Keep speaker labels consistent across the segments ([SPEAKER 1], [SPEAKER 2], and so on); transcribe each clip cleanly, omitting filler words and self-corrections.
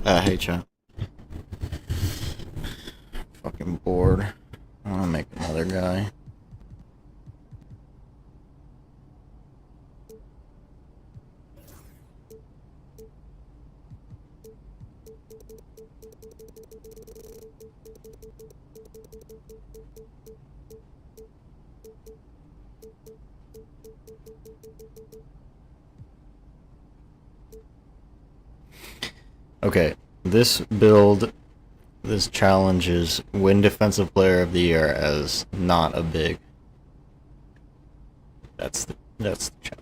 [SPEAKER 1] Hey, chat. Fucking bored. I wanna make another guy. Okay, this build, this challenge is win Defensive Player of the Year as not a big. That's the challenge.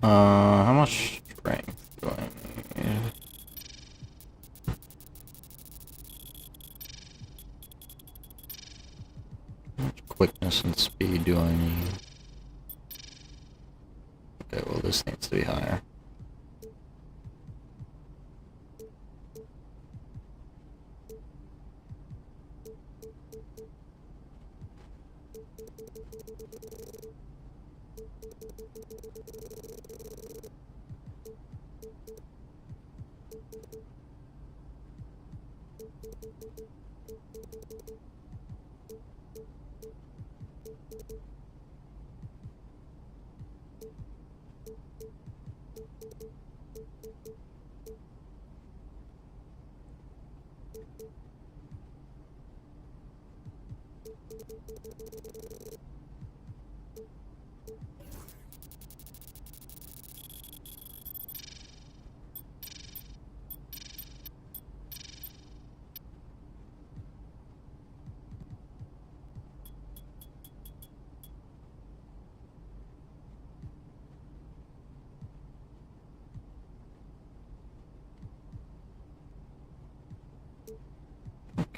[SPEAKER 1] How much strength do I need? How much quickness and speed do I need? Okay, well this needs to be higher.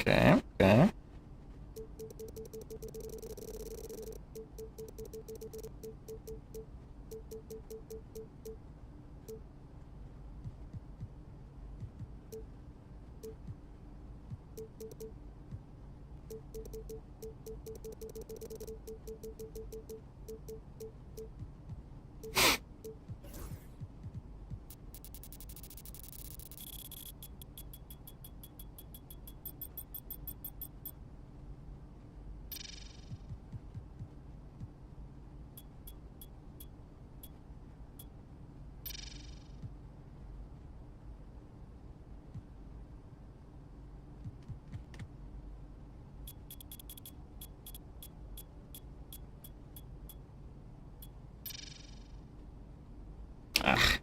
[SPEAKER 1] Okay, okay. Ah.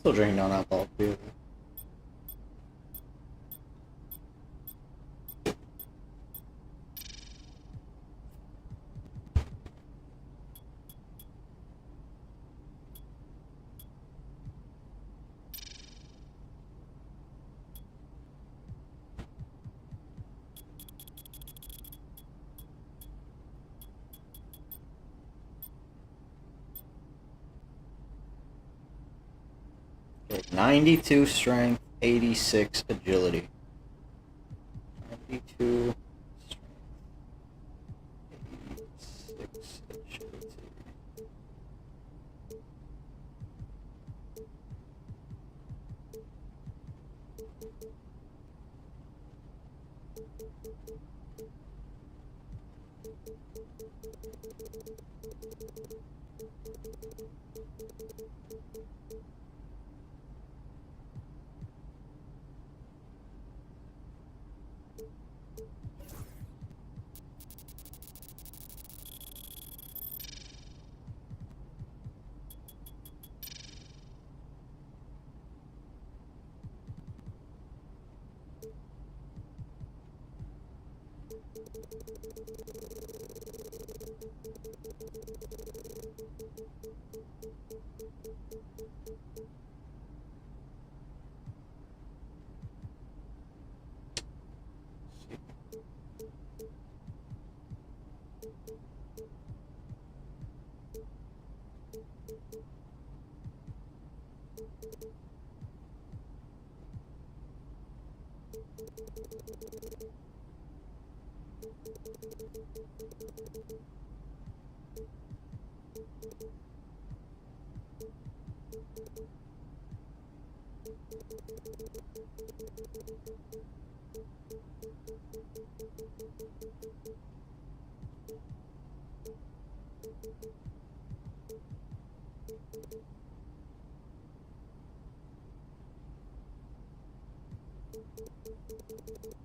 [SPEAKER 1] Still drinking non-alcoholic beer. Okay, 92 strength, 86 agility. 92 strength, 86 agility.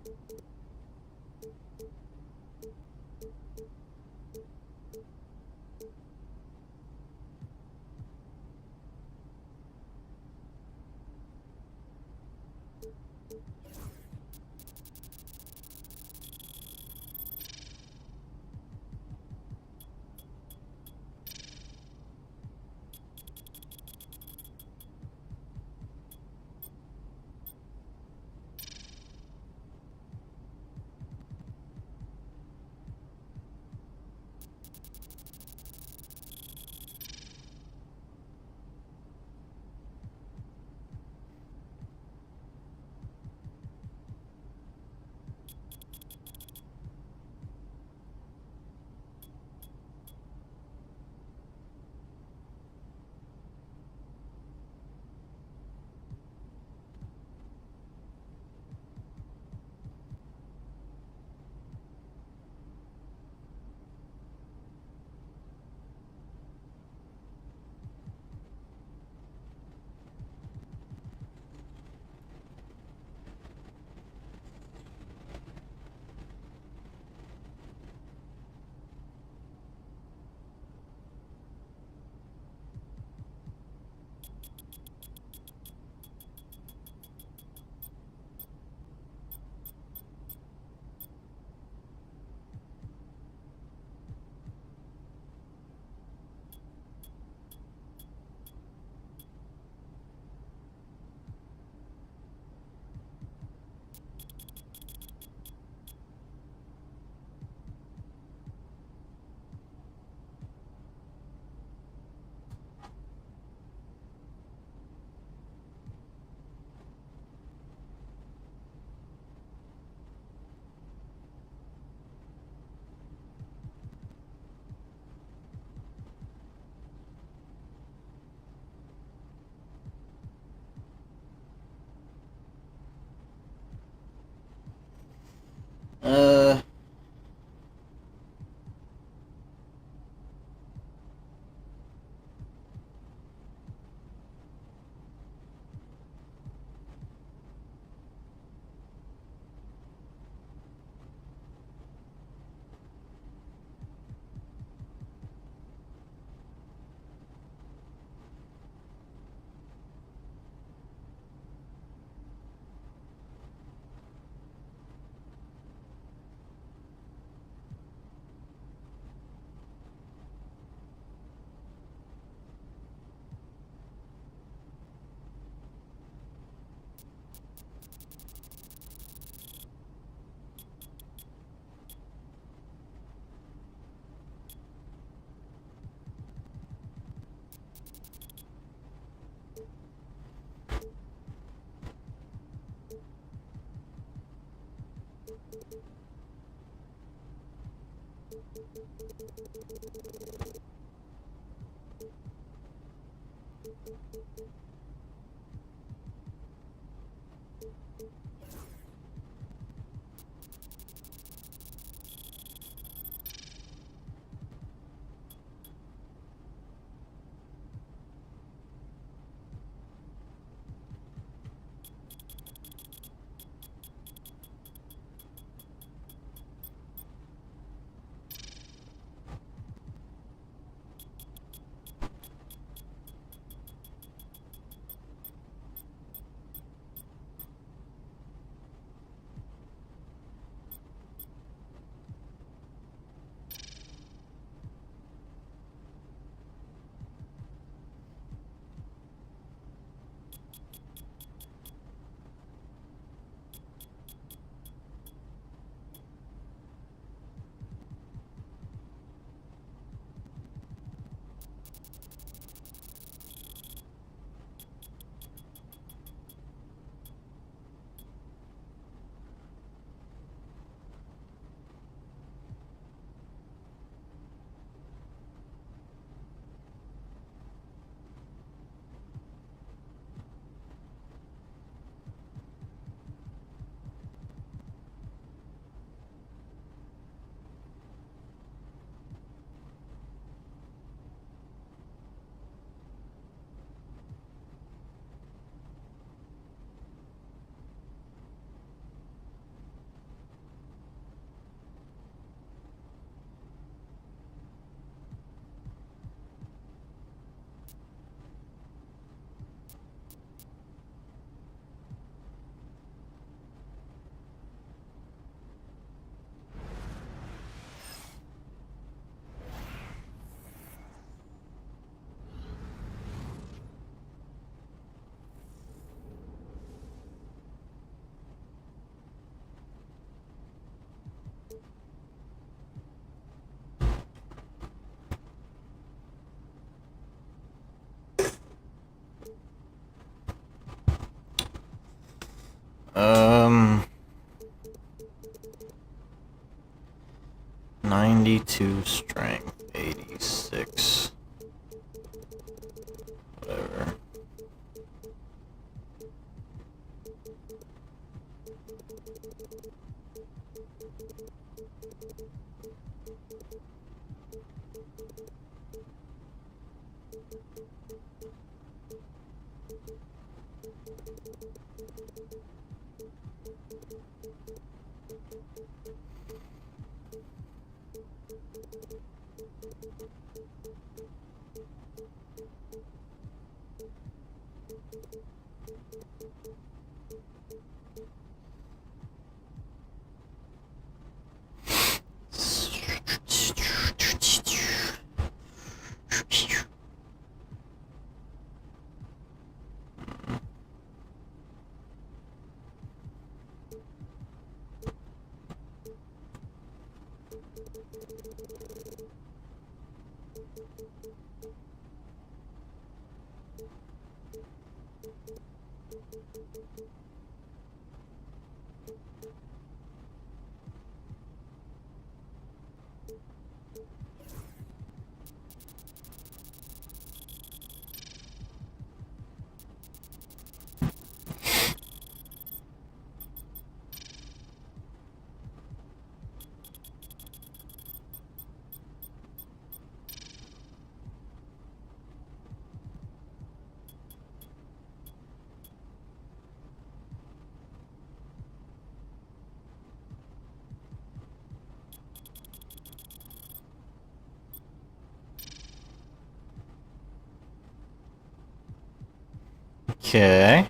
[SPEAKER 1] Um, 92 strength, 86. Whatever. Okay.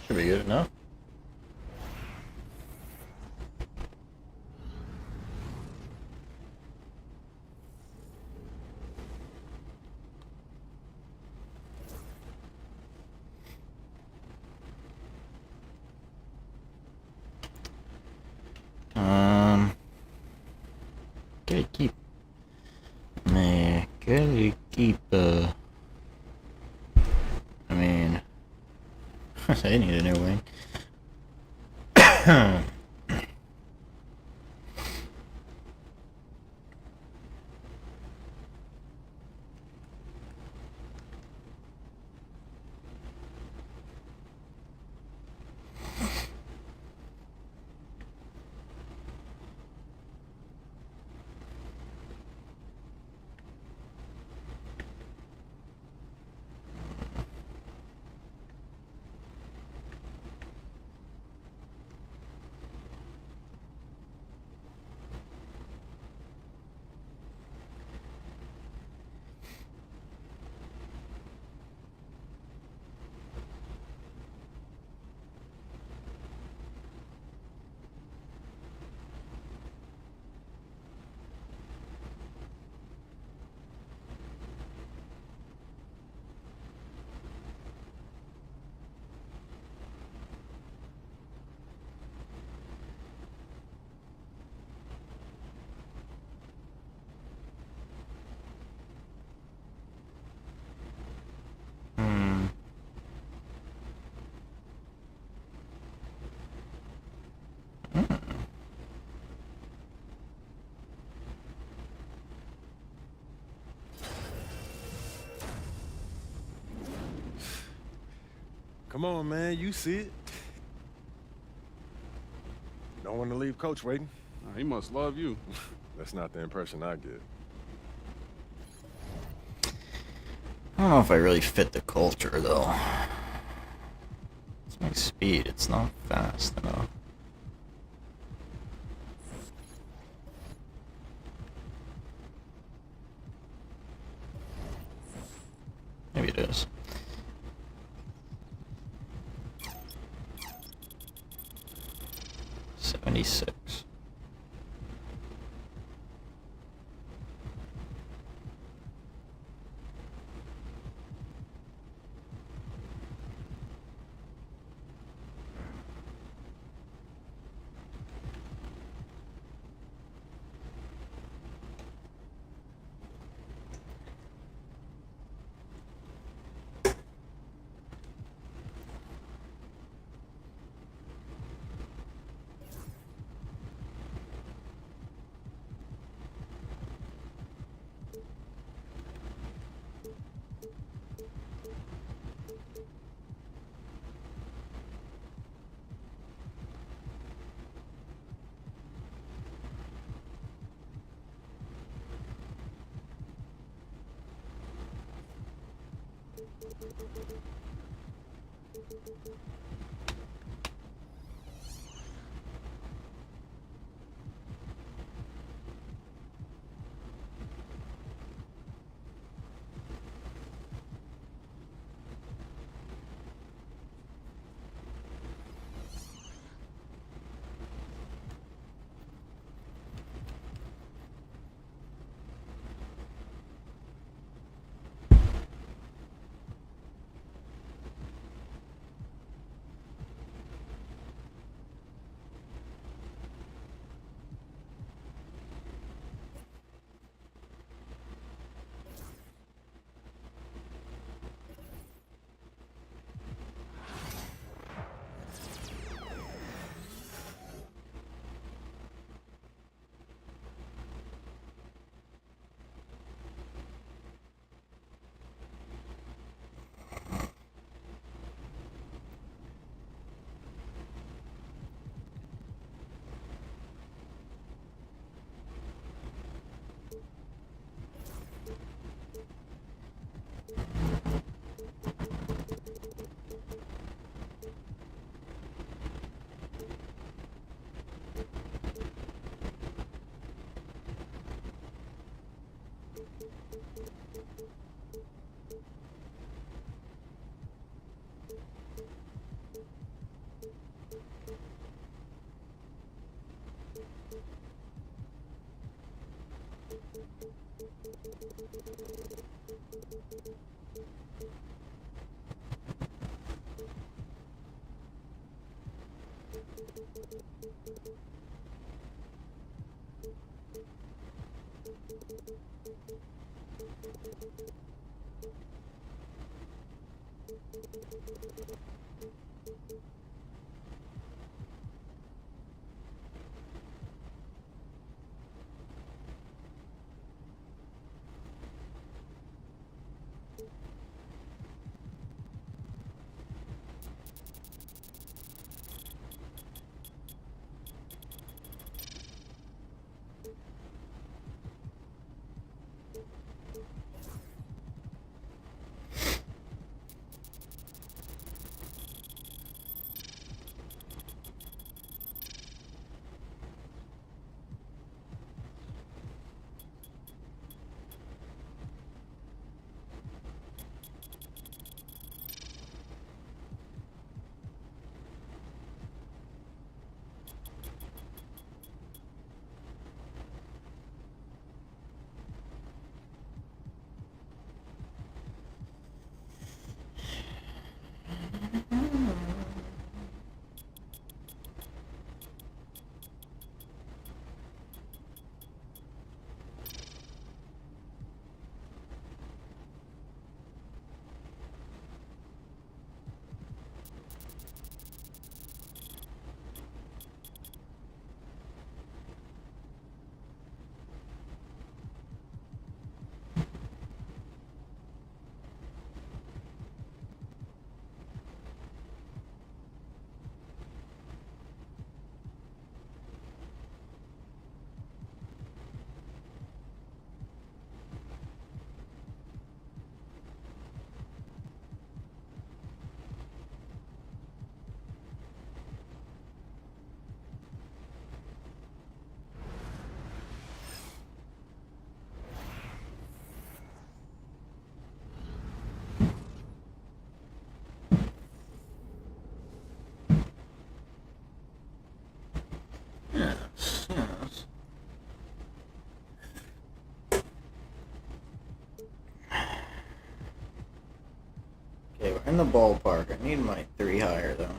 [SPEAKER 1] Should be good enough. Gotta keep. Man, gotta keep. I mean, they need a new wing.
[SPEAKER 2] Come on, man, you see it. Don't want to leave Coach waiting.
[SPEAKER 3] He must love you.
[SPEAKER 2] That's not the impression I get.
[SPEAKER 1] I don't know if I really fit the culture, though. It's my speed, it's not fast enough. Maybe it is. $76. Yes, yes. Okay, we're in the ballpark. I need my 3 higher, though.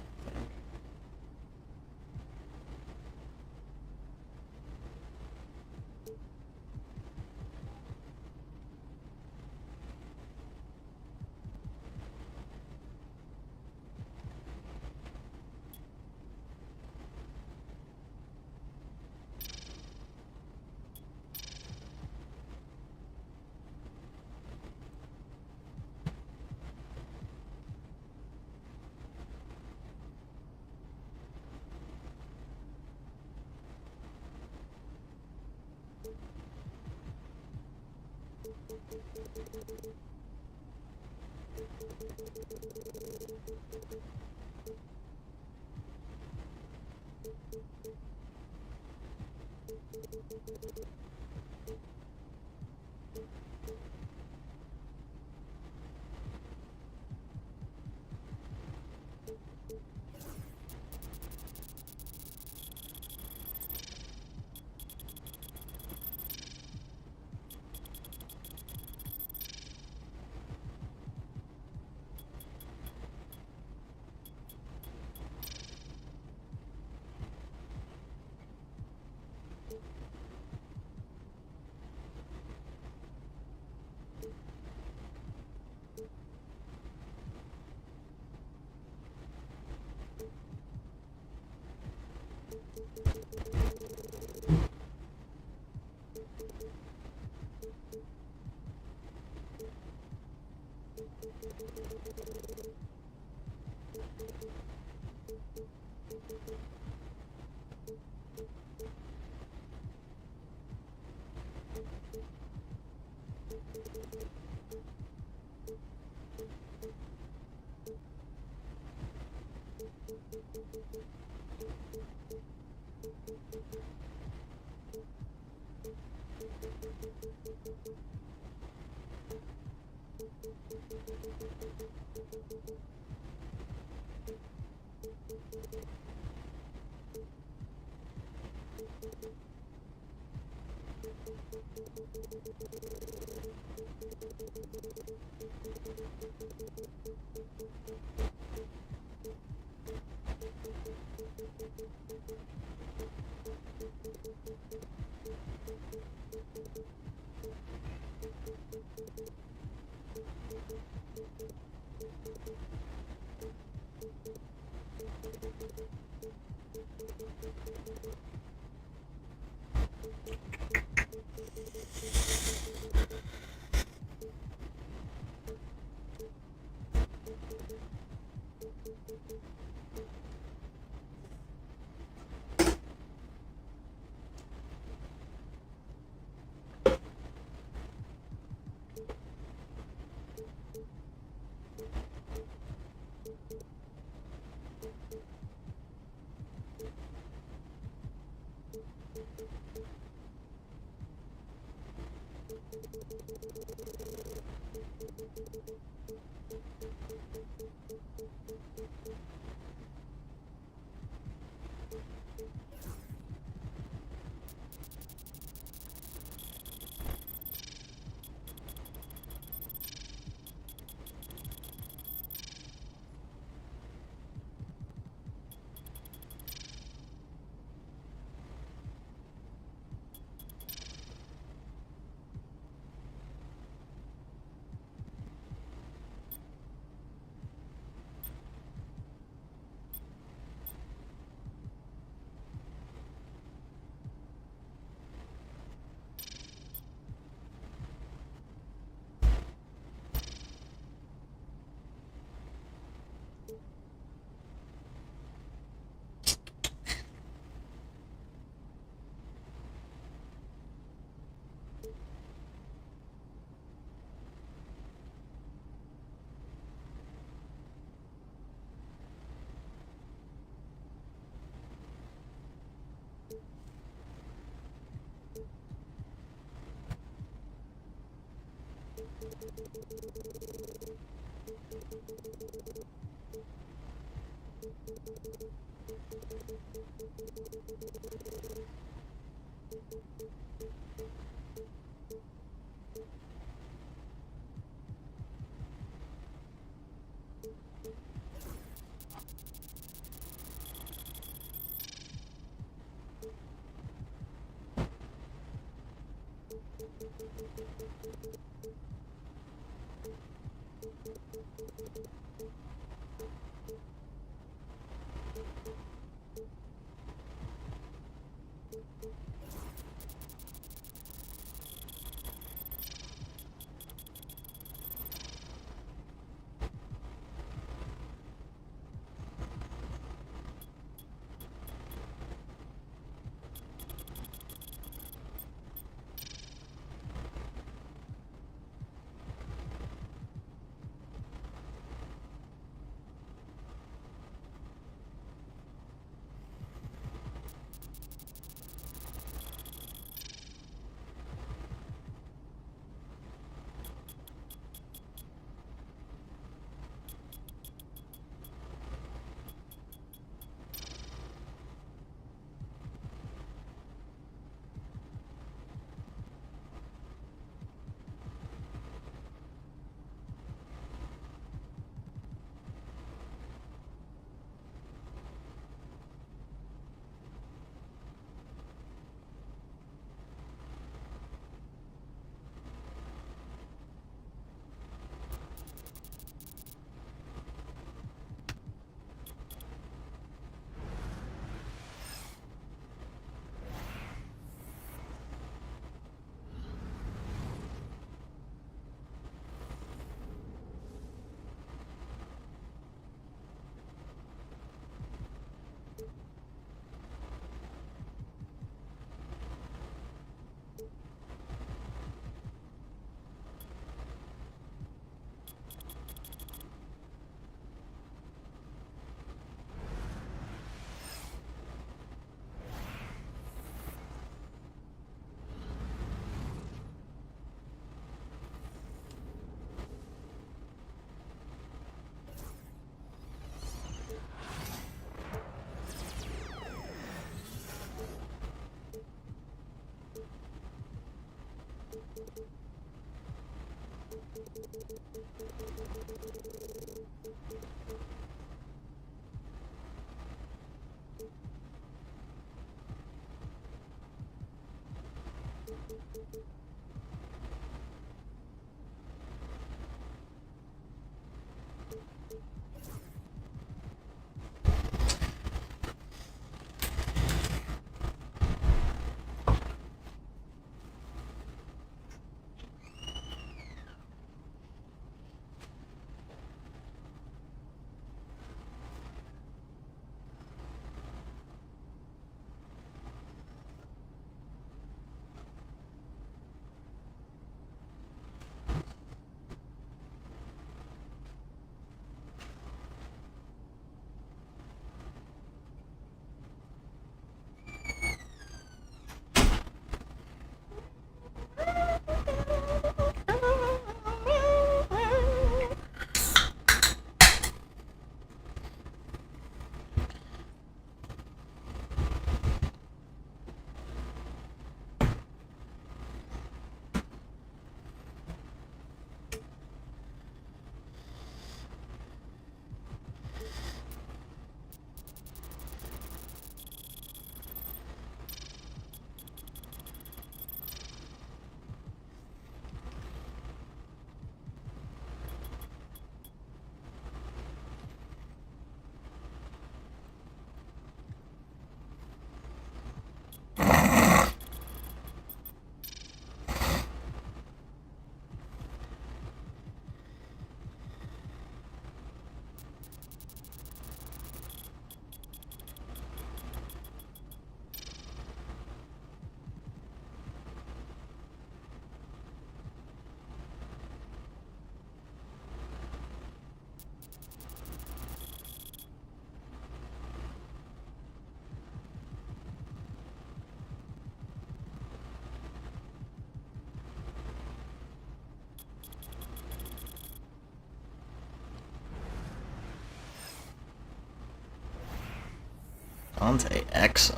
[SPEAKER 1] Dante Exum.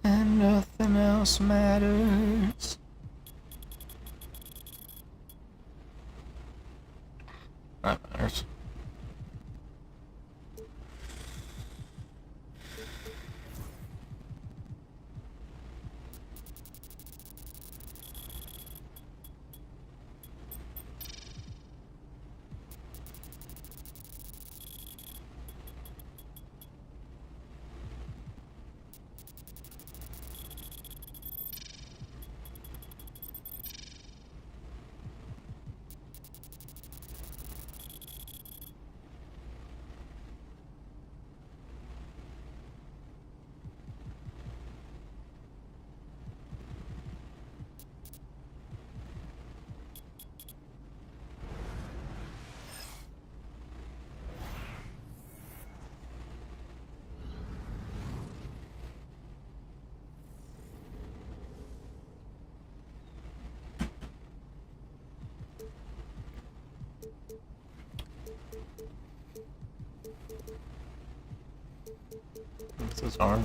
[SPEAKER 1] And nothing else matters. That matters. This is hard.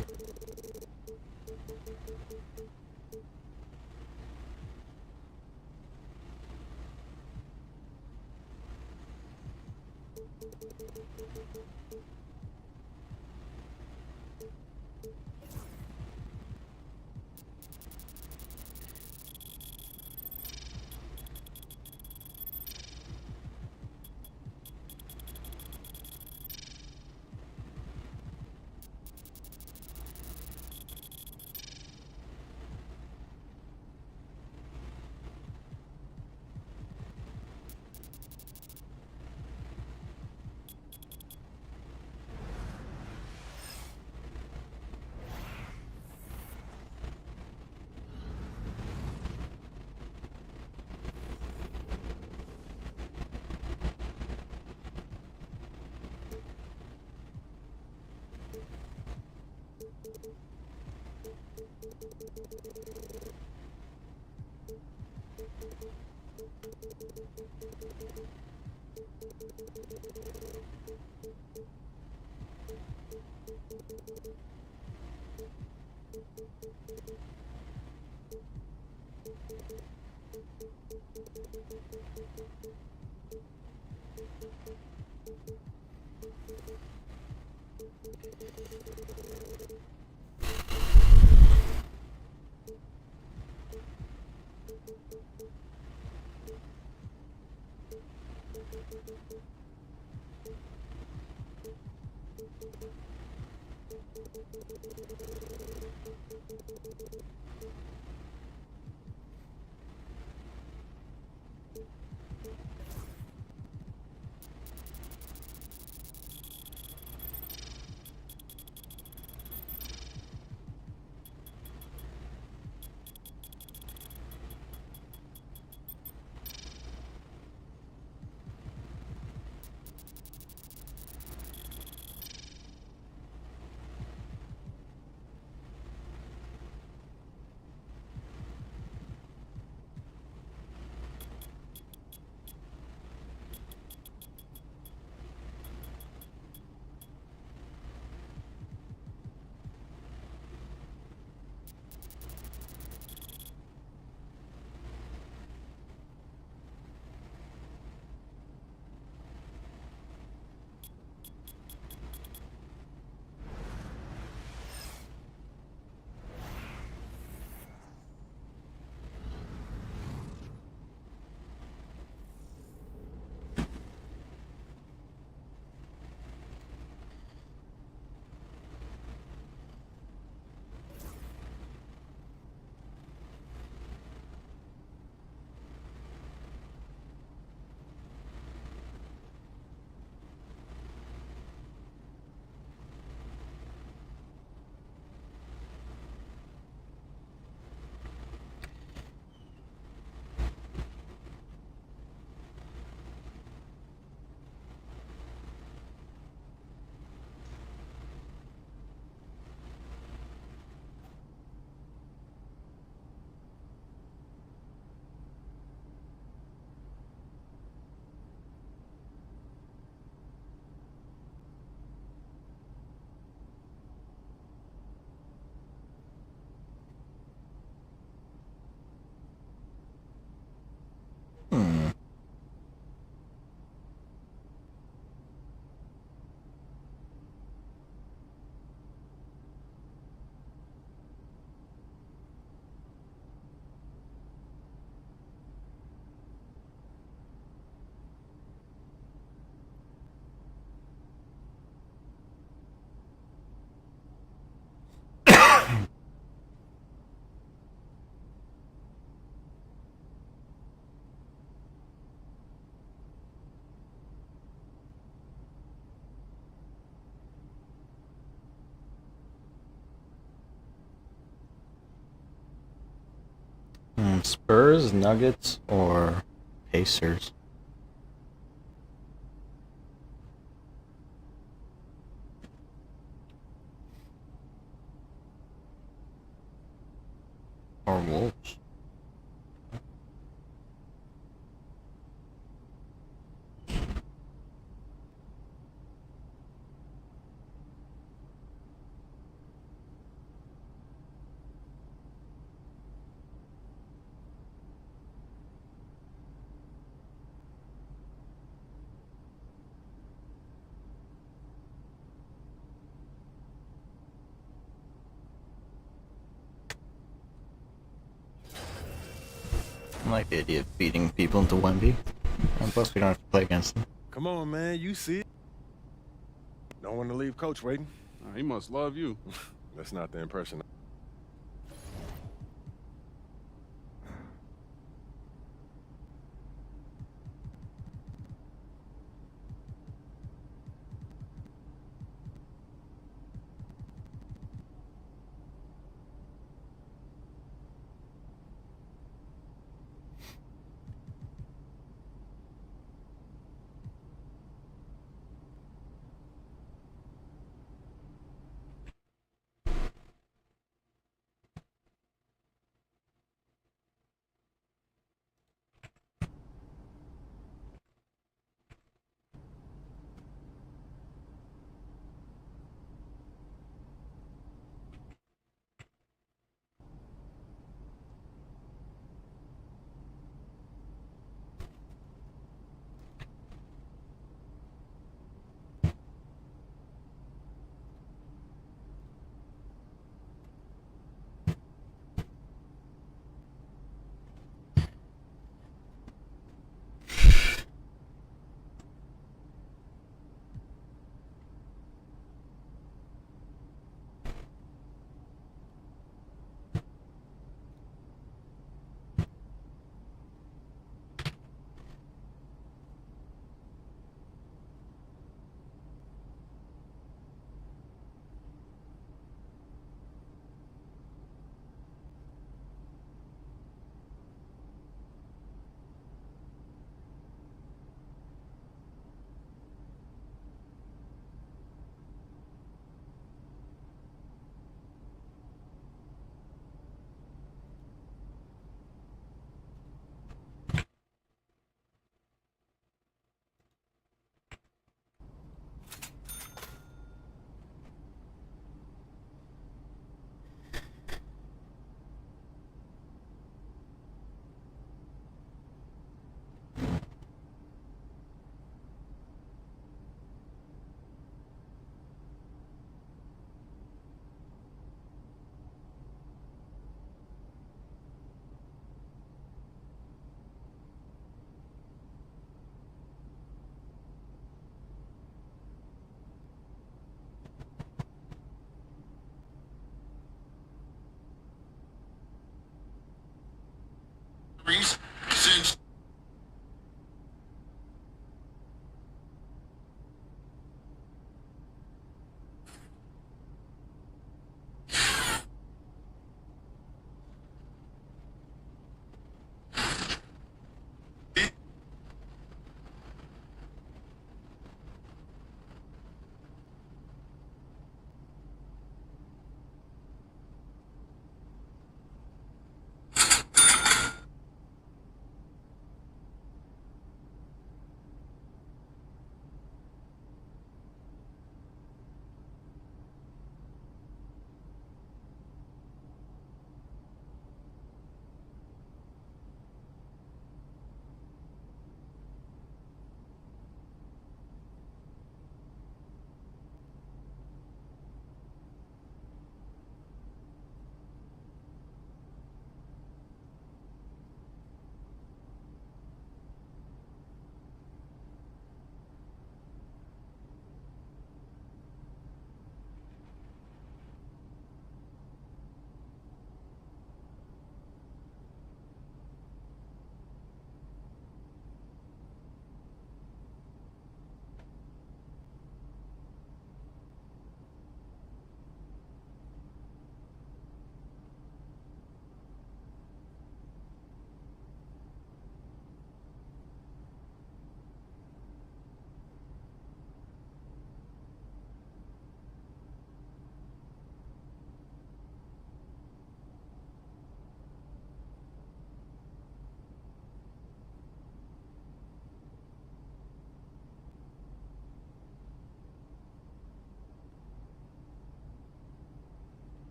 [SPEAKER 1] Spurs, Nuggets, or Pacers? Or Wolves? I like the idea of beating people into Wemby. And plus, we don't have to play against them.
[SPEAKER 2] Come on, man. You see it. Don't want to leave Coach waiting.
[SPEAKER 3] He must love you.
[SPEAKER 2] That's not the impression.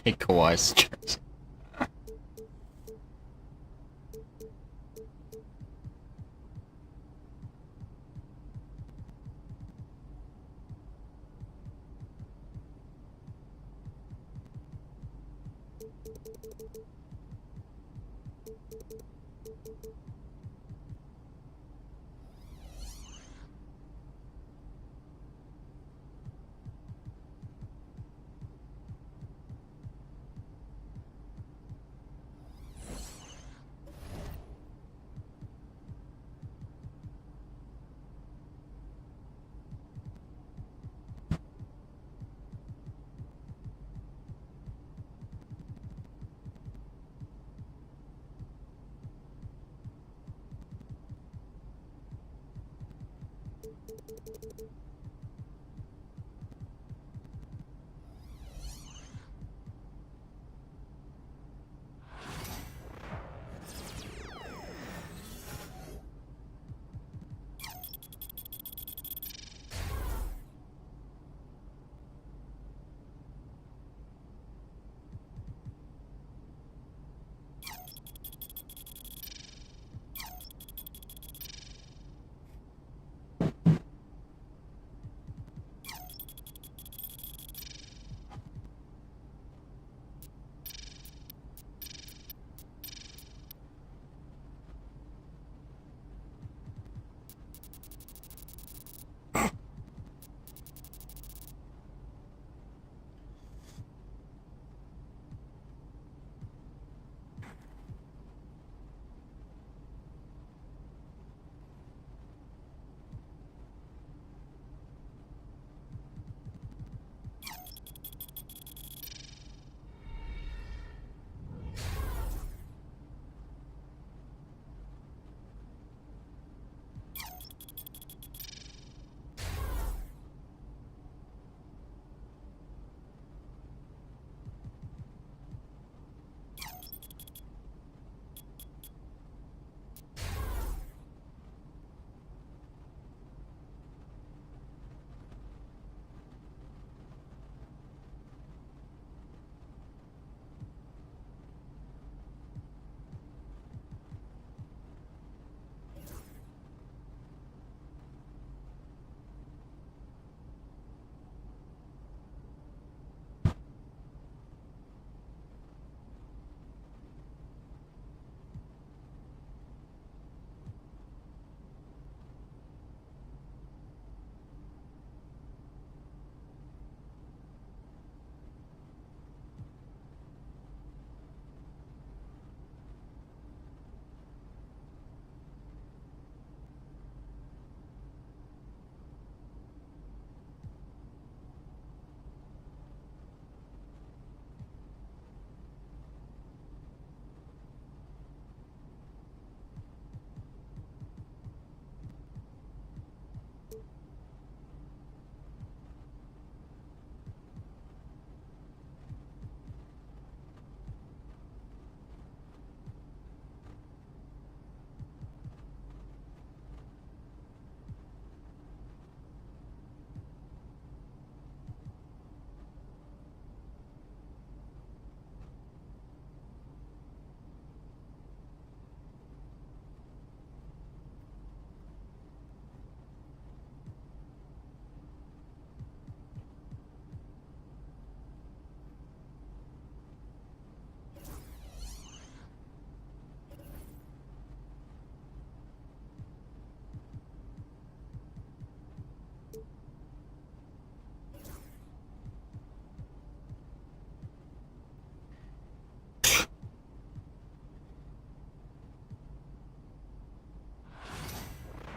[SPEAKER 1] Take Kawhi's jersey.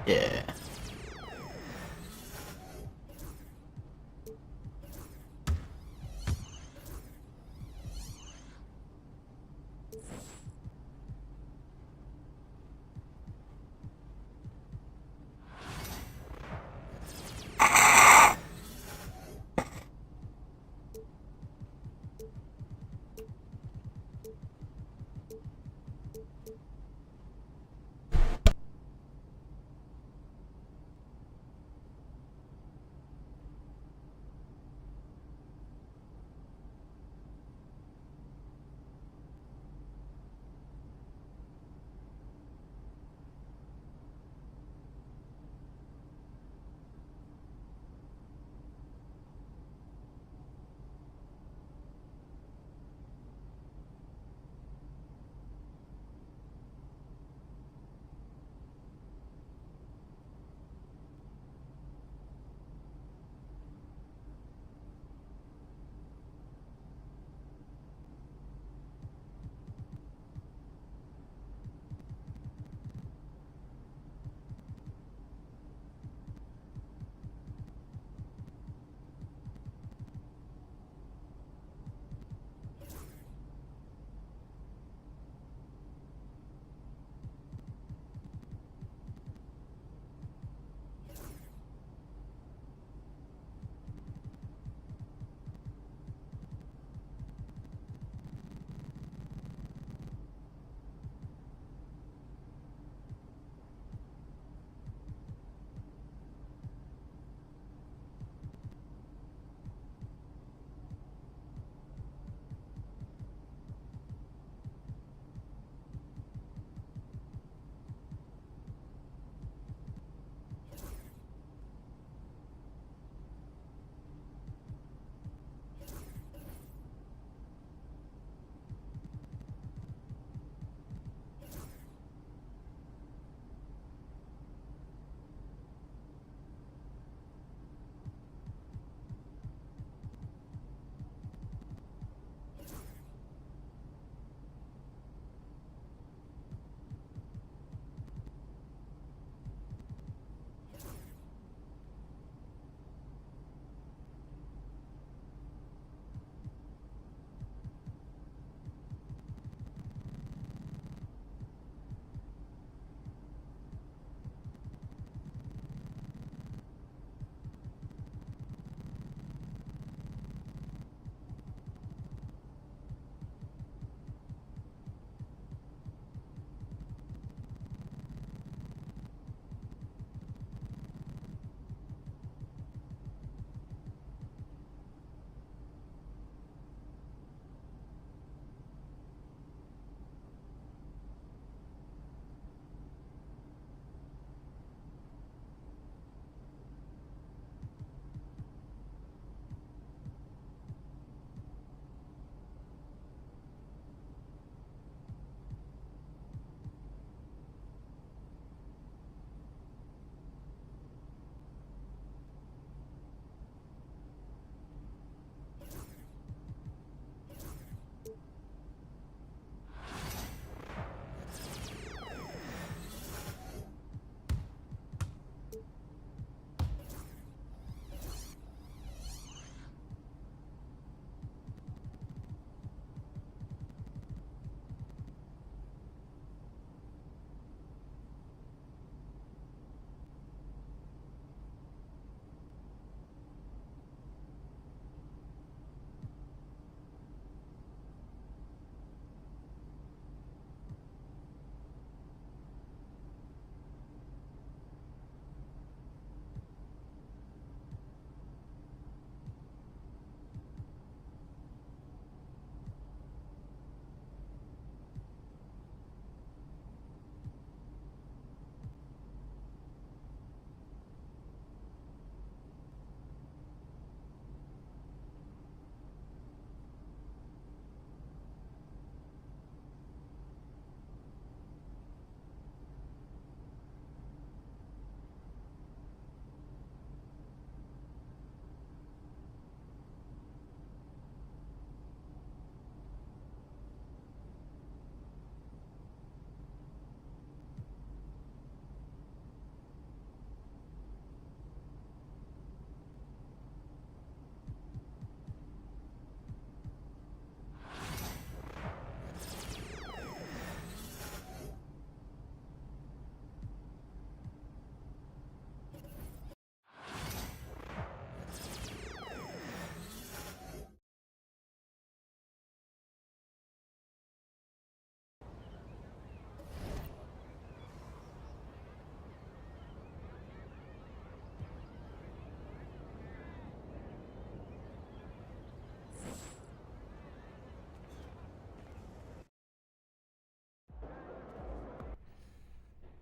[SPEAKER 1] Yeah.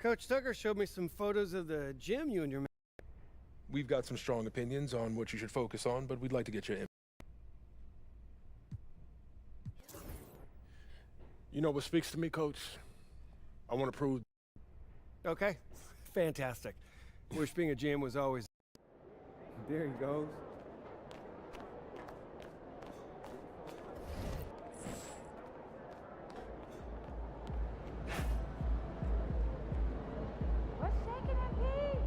[SPEAKER 3] Coach Tucker showed me some photos of the gym you and your man.
[SPEAKER 4] We've got some strong opinions on what you should focus on, but we'd like to get your input.
[SPEAKER 2] You know what speaks to me, Coach? I want to prove.
[SPEAKER 3] Okay, fantastic. Wish being a GM was always. There he goes.
[SPEAKER 5] What's shaking at Pete?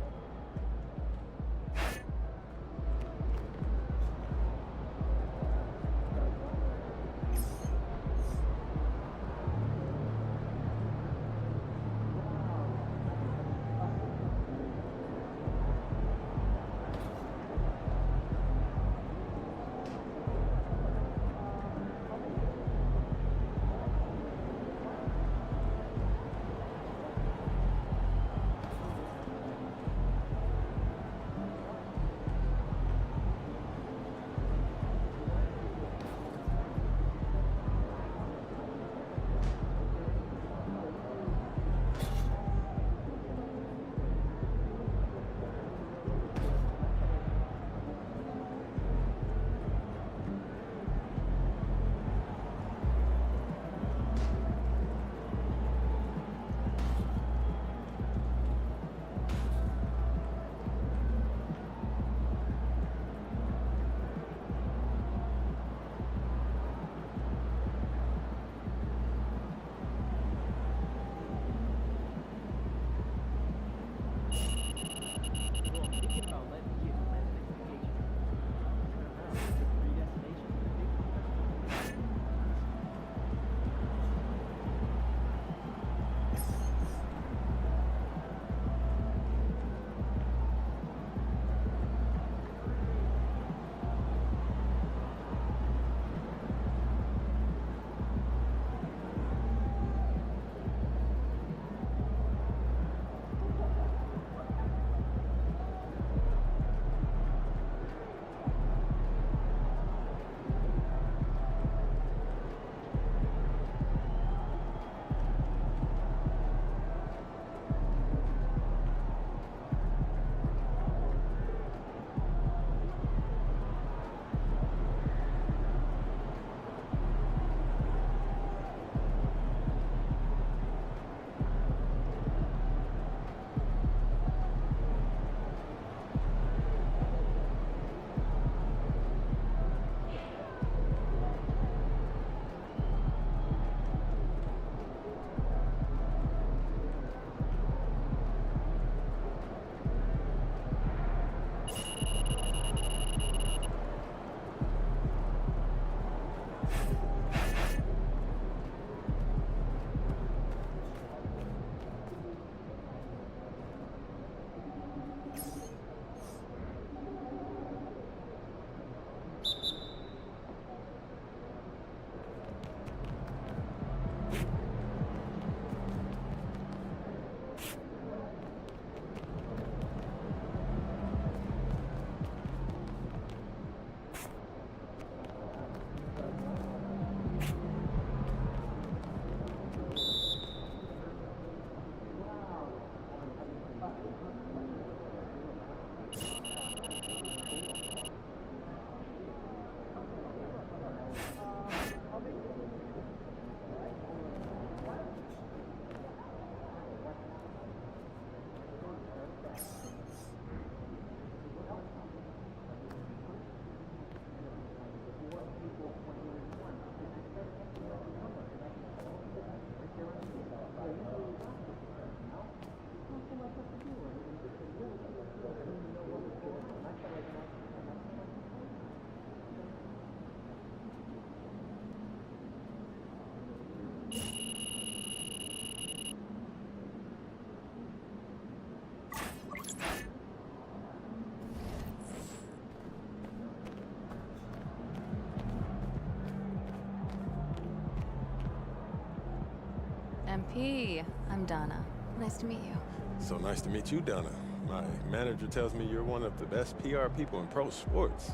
[SPEAKER 6] MP, I'm Donna. Nice to meet you.
[SPEAKER 2] So nice to meet you, Donna. My manager tells me you're one of the best PR people in pro sports.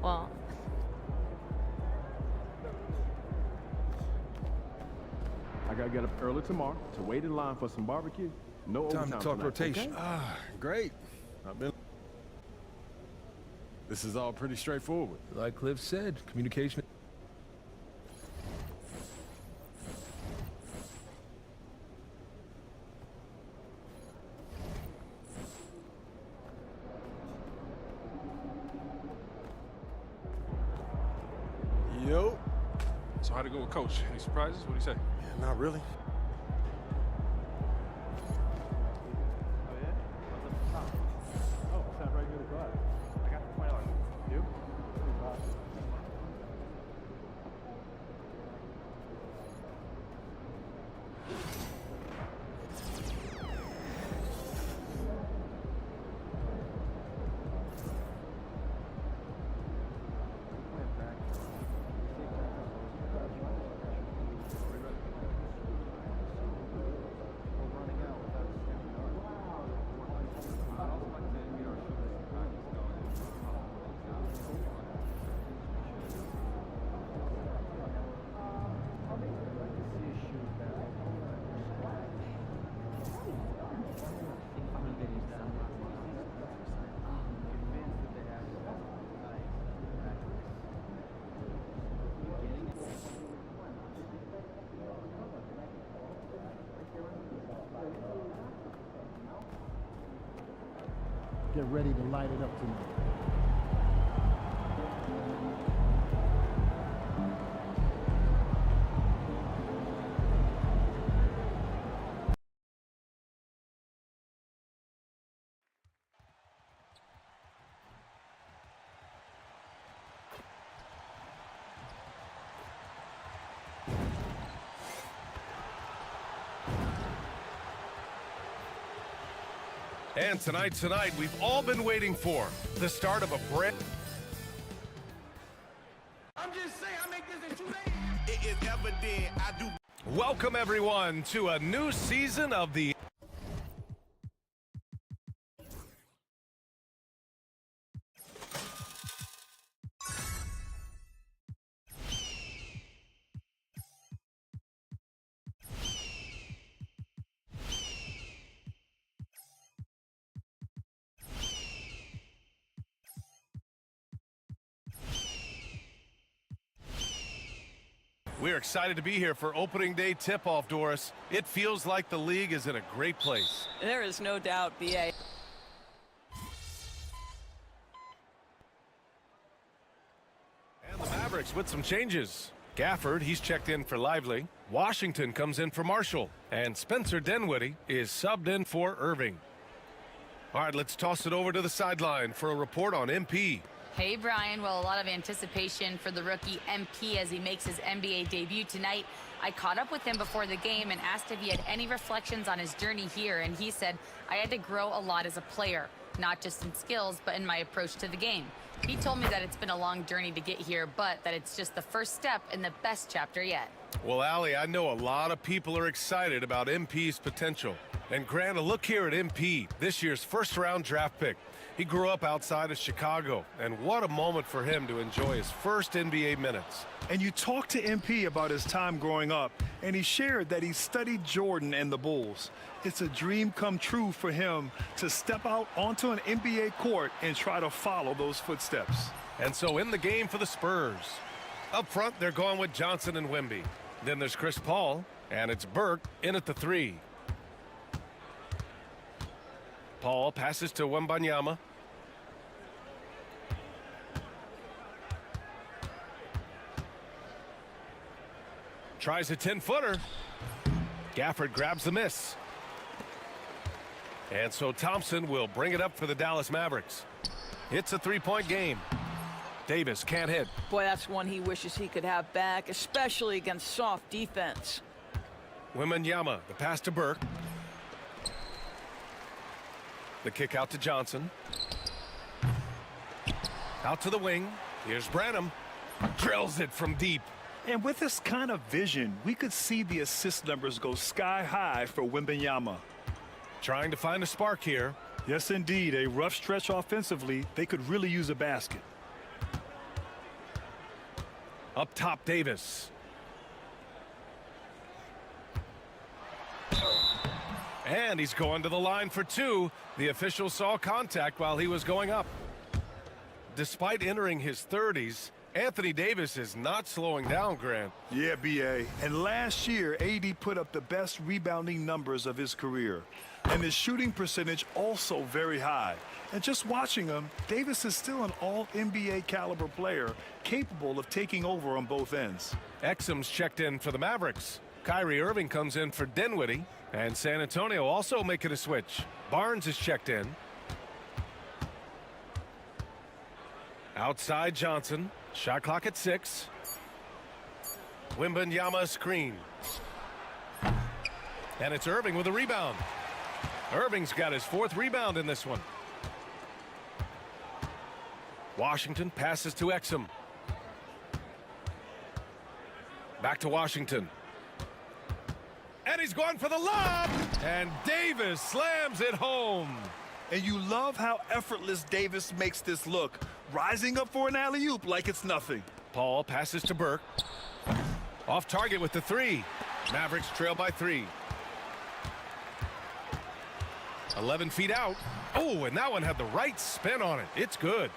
[SPEAKER 6] Well,
[SPEAKER 3] I
[SPEAKER 7] I gotta get up early tomorrow to wait in line for some barbecue. No
[SPEAKER 4] Time
[SPEAKER 7] overtime
[SPEAKER 4] to talk
[SPEAKER 7] tonight,
[SPEAKER 4] rotation.
[SPEAKER 7] okay?
[SPEAKER 2] Ah, great. This is all pretty straightforward.
[SPEAKER 4] Like Cliff said, communication.
[SPEAKER 2] Yo.
[SPEAKER 4] So how'd it go with Coach? Any surprises? What do you say?
[SPEAKER 2] Yeah, not really.
[SPEAKER 8] Get ready to light it up tonight.
[SPEAKER 9] And tonight, we've all been waiting for the start of a brand.
[SPEAKER 10] I'm just saying, I make this in 2 days. It is evident I do.
[SPEAKER 9] Welcome everyone to a new season of the We're excited to be here for opening day tip-off, Doris. It feels like the league is in a great place.
[SPEAKER 11] There is no doubt, BA.
[SPEAKER 9] And the Mavericks with some changes. Gafford, he's checked in for Lively. Washington comes in for Marshall. And Spencer Dinwiddie is subbed in for Irving. All right, let's toss it over to the sideline for a report on MP.
[SPEAKER 12] Hey, Brian. Well, a lot of anticipation for the rookie MP as he makes his NBA debut tonight. I caught up with him before the game and asked if he had any reflections on his journey here, and he said, I had to grow a lot as a player, not just in skills, but in my approach to the game. He told me that it's been a long journey to get here, but that it's just the first step in the best chapter yet.
[SPEAKER 9] Well, Allie, I know a lot of people are excited about MP's potential. And Grant, a look here at MP, this year's first-round draft pick. He grew up outside of Chicago, and what a moment for him to enjoy his first NBA minutes.
[SPEAKER 13] And you talked to MP about his time growing up, and he shared that he studied Jordan and the Bulls. It's a dream come true for him to step out onto an NBA court and try to follow those footsteps.
[SPEAKER 9] And so in the game for the Spurs. Up front, they're going with Johnson and Wemby. Then there's Chris Paul, and it's Burke in at the 3. Paul passes to Wembanyama. Tries a 10-footer. Gafford grabs the miss. And so Thompson will bring it up for the Dallas Mavericks. It's a three-point game. Davis can't hit.
[SPEAKER 11] Boy, that's one he wishes he could have back, especially against soft defense.
[SPEAKER 9] Wembanyama, the pass to Burke. The kick out to Johnson. Out to the wing. Here's Branham. Drills it from deep.
[SPEAKER 13] And with this kind of vision, we could see the assist numbers go sky high for Wembanyama.
[SPEAKER 9] Trying to find a spark here.
[SPEAKER 13] Yes, indeed. A rough stretch offensively. They could really use a basket.
[SPEAKER 9] Up top, Davis. And he's going to the line for two. The official saw contact while he was going up. Despite entering his 30s, Anthony Davis is not slowing down, Grant.
[SPEAKER 13] Yeah, B.A. And last year, AD put up the best rebounding numbers of his career. And his shooting percentage also very high. And just watching him, Davis is still an all-NBA caliber player capable of taking over on both ends.
[SPEAKER 9] Exum's checked in for the Mavericks. Kyrie Irving comes in for Dinwiddie. And San Antonio also making a switch. Barnes is checked in. Outside Johnson. Shot clock at 6. Wembanyama screen. And it's Irving with a rebound. Irving's got his 4th rebound in this one. Washington passes to Exum. Back to Washington. And he's going for the lob. And Davis slams it home.
[SPEAKER 13] And you love how effortless Davis makes this look, rising up for an alley-oop like it's nothing.
[SPEAKER 9] Paul passes to Burke. Off target with the 3. Mavericks trail by 3. 11 feet out. Oh, and that one had the right spin on it. It's good.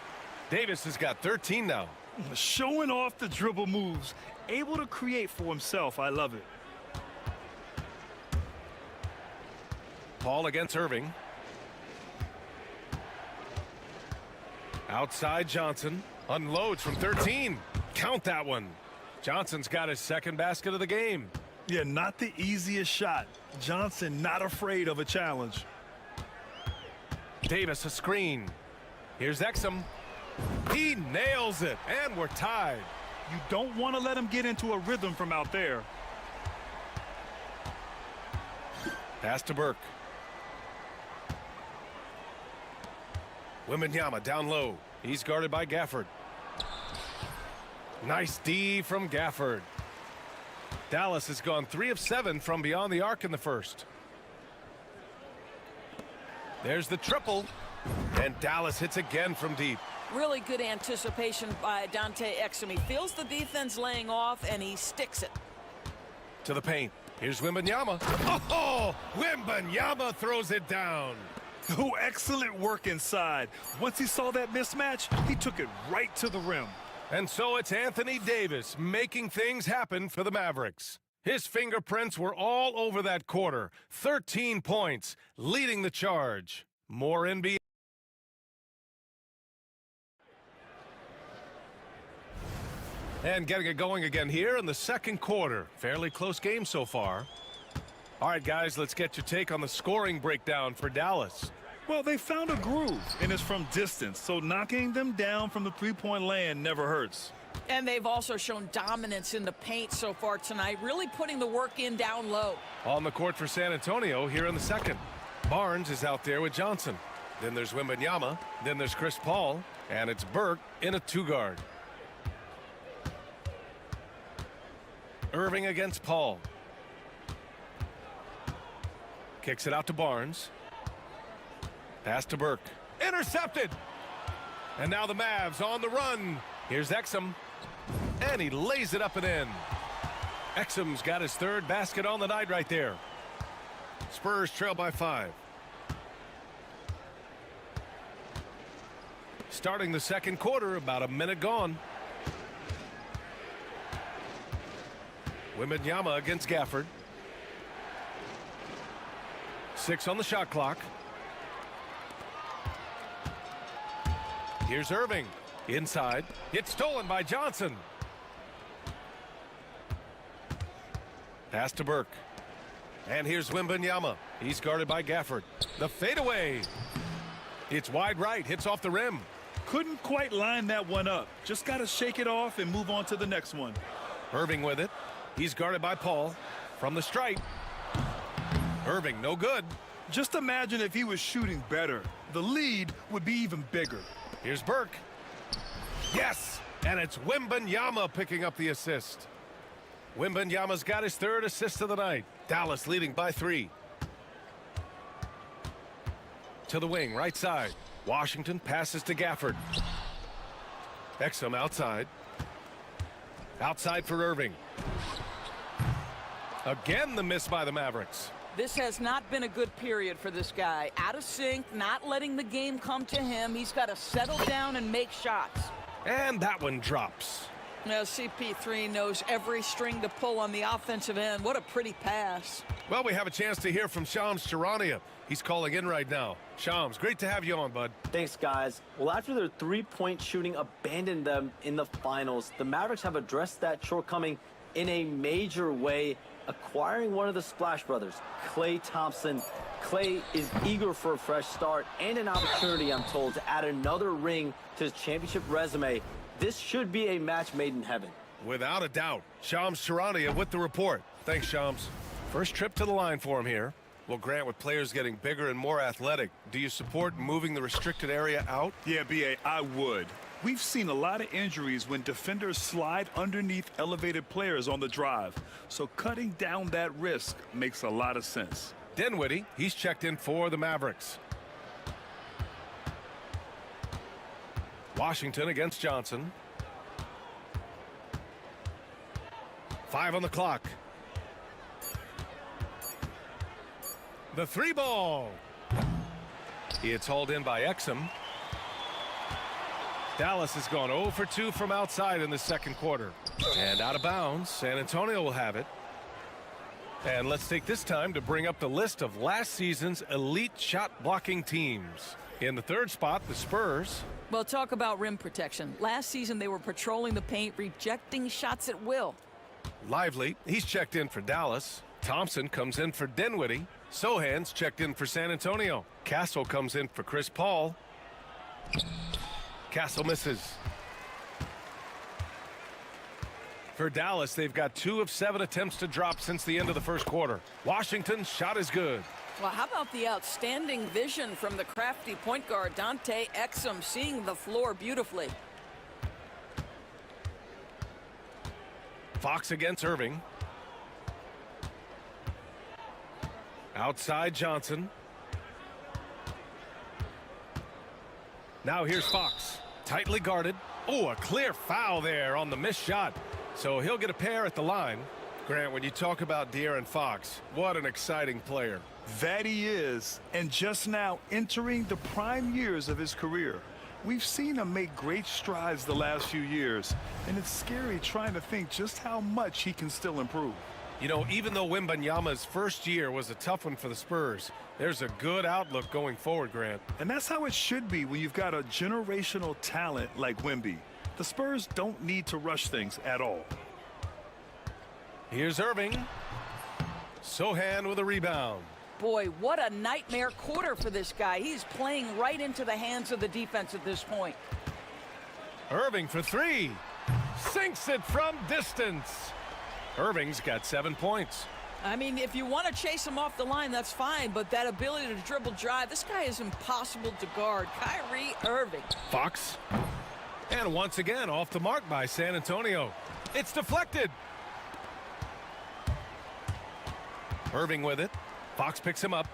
[SPEAKER 9] Davis has got 13 now.
[SPEAKER 13] Showing off the dribble moves, able to create for himself. I love it.
[SPEAKER 9] Paul against Irving. Outside Johnson. Unloads from 13. Count that one. Johnson's got his 2nd basket of the game.
[SPEAKER 13] Yeah, not the easiest shot. Johnson not afraid of a challenge.
[SPEAKER 9] Davis a screen. Here's Exum. He nails it, and we're tied.
[SPEAKER 13] You don't want to let him get into a rhythm from out there.
[SPEAKER 9] Pass to Burke. Wembanyama down low. He's guarded by Gafford. Nice D from Gafford. Dallas has gone 3 of 7 from beyond the arc in the first. There's the triple. And Dallas hits again from deep.
[SPEAKER 11] Really good anticipation by Dante Exum. He feels the defense laying off, and he sticks it.
[SPEAKER 9] To the paint. Here's Wembanyama. Oh, Wembanyama throws it down.
[SPEAKER 13] Oh, excellent work inside. Once he saw that mismatch, he took it right to the rim.
[SPEAKER 9] And so it's Anthony Davis making things happen for the Mavericks. His fingerprints were all over that quarter. 13 points, leading the charge. More NBA. And getting it going again here in the second quarter. Fairly close game so far. All right, guys, let's get your take on the scoring breakdown for Dallas.
[SPEAKER 13] Well, they found a groove, and it's from distance, so knocking them down from the three-point land never hurts.
[SPEAKER 11] And they've also shown dominance in the paint so far tonight, really putting the work in down low.
[SPEAKER 9] On the court for San Antonio here in the second. Barnes is out there with Johnson. Then there's Wembanyama. Then there's Chris Paul. And it's Burke in a 2-guard. Irving against Paul. Kicks it out to Barnes. Pass to Burke. Intercepted! And now the Mavs on the run. Here's Exum. And he lays it up and in. Exum's got his 3rd basket on the night right there. Spurs trail by 5. Starting the second quarter, about a minute gone. Wembanyama against Gafford. 6 on the shot clock. Here's Irving. Inside. It's stolen by Johnson. Pass to Burke. And here's Wembanyama. He's guarded by Gafford. The fadeaway. It's wide right. Hits off the rim.
[SPEAKER 13] Couldn't quite line that one up. Just got to shake it off and move on to the next one.
[SPEAKER 9] Irving with it. He's guarded by Paul. From the stripe. Irving, no good.
[SPEAKER 13] Just imagine if he was shooting better. The lead would be even bigger.
[SPEAKER 9] Here's Burke. Yes! And it's Wembanyama picking up the assist. Wembanyama's got his 3rd assist of the night. Dallas leading by 3. To the wing, right side. Washington passes to Gafford. Exum outside. Outside for Irving. Again, the miss by the Mavericks.
[SPEAKER 11] This has not been a good period for this guy. Out of sync, not letting the game come to him. He's got to settle down and make shots.
[SPEAKER 9] And that one drops.
[SPEAKER 11] Now, CP3 knows every string to pull on the offensive end. What a pretty pass.
[SPEAKER 9] Well, we have a chance to hear from Shams Charania. He's calling in right now. Shams, great to have you on, bud.
[SPEAKER 14] Thanks, guys. Well, after their three-point shooting abandoned them in the finals, the Mavericks have addressed that shortcoming in a major way, acquiring one of the Splash Brothers, Klay Thompson. Klay is eager for a fresh start and an opportunity, I'm told, to add another ring to his championship resume. This should be a match made in heaven.
[SPEAKER 9] Without a doubt. Shams Charania with the report. Thanks, Shams. First trip to the line for him here. Well, Grant, with players getting bigger and more athletic, do you support moving the restricted area out?
[SPEAKER 13] Yeah, B.A., I would. We've seen a lot of injuries when defenders slide underneath elevated players on the drive. So cutting down that risk makes a lot of sense.
[SPEAKER 9] Dinwiddie, he's checked in for the Mavericks. Washington against Johnson. 5 on the clock. The 3 ball. It's hauled in by Exum. Dallas has gone 0 for 2 from outside in the second quarter. And out of bounds, San Antonio will have it. And let's take this time to bring up the list of last season's elite shot blocking teams. In the third spot, the Spurs.
[SPEAKER 11] Well, talk about rim protection. Last season, they were patrolling the paint, rejecting shots at will.
[SPEAKER 9] Lively, he's checked in for Dallas. Thompson comes in for Dinwiddie. Sohan's checked in for San Antonio. Castle comes in for Chris Paul. Castle misses. For Dallas, they've got 2 of 7 attempts to drop since the end of the first quarter. Washington's shot is good.
[SPEAKER 11] Well, how about the outstanding vision from the crafty point guard, Dante Exum, seeing the floor beautifully.
[SPEAKER 9] Fox against Irving. Outside Johnson. Now here's Fox. Tightly guarded. Oh, a clear foul there on the missed shot. So he'll get a pair at the line. Grant, when you talk about De'Aaron Fox, what an exciting player.
[SPEAKER 13] That he is, and just now entering the prime years of his career. We've seen him make great strides the last few years, and it's scary trying to think just how much he can still improve.
[SPEAKER 9] You know, even though Wembanyama's first year was a tough one for the Spurs, there's a good outlook going forward, Grant.
[SPEAKER 13] And that's how it should be when you've got a generational talent like Wemby. The Spurs don't need to rush things at all.
[SPEAKER 9] Here's Irving. Sohan with a rebound.
[SPEAKER 11] Boy, what a nightmare quarter for this guy. He's playing right into the hands of the defense at this point.
[SPEAKER 9] Irving for 3. Sinks it from distance. Irving's got 7 points.
[SPEAKER 11] I mean, if you want to chase him off the line, that's fine, but that ability to dribble drive, this guy is impossible to guard. Kyrie Irving.
[SPEAKER 9] Fox. And once again, off the mark by San Antonio. It's deflected. Irving with it. Fox picks him up.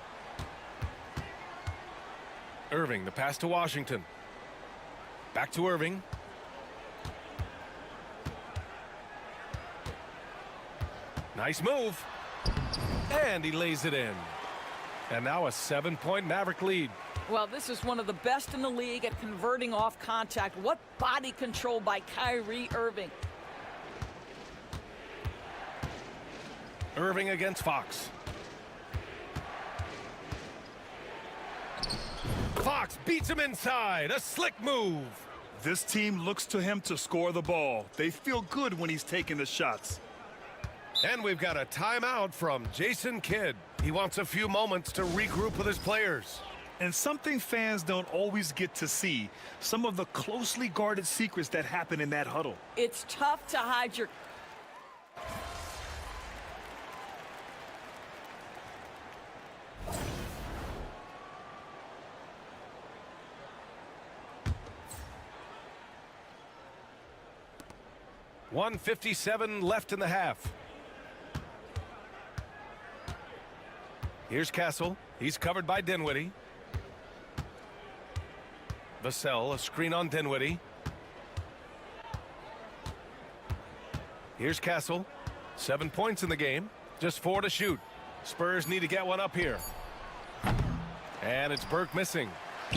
[SPEAKER 9] Irving, the pass to Washington. Back to Irving. Nice move. And he lays it in. And now a 7-point Maverick lead.
[SPEAKER 11] Well, this is one of the best in the league at converting off contact. What body control by Kyrie Irving.
[SPEAKER 9] Irving against Fox. Fox beats him inside. A slick move.
[SPEAKER 13] This team looks to him to score the ball. They feel good when he's taking the shots.
[SPEAKER 9] And we've got a timeout from Jason Kidd. He wants a few moments to regroup with his players.
[SPEAKER 13] And something fans don't always get to see, some of the closely guarded secrets that happen in that huddle.
[SPEAKER 11] It's tough to hide your...
[SPEAKER 9] .157 left in the half. Here's Castle. He's covered by Dinwiddie. Vassell, a screen on Dinwiddie. Here's Castle. 7 points in the game. Just 4 to shoot. Spurs need to get one up here. And it's Burke missing.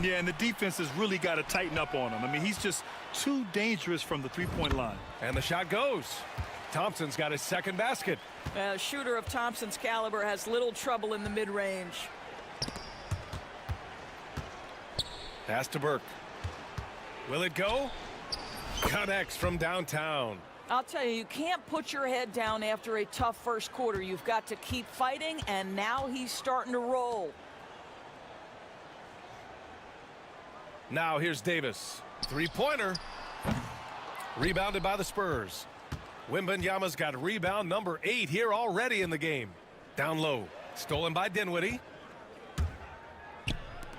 [SPEAKER 13] Yeah, and the defense has really got to tighten up on him. I mean, he's just too dangerous from the three-point line.
[SPEAKER 9] And the shot goes. Thompson's got his second basket.
[SPEAKER 11] A shooter of Thompson's caliber has little trouble in the mid-range.
[SPEAKER 9] Pass to Burke. Will it go? Connects from downtown.
[SPEAKER 11] I'll tell you, you can't put your head down after a tough first quarter. You've got to keep fighting, and now he's starting to roll.
[SPEAKER 9] Now here's Davis. Three-pointer. Rebounded by the Spurs. Wembanyama's got rebound number 8 here already in the game. Down low. Stolen by Dinwiddie.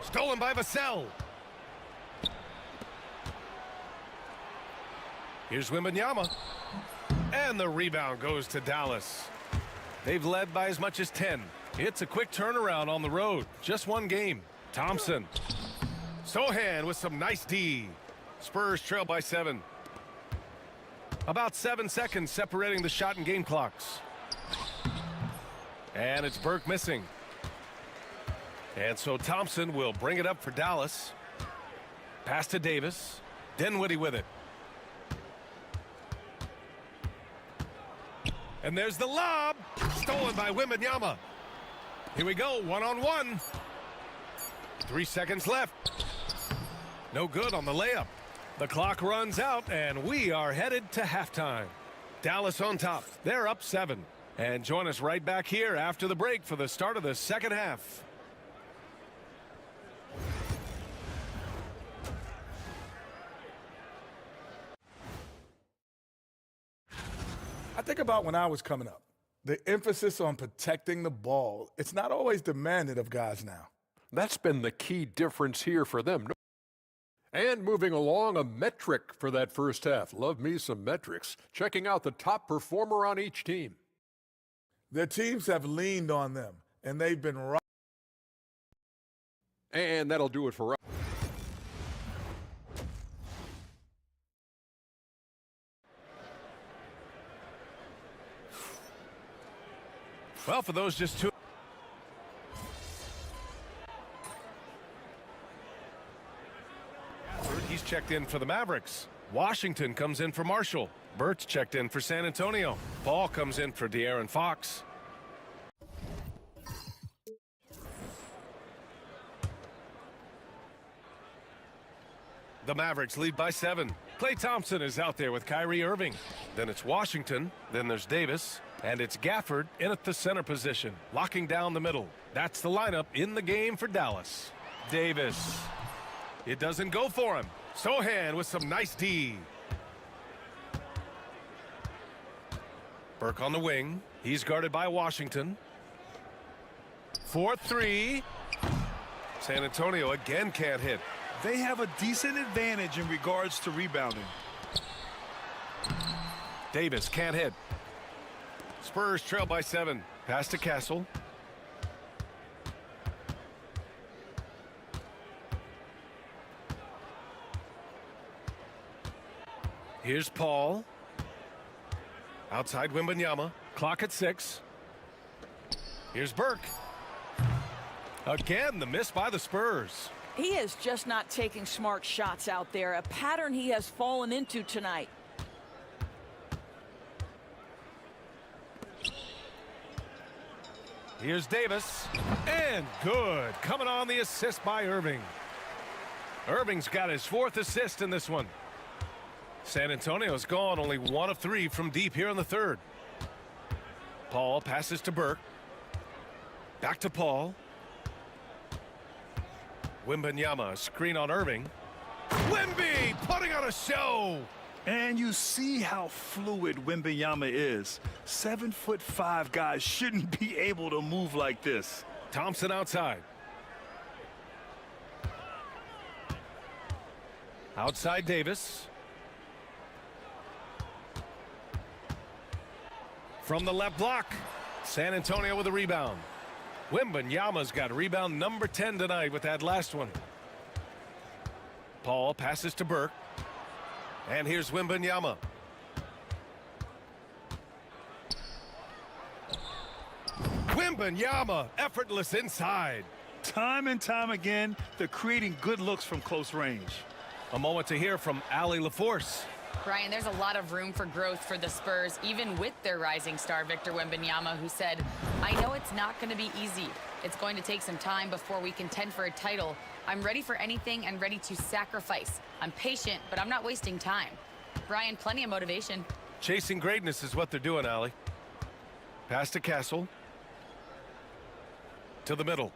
[SPEAKER 9] Stolen by Vassell. Here's Wembanyama. And the rebound goes to Dallas. They've led by as much as 10. It's a quick turnaround on the road. Just one game. Thompson. Sohan with some nice D. Spurs trail by 7. About 7 seconds separating the shot and game clocks. And it's Burke missing. And so Thompson will bring it up for Dallas. Pass to Davis. Dinwiddie with it. And there's the lob. Stolen by Wembanyama. Here we go, one-on-one. 3 seconds left. No good on the layup. The clock runs out, and we are headed to halftime. Dallas on top. They're up 7. And join us right back here after the break for the start of the second half.
[SPEAKER 15] I think about when I was coming up. The emphasis on protecting the ball, it's not always demanded of guys now.
[SPEAKER 16] That's been the key difference here for them. And moving along, a metric for that first half. Love me some metrics. Checking out the top performer on each team.
[SPEAKER 15] Their teams have leaned on them, and they've been right.
[SPEAKER 16] And that'll do it for us.
[SPEAKER 9] Well, for those just two. He's checked in for the Mavericks. Washington comes in for Marshall. Burt's checked in for San Antonio. Paul comes in for De'Aaron Fox. The Mavericks lead by 7. Klay Thompson is out there with Kyrie Irving. Then it's Washington. Then there's Davis. And it's Gafford in at the center position, locking down the middle. That's the lineup in the game for Dallas. Davis. It doesn't go for him. Sohan with some nice D. Burke on the wing. He's guarded by Washington. 4-3. San Antonio again can't hit.
[SPEAKER 13] They have a decent advantage in regards to rebounding.
[SPEAKER 9] Davis can't hit. Spurs trail by 7. Pass to Castle. Here's Paul. Outside Wembanyama. Clock at 6. Here's Burke. Again, the miss by the Spurs.
[SPEAKER 11] He is just not taking smart shots out there, a pattern he has fallen into tonight.
[SPEAKER 9] Here's Davis. And good. Coming on the assist by Irving. Irving's got his 4th assist in this one. San Antonio's gone only 1 of 3 from deep here in the 3rd. Paul passes to Burke. Back to Paul. Wembanyama, screen on Irving. Wemby putting on a show.
[SPEAKER 13] And you see how fluid Wembanyama is. 7'5" guys shouldn't be able to move like this.
[SPEAKER 9] Thompson outside. Outside Davis. From the left block. San Antonio with a rebound. Wembanyama's got rebound number 10 tonight with that last one. Paul passes to Burke. And here's Wembanyama. Wembanyama, effortless inside.
[SPEAKER 13] Time and time again, they're creating good looks from close range.
[SPEAKER 9] A moment to hear from Allie LaForce.
[SPEAKER 12] Brian, there's a lot of room for growth for the Spurs, even with their rising star, Victor Wembanyama, who said, I know it's not going to be easy. It's going to take some time before we contend for a title. I'm ready for anything and ready to sacrifice. I'm patient, but I'm not wasting time. Brian, plenty of motivation.
[SPEAKER 9] Chasing greatness is what they're doing, Allie. Pass to Castle. To the middle.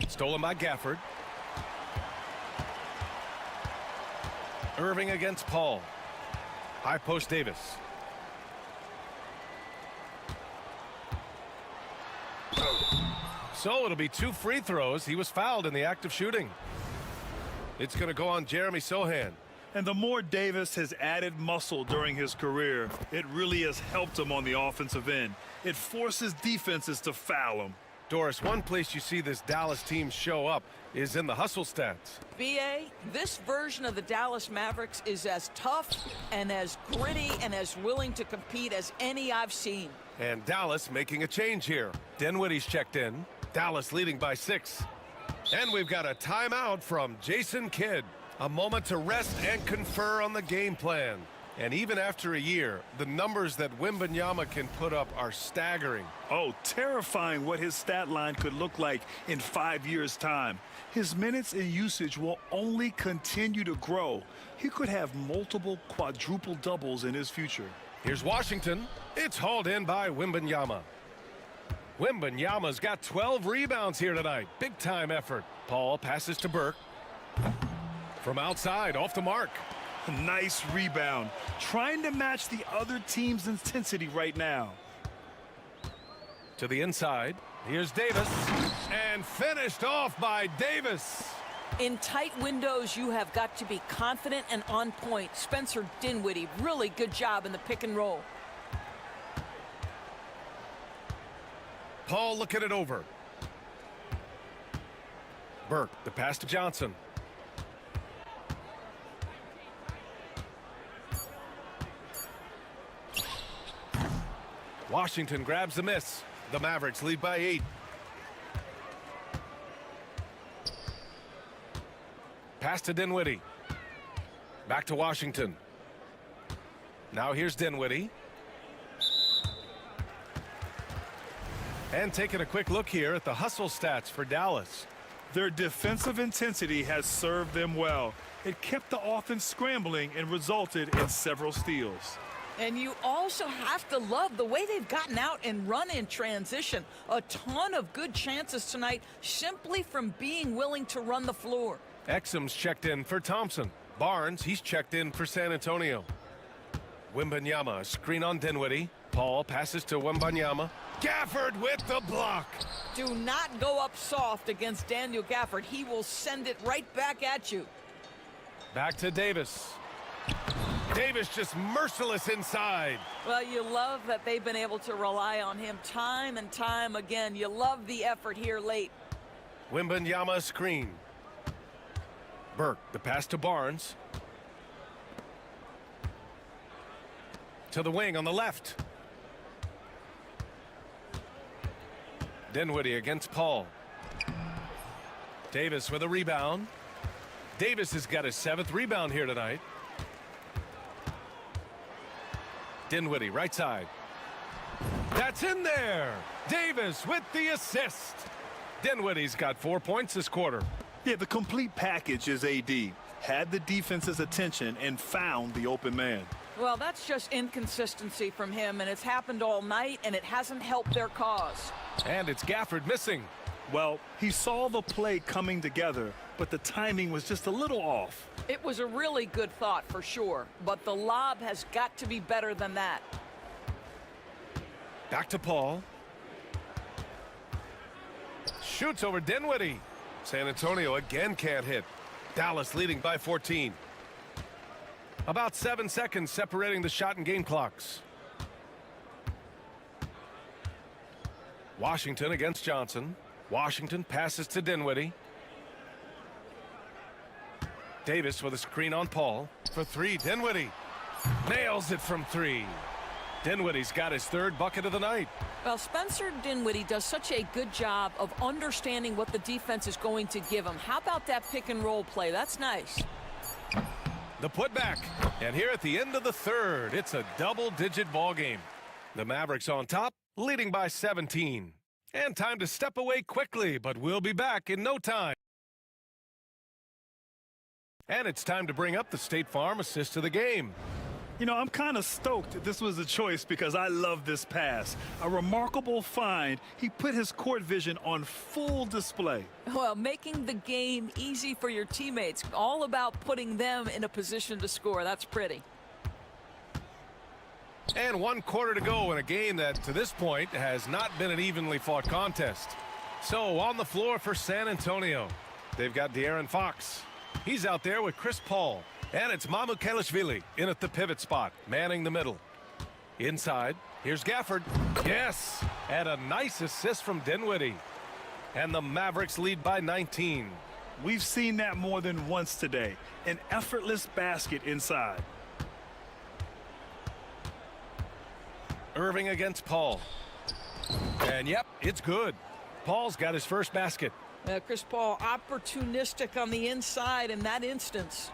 [SPEAKER 9] Stolen by Gafford. Irving against Paul. High post Davis. So it'll be 2 free throws. He was fouled in the act of shooting. It's going to go on Jeremy Sohan.
[SPEAKER 13] And the more Davis has added muscle during his career, it really has helped him on the offensive end. It forces defenses to foul him.
[SPEAKER 9] Doris, one place you see this Dallas team show up is in the hustle stats.
[SPEAKER 11] BA, this version of the Dallas Mavericks is as tough and as gritty and as willing to compete as any I've seen.
[SPEAKER 9] And Dallas making a change here. Dinwiddie's checked in. Dallas leading by 6. And we've got a timeout from Jason Kidd. A moment to rest and confer on the game plan. And even after a year, the numbers that Wembanyama can put up are staggering.
[SPEAKER 13] Oh, terrifying what his stat line could look like in 5 years' time. His minutes and usage will only continue to grow. He could have multiple quadruple doubles in his future.
[SPEAKER 9] Here's Washington. It's hauled in by Wembanyama. Wembanyama's got 12 rebounds here tonight. Big time effort. Paul passes to Burke. From outside, off the mark.
[SPEAKER 13] Nice rebound. Trying to match the other team's intensity right now.
[SPEAKER 9] To the inside. Here's Davis. And finished off by Davis.
[SPEAKER 11] In tight windows, you have got to be confident and on point. Spencer Dinwiddie, really good job in the pick and roll.
[SPEAKER 9] Paul looking it over. Burke, the pass to Johnson. Washington grabs the miss. The Mavericks lead by 8. Pass to Dinwiddie. Back to Washington. Now here's Dinwiddie. And taking a quick look here at the hustle stats for Dallas.
[SPEAKER 13] Their defensive intensity has served them well. It kept the offense scrambling and resulted in several steals.
[SPEAKER 11] And you also have to love the way they've gotten out and run in transition. A ton of good chances tonight simply from being willing to run the floor.
[SPEAKER 9] Exum's checked in for Thompson. Barnes, he's checked in for San Antonio. Wembanyama, a screen on Dinwiddie. Paul passes to Wembanyama. Gafford with the block.
[SPEAKER 11] Do not go up soft against Daniel Gafford. He will send it right back at you.
[SPEAKER 9] Back to Davis. Davis just merciless inside.
[SPEAKER 11] Well, you love that they've been able to rely on him time and time again. You love the effort here late.
[SPEAKER 9] Wembanyama screen. Burke, the pass to Barnes. To the wing on the left. Dinwiddie against Paul. Davis with a rebound. Davis has got his 7th rebound here tonight. Dinwiddie, right side. That's in there. Davis with the assist. Dinwiddie's got 4 points this quarter.
[SPEAKER 13] Yeah, the complete package is AD. Had the defense's attention and found the open man.
[SPEAKER 11] Well, that's just inconsistency from him, and it's happened all night, and it hasn't helped their cause.
[SPEAKER 9] And it's Gafford missing.
[SPEAKER 13] Well, he saw the play coming together, but the timing was just a little off.
[SPEAKER 11] It was a really good thought for sure, but the lob has got to be better than that.
[SPEAKER 9] Back to Paul. Shoots over Dinwiddie. San Antonio again can't hit. Dallas leading by 14. About 7 seconds separating the shot and game clocks. Washington against Johnson. Washington passes to Dinwiddie. Davis with a screen on Paul. For 3, Dinwiddie nails it from 3. Dinwiddie's got his third bucket of the night.
[SPEAKER 11] Well, Spencer Dinwiddie does such a good job of understanding what the defense is going to give him. How about that pick and roll play? That's nice.
[SPEAKER 9] The putback. And here at the end of the third, it's a double-digit ball game. The Mavericks on top, leading by 17. And time to step away quickly, but we'll be back in no time. And it's time to bring up the State Farm assist of the game.
[SPEAKER 13] You know, I'm kind of stoked this was a choice because I love this pass. A remarkable find. He put his court vision on full display.
[SPEAKER 11] Well, making the game easy for your teammates. All about putting them in a position to score. That's pretty.
[SPEAKER 9] And 1 quarter to go in a game that, to this point, has not been an evenly fought contest. So, on the floor for San Antonio, they've got De'Aaron Fox. He's out there with Chris Paul. And it's Mamukelashvili in at the pivot spot, manning the middle. Inside, here's Gafford. Yes! And a nice assist from Dinwiddie. And the Mavericks lead by 19.
[SPEAKER 13] We've seen that more than once today. An effortless basket inside.
[SPEAKER 9] Irving against Paul. And yep, it's good. Paul's got his first basket.
[SPEAKER 11] Chris Paul opportunistic on the inside in that instance.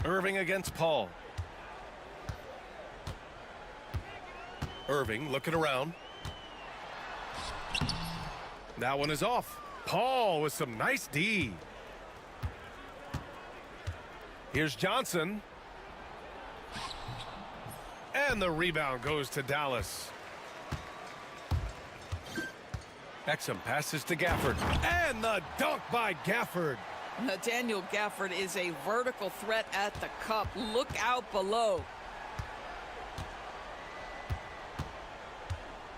[SPEAKER 9] Irving against Paul. Irving looking around. That one is off. Paul with some nice D. Here's Johnson. And the rebound goes to Dallas. Exum passes to Gafford. And the dunk by Gafford.
[SPEAKER 11] Daniel Gafford is a vertical threat at the cup. Look out below.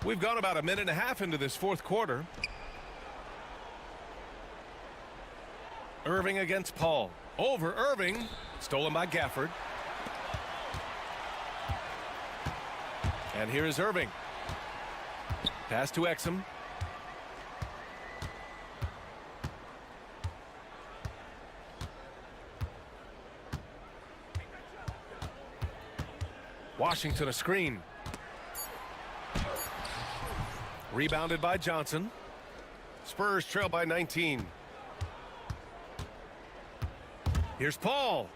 [SPEAKER 9] We've gone about a minute and a half into this fourth quarter. Irving against Paul. Over Irving. Stolen by Gafford. And here is Irving. Pass to Exum. Washington a screen. Rebounded by Johnson. Spurs trail by 19. Here's Paul.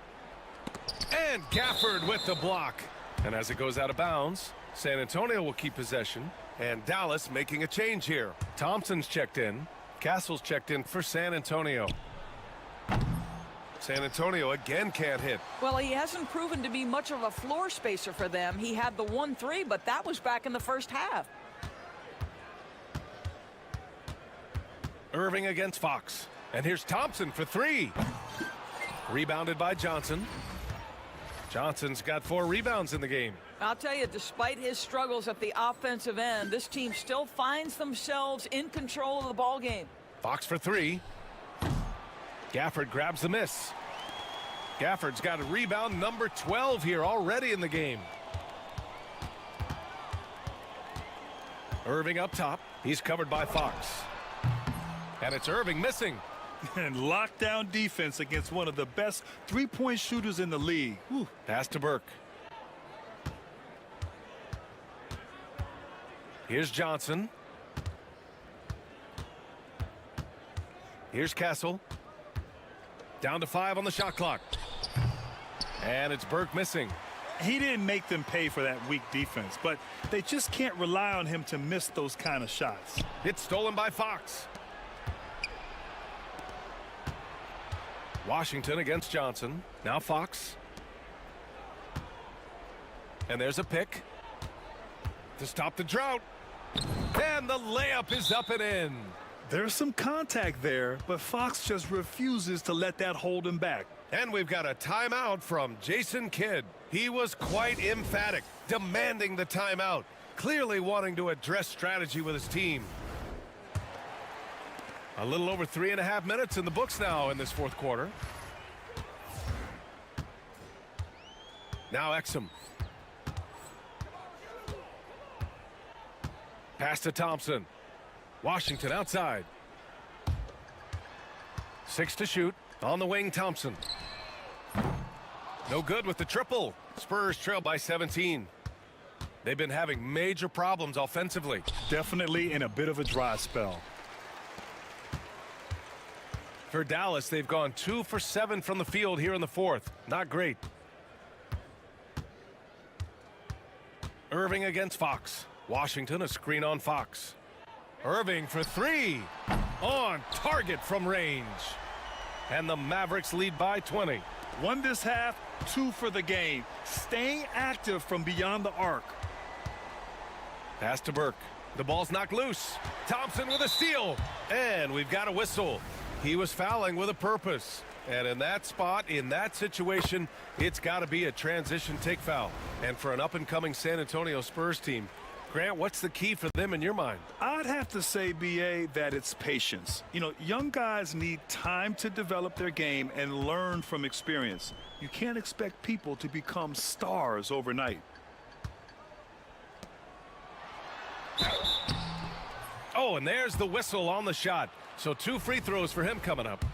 [SPEAKER 9] And Gafford with the block. And as it goes out of bounds, San Antonio will keep possession. And Dallas making a change here. Thompson's checked in. Castle's checked in for San Antonio. San Antonio again can't hit.
[SPEAKER 11] Well, he hasn't proven to be much of a floor spacer for them. He had the 1-3, but that was back in the first half.
[SPEAKER 9] Irving against Fox. And here's Thompson for 3. Rebounded by Johnson. Johnson's got 4 rebounds in the game.
[SPEAKER 11] I'll tell you, despite his struggles at the offensive end, this team still finds themselves in control of the ball game.
[SPEAKER 9] Fox for 3. Gafford grabs the miss. Gafford's got a rebound number 12 here already in the game. Irving up top. He's covered by Fox. And it's Irving missing.
[SPEAKER 13] And lockdown defense against one of the best three-point shooters in the league. Whew.
[SPEAKER 9] Pass to Burke. Here's Johnson. Here's Castle. Down to 5 on the shot clock. And it's Burke missing.
[SPEAKER 13] He didn't make them pay for that weak defense, but they just can't rely on him to miss those kind of shots.
[SPEAKER 9] It's stolen by Fox. Washington against Johnson. Now Fox. And there's a pick to stop the drought. And the layup is up and in.
[SPEAKER 13] There's some contact there, but Fox just refuses to let that hold him back.
[SPEAKER 9] And we've got a timeout from Jason Kidd. He was quite emphatic, demanding the timeout, clearly wanting to address strategy with his team. A little over 3.5 minutes in the books now in this fourth quarter. Now Exum. Pass to Thompson. Washington outside. 6 to shoot. On the wing, Thompson. No good with the triple. Spurs trail by 17. They've been having major problems offensively.
[SPEAKER 13] Definitely in a bit of a dry spell.
[SPEAKER 9] For Dallas, they've gone 2 for 7 from the field here in the fourth. Not great. Irving against Fox. Washington, a screen on Fox. Irving for 3. On target from range. And the Mavericks lead by 20.
[SPEAKER 13] 1 this half, 2 for the game. Staying active from beyond the arc.
[SPEAKER 9] Pass to Burke. The ball's knocked loose. Thompson with a steal. And we've got a whistle. He was fouling with a purpose. And in that spot, in that situation, it's got to be a transition take foul. And for an up-and-coming San Antonio Spurs team, Grant, what's the key for them in your mind?
[SPEAKER 13] I'd have to say, B.A., that it's patience. You know, young guys need time to develop their game and learn from experience. You can't expect people to become stars overnight.
[SPEAKER 9] Oh, and there's the whistle on the shot. So 2 free throws for him coming up.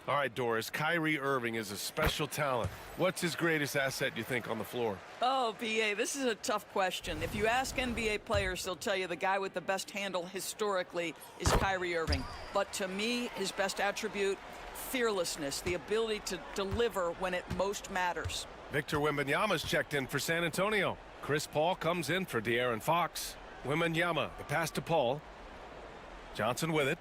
[SPEAKER 9] All right, Doris, Kyrie Irving is a special talent. What's his greatest asset, you think, on the floor?
[SPEAKER 11] Oh, B.A., this is a tough question. If you ask NBA players, they'll tell you the guy with the best handle historically is Kyrie Irving. But to me, his best attribute, fearlessness, the ability to deliver when it most matters.
[SPEAKER 9] Victor Wembanyama's checked in for San Antonio. Chris Paul comes in for De'Aaron Fox. Wembanyama, the pass to Paul. Johnson with it.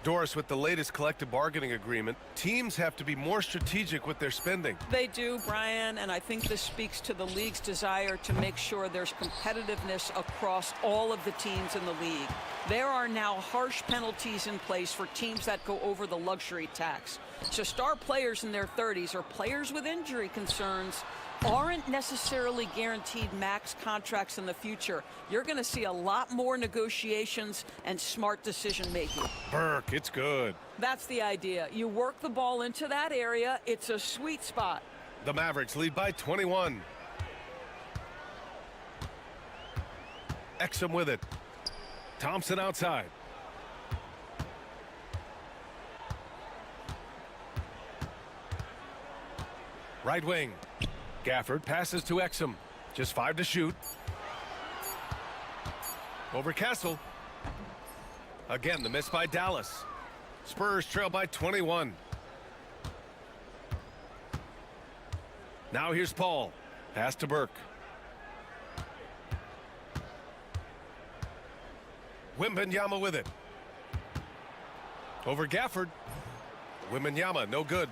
[SPEAKER 9] Doris, with the latest collective bargaining agreement, teams have to be more strategic with their spending.
[SPEAKER 11] They do, Brian, and I think this speaks to the league's desire to make sure there's competitiveness across all of the teams in the league. There are now harsh penalties in place for teams that go over the luxury tax. So star players in their 30s or players with injury concerns aren't necessarily guaranteed max contracts in the future. You're going to see a lot more negotiations and smart decision-making.
[SPEAKER 9] Burke, it's good.
[SPEAKER 11] That's the idea. You work the ball into that area. It's a sweet spot.
[SPEAKER 9] The Mavericks lead by 21. Exum with it. Thompson outside. Right wing. Gafford passes to Exum. Just 5 to shoot. Over Castle. Again, the miss by Dallas. Spurs trail by 21. Now here's Paul. Pass to Burke. Wembanyama with it. Over Gafford. Wembanyama, no good.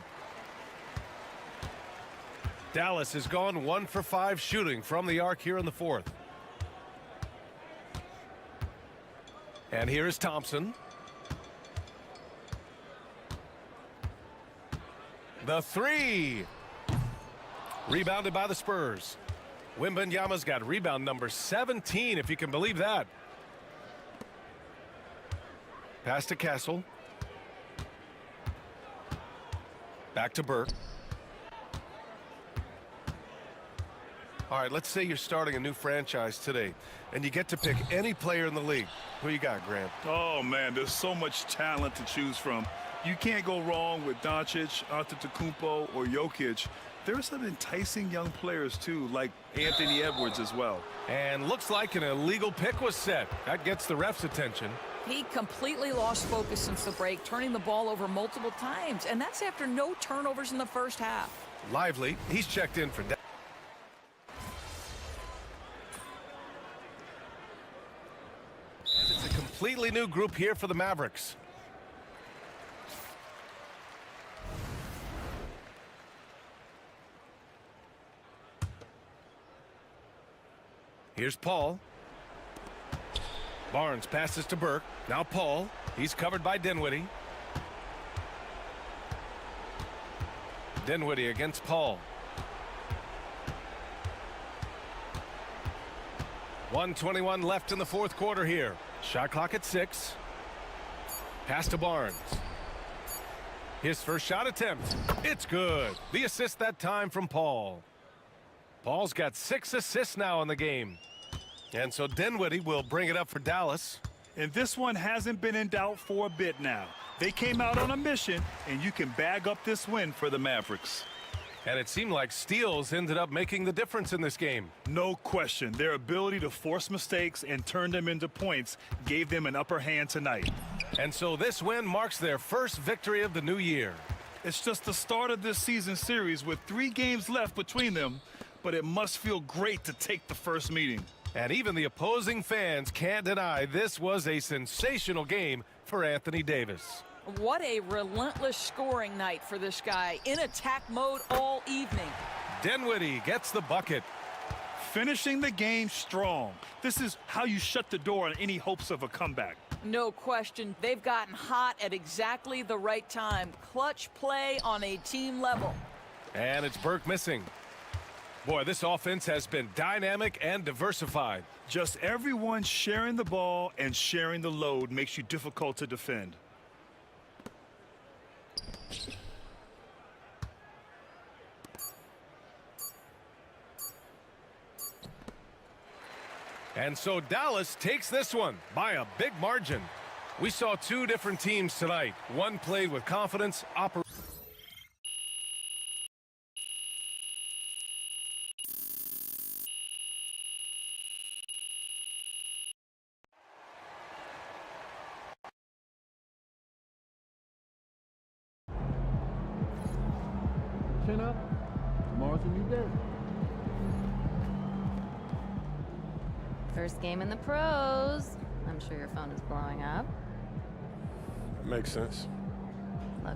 [SPEAKER 9] Dallas has gone 1 for 5 shooting from the arc here in the fourth. And here is Thompson. The 3. Rebounded by the Spurs. Wembanyama's got rebound number 17, if you can believe that. Pass to Castle. Back to Burke. All right, let's say you're starting a new franchise today, and you get to pick any player in the league. Who you got, Grant?
[SPEAKER 13] Oh, man, there's so much talent to choose from. You can't go wrong with Doncic, Antetokounmpo, or Jokic. There are some enticing young players, too, like Anthony Edwards as well.
[SPEAKER 9] And looks like an illegal pick was set. That gets the ref's attention.
[SPEAKER 11] He completely lost focus since the break, turning the ball over multiple times, and that's after no turnovers in the first half.
[SPEAKER 9] Lively, he's checked in for that. It's a completely new group here for the Mavericks. Here's Paul. Barnes passes to Burke. Now Paul. He's covered by Dinwiddie. Dinwiddie against Paul. 1:21 left in the fourth quarter here. Shot clock at 6. Pass to Barnes. His first shot attempt. It's good. The assist that time from Paul. Paul's got 6 assists now in the game. And so Dinwiddie will bring it up for Dallas.
[SPEAKER 13] And this one hasn't been in doubt for a bit now. They came out on a mission, and you can bag up this win for the Mavericks.
[SPEAKER 9] And it seemed like steals ended up making the difference in this game.
[SPEAKER 13] No question. Their ability to force mistakes and turn them into points gave them an upper hand tonight.
[SPEAKER 9] And so this win marks their first victory of the new year.
[SPEAKER 13] It's just the start of this season series with 3 games left between them, but it must feel great to take the first meeting.
[SPEAKER 9] And even the opposing fans can't deny this was a sensational game for Anthony Davis.
[SPEAKER 11] What a relentless scoring night for this guy, in attack mode all evening.
[SPEAKER 9] Dinwiddie gets the bucket.
[SPEAKER 13] Finishing the game strong. This is how you shut the door on any hopes of a comeback.
[SPEAKER 11] No question. They've gotten hot at exactly the right time. Clutch play on a team level.
[SPEAKER 9] And it's Burke missing. Boy, this offense has been dynamic and diversified.
[SPEAKER 13] Just everyone sharing the ball and sharing the load makes you difficult to defend.
[SPEAKER 9] And so Dallas takes this one by a big margin. We saw 2 different teams tonight. One played with confidence,
[SPEAKER 8] Chin up. Tomorrow's a new day.
[SPEAKER 6] First game in the pros. I'm sure your phone is blowing up.
[SPEAKER 2] That makes sense.
[SPEAKER 6] Look,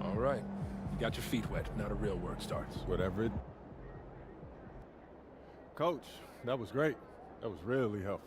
[SPEAKER 4] All right. You got your feet wet. Now the real work starts.
[SPEAKER 7] Whatever it... Coach, that was great. That was really helpful.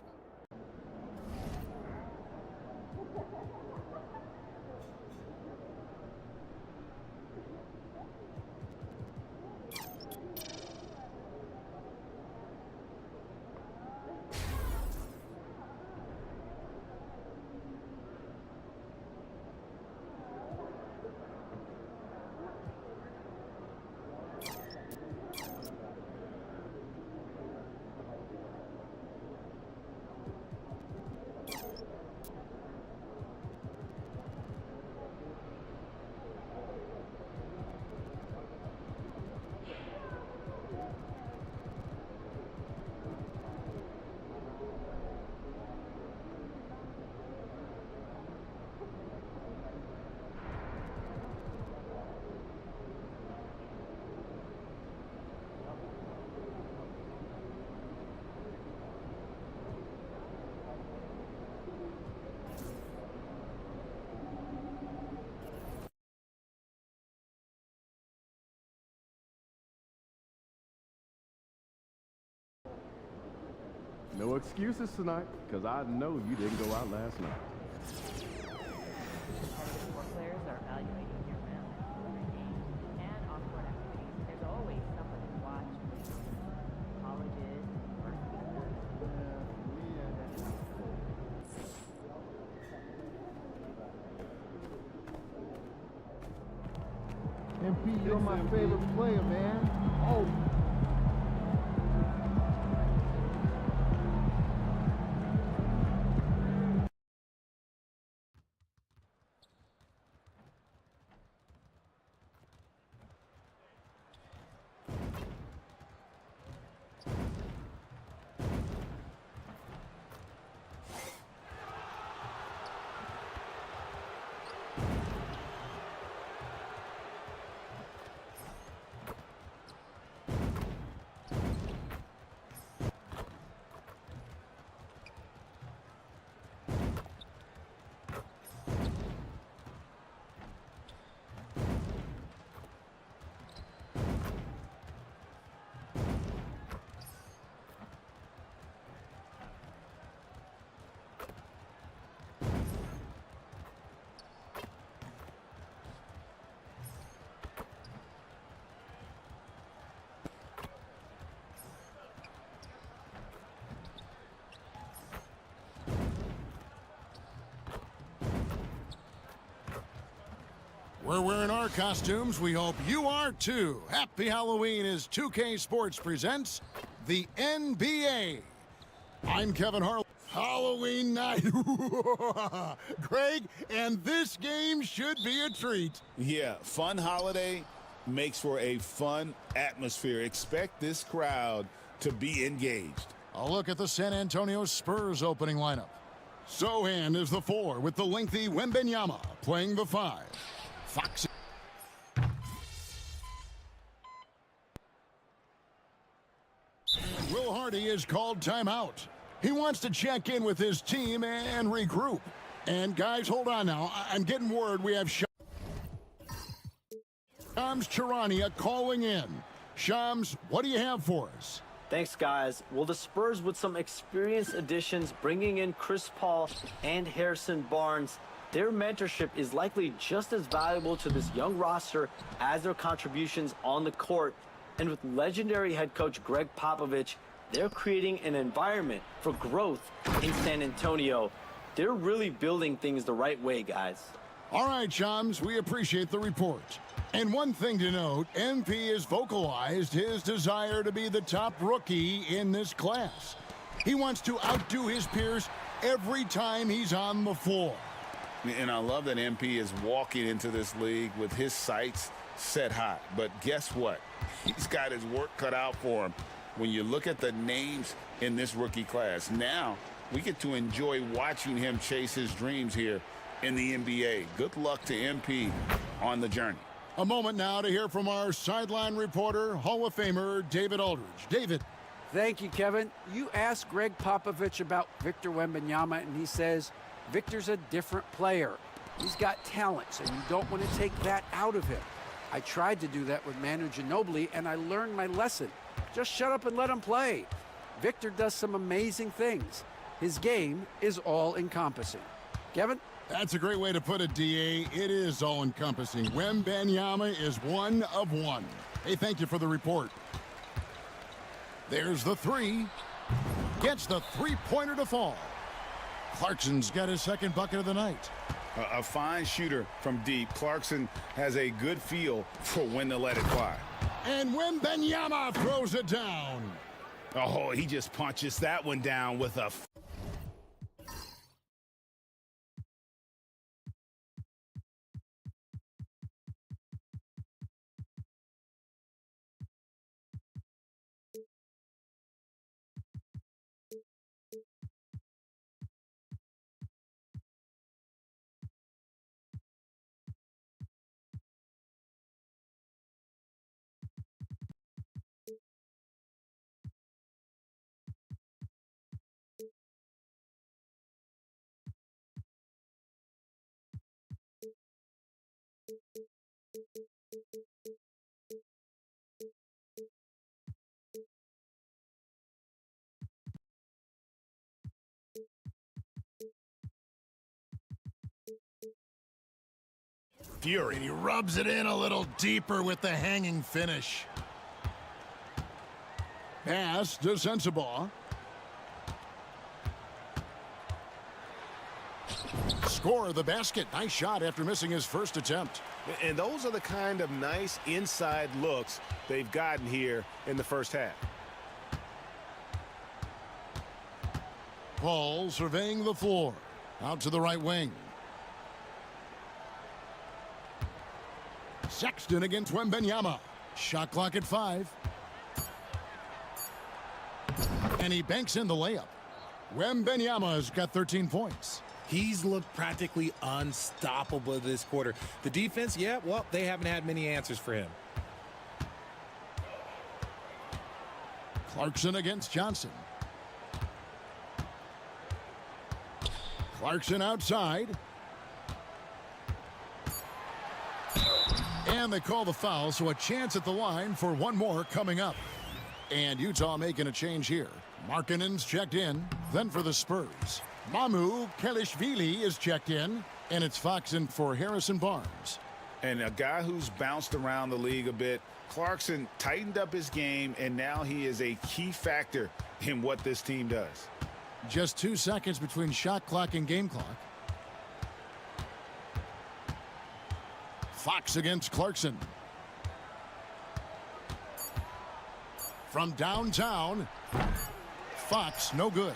[SPEAKER 7] No excuses tonight, because I know you didn't go out last night.
[SPEAKER 5] Players are evaluating your round during games and off-court activities. There's always someone to watch. Colleges,
[SPEAKER 8] MP, you're my favorite player, man. Oh.
[SPEAKER 17] We're wearing our costumes. We hope you are too. Happy Halloween as 2K Sports presents the NBA. I'm Kevin Harlan. Halloween night. Greg, and this game should be a treat.
[SPEAKER 18] Yeah, fun holiday makes for a fun atmosphere. Expect this crowd to be engaged.
[SPEAKER 17] A look at the San Antonio Spurs opening lineup. Sohan is the 4 with the lengthy Wembenyama playing the 5. Fox. Will Hardy is called timeout. He wants to check in with his team and regroup. And guys, hold on now. I'm getting word we have Shams Charania calling in. Shams, what do you have for us?
[SPEAKER 14] Thanks, guys. Well, the Spurs with some experienced additions, bringing in Chris Paul and Harrison Barnes. Their mentorship is likely just as valuable to this young roster as their contributions on the court. And with legendary head coach Greg Popovich, they're creating an environment for growth in San Antonio. They're really building things the right way, guys.
[SPEAKER 17] All right, Shams, we appreciate the report. And one thing to note, MP has vocalized his desire to be the top rookie in this class. He wants to outdo his peers every time he's on the floor.
[SPEAKER 18] And I love that MP is walking into this league with his sights set high. But guess what? He's got his work cut out for him. When you look at the names in this rookie class, now we get to enjoy watching him chase his dreams here in the NBA. Good luck to MP on the journey.
[SPEAKER 17] A moment now to hear from our sideline reporter, Hall of Famer David Aldridge. David.
[SPEAKER 19] Thank you, Kevin. You asked Greg Popovich about Victor Wembanyama, and he says Victor's a different player. He's got talent, so you don't want to take that out of him. I tried to do that with Manu Ginobili, and I learned my lesson. Just shut up and let him play. Victor does some amazing things. His game is all-encompassing. Kevin?
[SPEAKER 17] That's a great way to put it, D.A. It is all-encompassing. Wembanyama is one of one. Hey, thank you for the report. There's the 3. Gets the three-pointer to fall. Clarkson's got his second bucket of the night.
[SPEAKER 18] A fine shooter from deep. Clarkson has a good feel for when to let it fly.
[SPEAKER 17] And Wembanyama throws it down.
[SPEAKER 18] Oh, he just punches that one down with a...
[SPEAKER 17] Fury. And he rubs it in a little deeper with the hanging finish. Pass to Sensabaugh. Score the basket. Nice shot after missing his first attempt.
[SPEAKER 2] And those are the kind of nice inside looks they've gotten here in the first half.
[SPEAKER 17] Paul surveying the floor. Out to the right wing. Sexton against Wembanyama. Shot clock at 5. And he banks in the layup. Wembanyama's got 13 points.
[SPEAKER 20] He's looked practically unstoppable this quarter. The defense, yeah, well, they haven't had many answers for him.
[SPEAKER 17] Clarkson against Johnson. Clarkson outside. And they call the foul, so a chance at the line for one more coming up. And Utah making a change here. Markkanen's checked in. Then for the Spurs, Mamu Kelishvili is checked in. And it's Fox in for Harrison Barnes.
[SPEAKER 18] And a guy who's bounced around the league a bit. Clarkson tightened up his game, and now he is a key factor in what this team does.
[SPEAKER 17] Just 2 seconds between shot clock and game clock. Fox against Clarkson. From downtown, Fox, no good.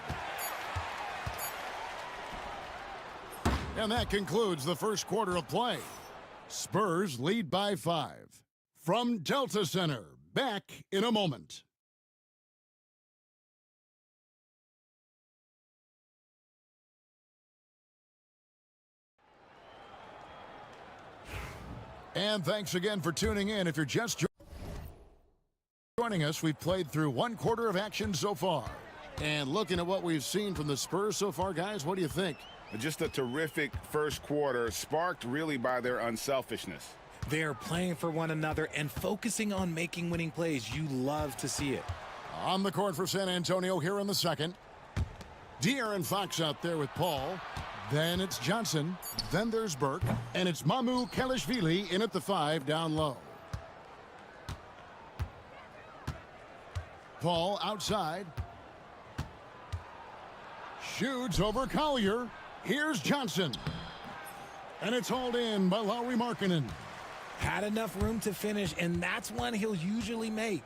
[SPEAKER 17] And that concludes the first quarter of play. Spurs lead by 5. From Delta Center, back in a moment. And thanks again for tuning in. If you're just joining us, we've played through one quarter of action so far. And looking at what we've seen from the Spurs so far, guys, what do you think?
[SPEAKER 18] Just a terrific first quarter, sparked really by their unselfishness.
[SPEAKER 20] They're playing for one another and focusing on making winning plays. You love to see it.
[SPEAKER 17] On the court for San Antonio here in the second. De'Aaron Fox out there with Paul. Then it's Johnson. Then there's Burke. And it's Mamu Kelishvili in at the 5 down low. Paul outside. Shoots over Collier. Here's Johnson. And it's hauled in by Lauri Markkanen.
[SPEAKER 20] Had enough room to finish, and that's one he'll usually make.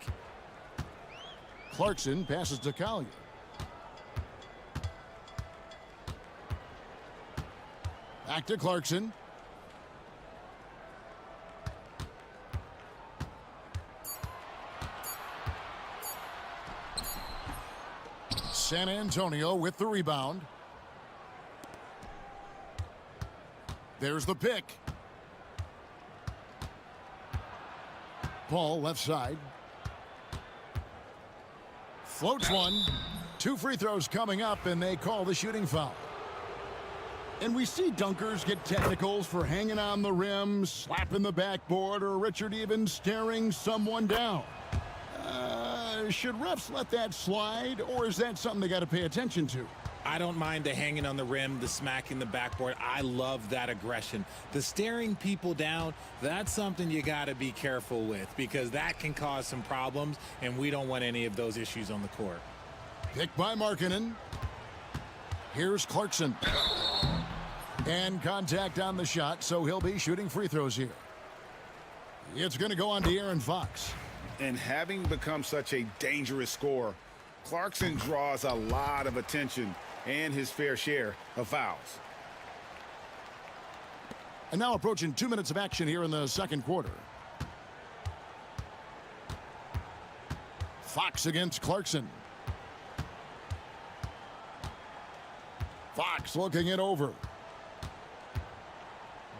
[SPEAKER 17] Clarkson passes to Collier. Back to Clarkson. San Antonio with the rebound. There's the pick. Paul left side. Floats one. 2 free throws coming up, and they call the shooting foul. And we see dunkers get technicals for hanging on the rim, slapping the backboard, or Richard even staring someone down. Should refs let that slide, or is that something they got to pay attention to?
[SPEAKER 20] I don't mind the hanging on the rim, the smacking the backboard. I love that aggression. The staring people down, that's something you got to be careful with because that can cause some problems, and we don't want any of those issues on the court.
[SPEAKER 17] Picked by Markkanen. Here's Clarkson. And contact on the shot, so he'll be shooting free throws here. It's going to go on to De'Aaron Fox.
[SPEAKER 18] And having become such a dangerous scorer, Clarkson draws a lot of attention and his fair share of fouls.
[SPEAKER 17] And now approaching 2 minutes of action here in the second quarter. Fox against Clarkson. Fox looking it over.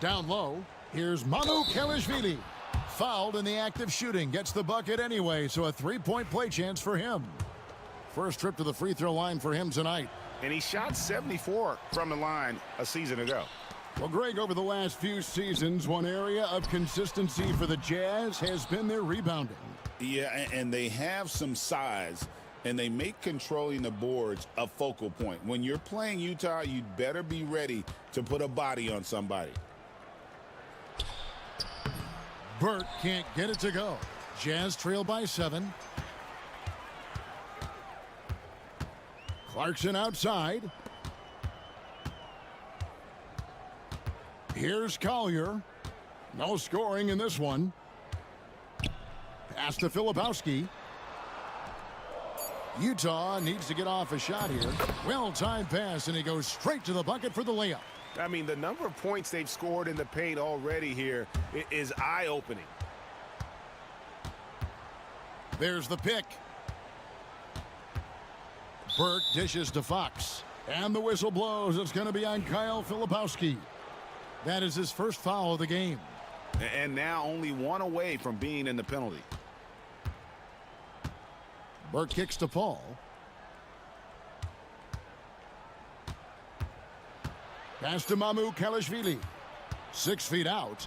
[SPEAKER 17] Down low, here's Mamu Kelishvili. Fouled in the act of shooting. Gets the bucket anyway, so a 3-point play chance for him. First trip to the free throw line for him tonight.
[SPEAKER 18] And he shot 74 from the line a season ago.
[SPEAKER 17] Well, Greg, over the last few seasons, one area of consistency for the Jazz has been their rebounding.
[SPEAKER 18] Yeah, and they have some size, and they make controlling the boards a focal point. When you're playing Utah, you'd better be ready to put a body on somebody.
[SPEAKER 17] Burke can't get it to go. Jazz trail by 7. Clarkson outside. Here's Collier. No scoring in this one. Pass to Filipowski. Utah needs to get off a shot here. Well-timed pass, and he goes straight to the bucket for the layup.
[SPEAKER 2] I mean, the number of points they've scored in the paint already here is eye-opening.
[SPEAKER 17] There's the pick. Burke dishes to Fox. And the whistle blows. It's going to be on Kyle Filipowski. That is his first foul of the game.
[SPEAKER 18] And now only one away from being in the penalty.
[SPEAKER 17] Burke kicks to Paul. Pass to Mamu Kelishvili. 6 feet out.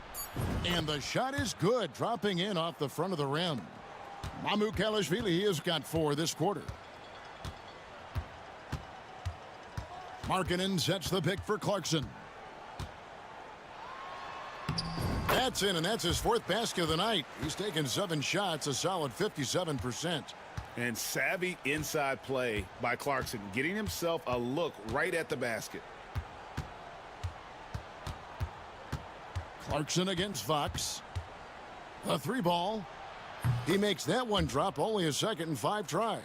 [SPEAKER 17] And the shot is good, dropping in off the front of the rim. Mamu Kelishvili has got 4 this quarter. Markkanen sets the pick for Clarkson. That's in, and that's his 4th basket of the night. He's taken 7 shots, a solid 57%.
[SPEAKER 18] And savvy inside play by Clarkson, getting himself a look right at the basket.
[SPEAKER 17] Clarkson against Fox. The 3-ball. He makes that one drop, only a second and 5 tries.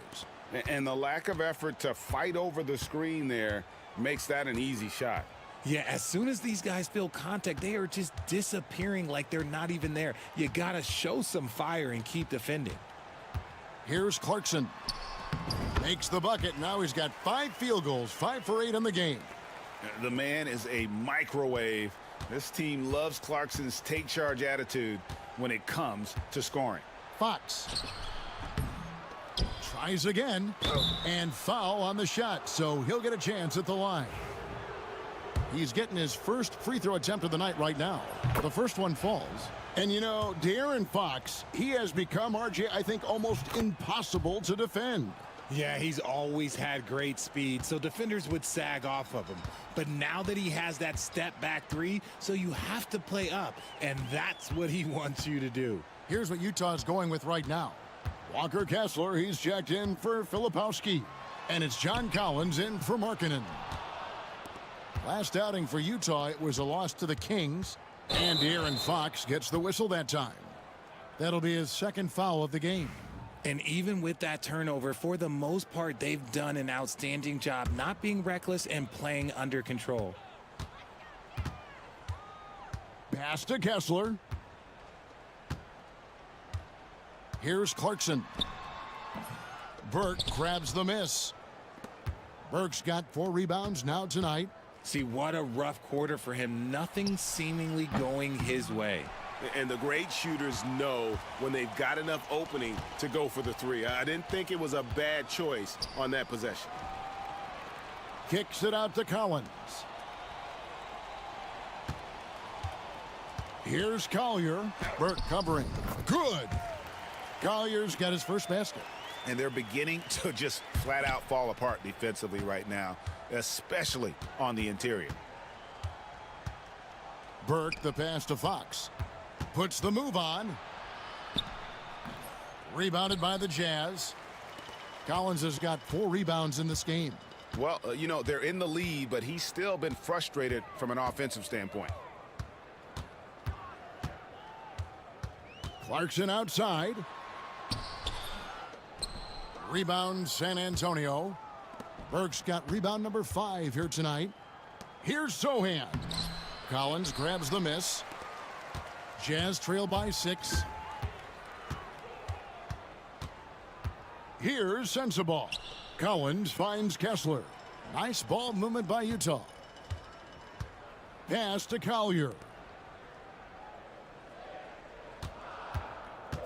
[SPEAKER 18] And the lack of effort to fight over the screen there makes that an easy shot.
[SPEAKER 20] Yeah, as soon as these guys feel contact, they are just disappearing like they're not even there. You got to show some fire and keep defending.
[SPEAKER 17] Here's Clarkson. Makes the bucket. Now he's got 5 field goals, 5 for 8 in the game.
[SPEAKER 18] The man is a microwave. This team loves Clarkson's take charge attitude when it comes to scoring.
[SPEAKER 17] Fox tries again, and foul on the shot, so he'll get a chance at the line. He's getting his first free throw attempt of the night right now. The first one falls. And you know, De'Aaron Fox, he has become, RJ, I think, almost impossible to defend.
[SPEAKER 20] Yeah, he's always had great speed, so defenders would sag off of him. But now that he has that step back 3, so you have to play up, and that's what he wants you to do.
[SPEAKER 17] Here's what Utah's going with right now. Walker Kessler, he's checked in for Filipowski. And it's John Collins in for Markkanen. Last outing for Utah, it was a loss to the Kings. And De'Aaron Fox gets the whistle that time. That'll be his second foul of the game.
[SPEAKER 20] And even with that turnover, for the most part, they've done an outstanding job not being reckless and playing under control.
[SPEAKER 17] Pass to Kessler. Here's Clarkson. Burke grabs the miss. Burke's got 4 rebounds now tonight.
[SPEAKER 20] See, what a rough quarter for him. Nothing seemingly going his way.
[SPEAKER 2] And the great shooters know when they've got enough opening to go for the 3. I didn't think it was a bad choice on that possession.
[SPEAKER 17] Kicks it out to Collins. Here's Collier. Burke covering. Good. Collier's got his first basket.
[SPEAKER 18] And they're beginning to just flat out fall apart defensively right now, especially on the interior.
[SPEAKER 17] Burke, the pass to Fox. Puts the move on. Rebounded by the Jazz. Collins has got 4 rebounds in this game.
[SPEAKER 18] Well, you know, they're in the lead, but he's still been frustrated from an offensive standpoint.
[SPEAKER 17] Clarkson outside. Rebound San Antonio. Burke's got rebound number 5 here tonight. Here's Sohan. Collins grabs the miss. Jazz trail by 6. Here's Sensabaugh. Collins finds Kessler. Nice ball movement by Utah. Pass to Collier.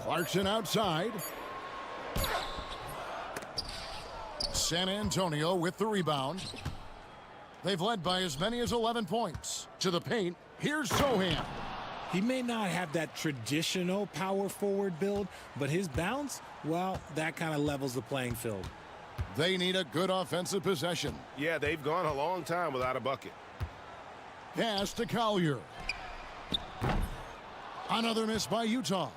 [SPEAKER 17] Clarkson outside. San Antonio with the rebound. They've led by as many as 11 points. To the paint, here's Sohan.
[SPEAKER 20] He may not have that traditional power forward build, but his bounce, well, that kind of levels the playing field.
[SPEAKER 17] They need a good offensive possession.
[SPEAKER 2] Yeah, they've gone a long time without a bucket.
[SPEAKER 17] Pass to Collier. Another miss by Utah.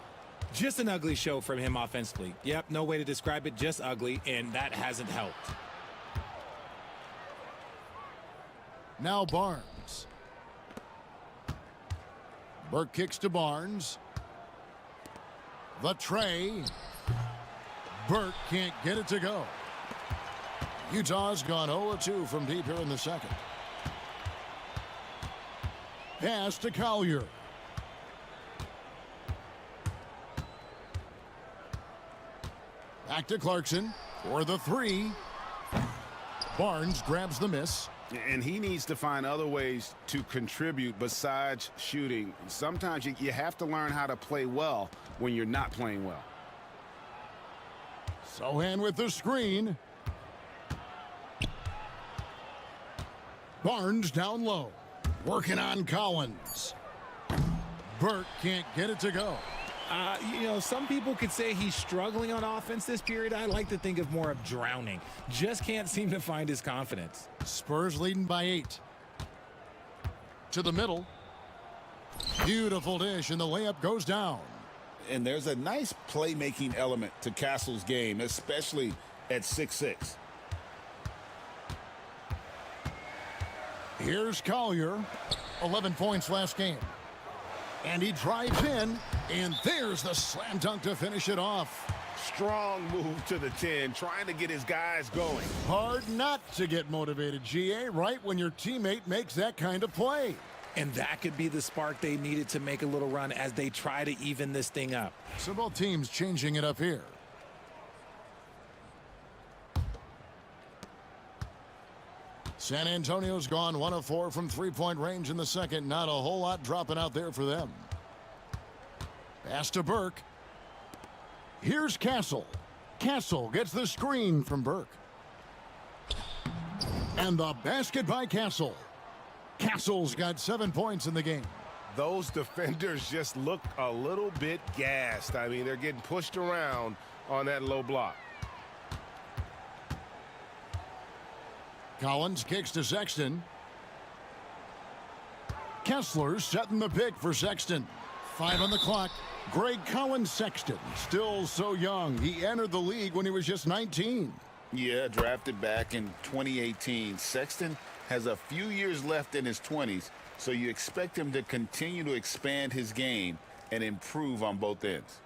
[SPEAKER 20] Just an ugly show from him offensively. Yep, no way to describe it, just ugly, and that hasn't helped.
[SPEAKER 17] Now Barnes. Burke kicks to Barnes. The tray. Burke can't get it to go. Utah's gone 0-2 from deep here in the second. Pass to Collier. Back to Clarkson for the 3. Barnes grabs the miss.
[SPEAKER 18] And he needs to find other ways to contribute besides shooting. Sometimes you have to learn how to play well when you're not playing well.
[SPEAKER 17] Sohan with the screen. Barnes down low. Working on Collins. Burke can't get it to go.
[SPEAKER 20] You know, some people could say he's struggling on offense this period. I like to think of more of drowning. Just can't seem to find his confidence.
[SPEAKER 17] Spurs leading by 8. To the middle. Beautiful dish, and the layup goes down.
[SPEAKER 18] And there's a nice playmaking element to Castle's game, especially at 6'6".
[SPEAKER 17] Here's Collier. 11 points last game. And he drives in, and there's the slam dunk to finish it off.
[SPEAKER 2] Strong move to the 10, trying to get his guys going.
[SPEAKER 17] Hard not to get motivated, GA, right when your teammate makes that kind of play.
[SPEAKER 20] And that could be the spark they needed to make a little run as they try to even this thing up.
[SPEAKER 17] So both teams changing it up here. San Antonio's gone 1 of 4 from three-point range in the second. Not a whole lot dropping out there for them. Pass to Burke. Here's Castle. Castle gets the screen from Burke. And the basket by Castle. Castle's got 7 points in the game.
[SPEAKER 2] Those defenders just look a little bit gassed. I mean, they're getting pushed around on that low block.
[SPEAKER 17] Collins kicks to Sexton. Kessler setting the pick for Sexton. 5 on the clock. Greg Collins Sexton, still so young. He entered the league when he was just 19.
[SPEAKER 18] Yeah, drafted back in 2018. Sexton has a few years left in his 20s, so you expect him to continue to expand his game and improve on both ends.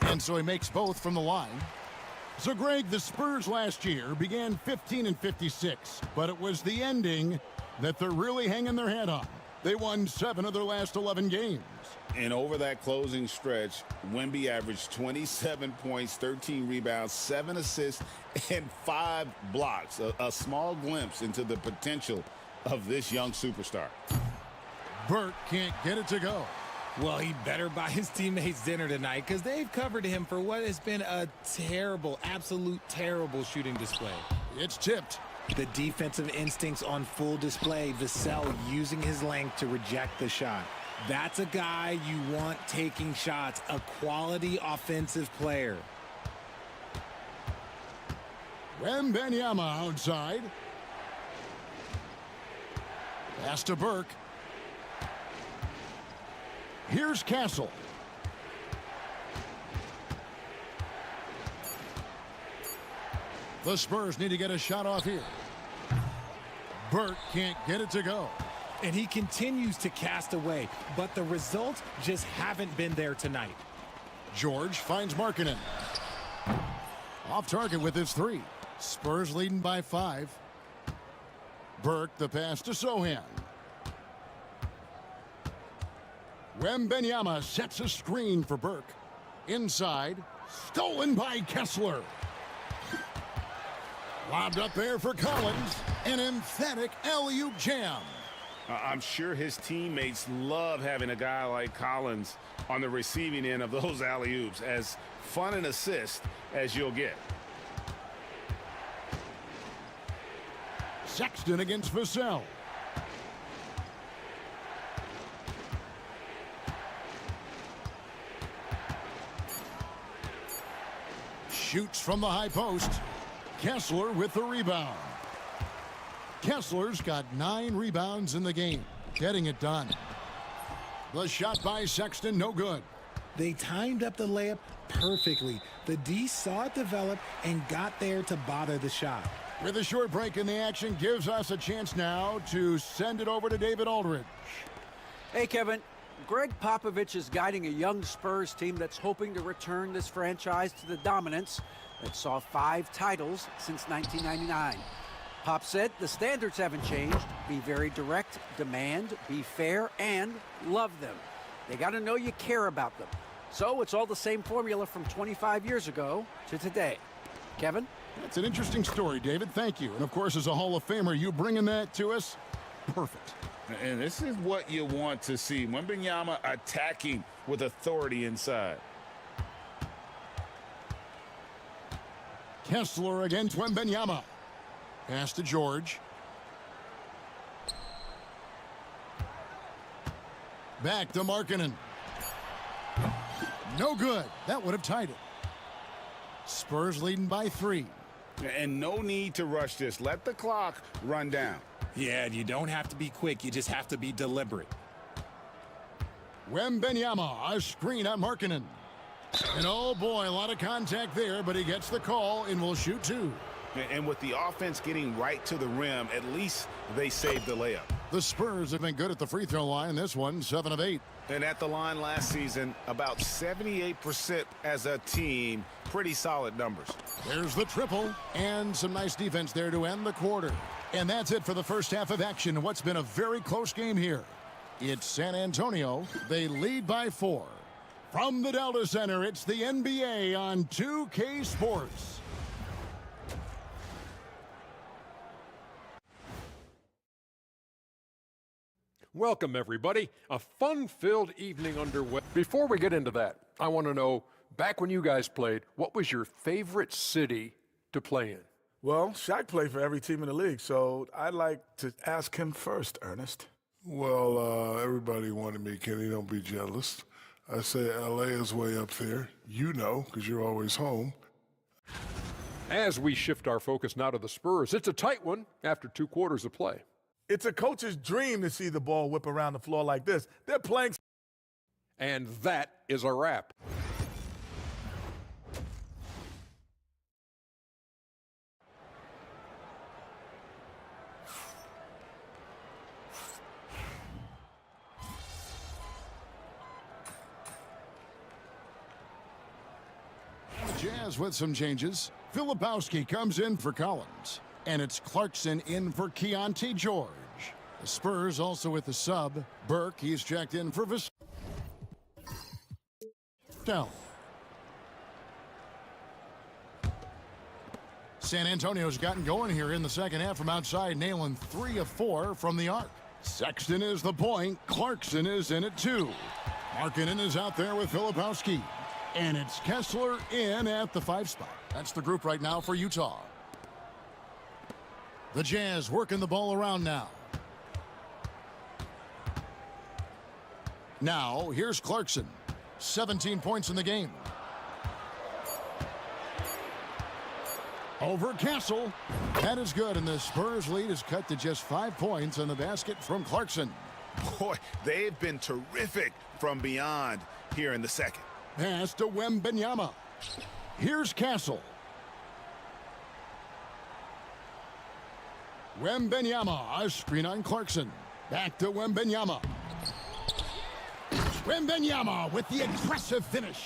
[SPEAKER 17] And so he makes both from the line. So, Greg, the Spurs last year began 15-56, but it was the ending that they're really hanging their head on. They won 7 of their last 11 games.
[SPEAKER 18] And over that closing stretch, Wemby averaged 27 points, 13 rebounds, 7 assists, and 5 blocks. A small glimpse into the potential of this young superstar.
[SPEAKER 17] Burke can't get it to go.
[SPEAKER 20] Well, he better buy his teammates dinner tonight because they've covered him for what has been a terrible, absolute terrible shooting display.
[SPEAKER 17] It's tipped.
[SPEAKER 20] The defensive instincts on full display. Vassell using his length to reject the shot. That's a guy you want taking shots, a quality offensive player.
[SPEAKER 17] Wembanyama outside. Pass to Burke. Here's Castle. The Spurs need to get a shot off here. Burke can't get it to go.
[SPEAKER 20] And he continues to cast away, but the results just haven't been there tonight.
[SPEAKER 17] George finds Markkanen. Off target with his 3. Spurs leading by 5. Burke the pass to Sohan. Wembanyama sets a screen for Burke. Inside, stolen by Kessler. Lobbed up there for Collins. An emphatic alley-oop jam.
[SPEAKER 2] I'm sure his teammates love having a guy like Collins on the receiving end of those alley-oops. As fun an assist as you'll get.
[SPEAKER 17] Sexton against Vassell. Shoots from the high post. Kessler with the rebound. Kessler's got 9 rebounds in the game. Getting it done. The shot by Sexton, no good.
[SPEAKER 20] They timed up the layup perfectly. The D saw it develop and got there to bother the shot.
[SPEAKER 17] With a short break in the action, gives us a chance now to send it over to David Aldridge.
[SPEAKER 19] Hey, Kevin. Greg Popovich is guiding a young Spurs team that's hoping to return this franchise to the dominance that saw 5 titles since 1999. Pop said the standards haven't changed. Be very direct, demand, be fair, and love them. They got to know you care about them. So it's all the same formula from 25 years ago to today. Kevin?
[SPEAKER 17] That's an interesting story, David. Thank you. And, of course, as a Hall of Famer, you bringing that to us? Perfect.
[SPEAKER 18] And this is what you want to see. Wembanyama attacking with authority inside.
[SPEAKER 17] Kessler against Wembanyama. Pass to George. Back to Markkanen. No good. That would have tied it. Spurs leading by 3.
[SPEAKER 2] And no need to rush this. Let the clock run down.
[SPEAKER 20] Yeah, you don't have to be quick. You just have to be deliberate.
[SPEAKER 17] Wembanyama, a screen on Markkanen. And oh boy, a lot of contact there, but he gets the call and will shoot 2.
[SPEAKER 2] And with the offense getting right to the rim, at least they saved the layup.
[SPEAKER 17] The Spurs have been good at the free throw line. This one, 7 of 8.
[SPEAKER 2] And at the line last season, about 78% as a team. Pretty solid numbers.
[SPEAKER 17] There's the triple and some nice defense there to end the quarter. And that's it for the first half of action. What's been a very close game here. It's San Antonio. They lead by 4. From the Delta Center, it's the NBA on 2K Sports.
[SPEAKER 16] Welcome, everybody. A fun-filled evening underway. Before we get into that, I want to know, back when you guys played, what was your favorite city to play in?
[SPEAKER 15] Well, Shaq played for every team in the league, so I'd like to ask him first, Ernest.
[SPEAKER 21] Well, everybody wanted me, Kenny. Don't be jealous. I say L.A. is way up there. You know, because you're always home.
[SPEAKER 16] As we shift our focus now to the Spurs, it's a tight one after 2 quarters of play.
[SPEAKER 15] It's a coach's dream to see the ball whip around the floor like this. They're playing.
[SPEAKER 16] And that is a wrap.
[SPEAKER 17] Jazz with some changes. Filipowski comes in for Collins. And it's Clarkson in for Keontae George. The Spurs also with the sub. Burke, he's checked in for Vassell. San Antonio's gotten going here in the second half from outside, nailing 3 of 4 from the arc. Sexton is the point. Clarkson is in at 2. Markkanen is out there with Filipowski. And it's Kessler in at the 5 spot. That's the group right now for Utah. The Jazz working the ball around now. Now, here's Clarkson. 17 points in the game. Over Castle. That is good, and the Spurs lead is cut to just 5 points on the basket from Clarkson.
[SPEAKER 2] Boy, they've been terrific from beyond here in the second.
[SPEAKER 17] Pass to Wembanyama. Here's Castle. Wembanyama, a screen on Clarkson. Back to Wembanyama. Wembanyama with the aggressive finish.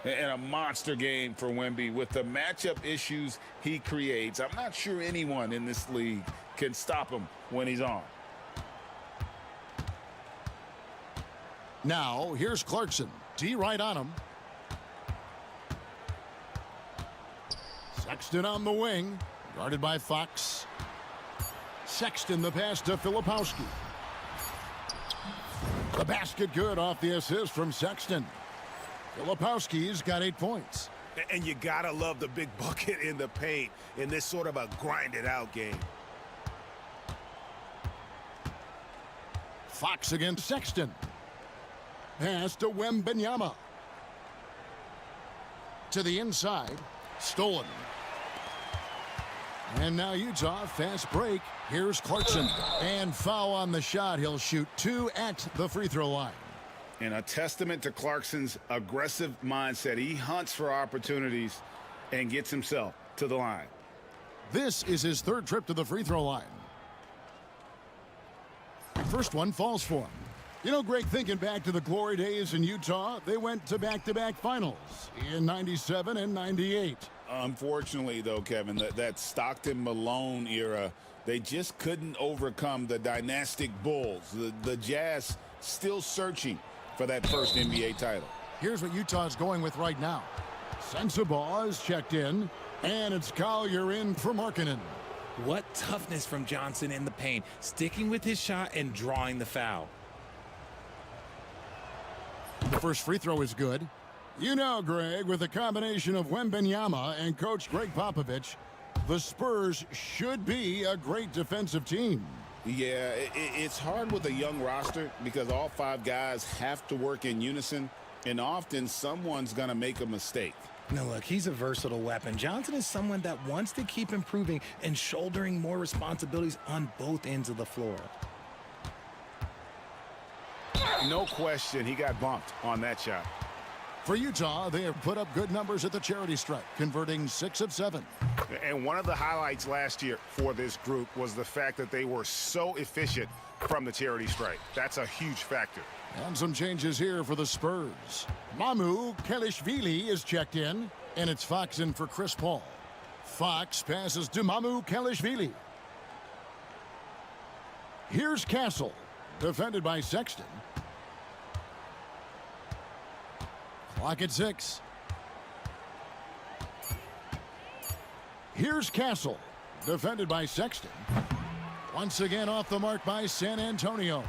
[SPEAKER 18] And a monster game for Wemby with the matchup issues he creates. I'm not sure anyone in this league can stop him when he's on.
[SPEAKER 17] Now, here's Clarkson. D right on him. Sexton on the wing. Guarded by Fox. Sexton the pass to Filipowski. The basket good off the assist from Sexton. Filipowski's got 8 points.
[SPEAKER 2] And you gotta love the big bucket in the paint in this sort of a grinded out game.
[SPEAKER 17] Fox against Sexton. Pass to Wembanyama. To the inside. Stolen. And now Utah, fast break. Here's Clarkson. And foul on the shot. He'll shoot 2 at the free throw line.
[SPEAKER 2] And a testament to Clarkson's aggressive mindset. He hunts for opportunities and gets himself to the line.
[SPEAKER 17] This is his 3rd trip to the free throw line. First one falls for him. You know, Greg, thinking back to the glory days in Utah, they went to back-to-back finals in 97 and 98.
[SPEAKER 18] Unfortunately, though, Kevin, that Stockton-Malone era, they just couldn't overcome the dynastic Bulls. The Jazz still searching for that first NBA title.
[SPEAKER 17] Here's what Utah's going with right now. Sensabaugh is checked in, and it's Collier in for Markkanen.
[SPEAKER 20] What toughness from Johnson in the paint, sticking with his shot and drawing the foul.
[SPEAKER 17] The first free throw is good. You know, Greg, with a combination of Wembanyama and Coach Greg Popovich, the Spurs should be a great defensive team.
[SPEAKER 18] Yeah, it's hard with a young roster because all 5 guys have to work in unison, and often someone's going to make a mistake.
[SPEAKER 20] Now, look, he's a versatile weapon. Johnson is someone that wants to keep improving and shouldering more responsibilities on both ends of the floor.
[SPEAKER 2] No question, he got bumped on that shot.
[SPEAKER 17] For Utah, they have put up good numbers at the charity stripe, converting 6 of 7.
[SPEAKER 2] And one of the highlights last year for this group was the fact that they were so efficient from the charity stripe. That's a huge factor.
[SPEAKER 17] And some changes here for the Spurs. Mamu Kelishvili is checked in, and it's Fox in for Chris Paul. Fox passes to Mamu Kelishvili. Here's Castle, defended by Sexton. Clock at 6. Here's Castle, defended by Sexton. Once again off the mark by San Antonio.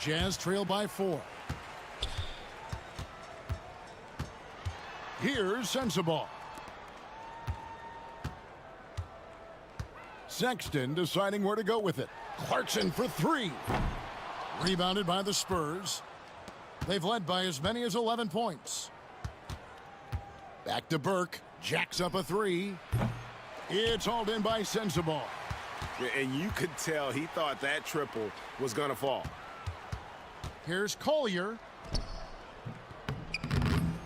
[SPEAKER 17] Jazz trail by 4. Here's Sensabaugh. Sexton deciding where to go with it. Clarkson for 3. Rebounded by the Spurs. They've led by as many as 11 points. Back to Burke. Jacks up a 3. It's hauled in by Sensabaugh.
[SPEAKER 2] And you could tell he thought that triple was going to fall.
[SPEAKER 17] Here's Collier.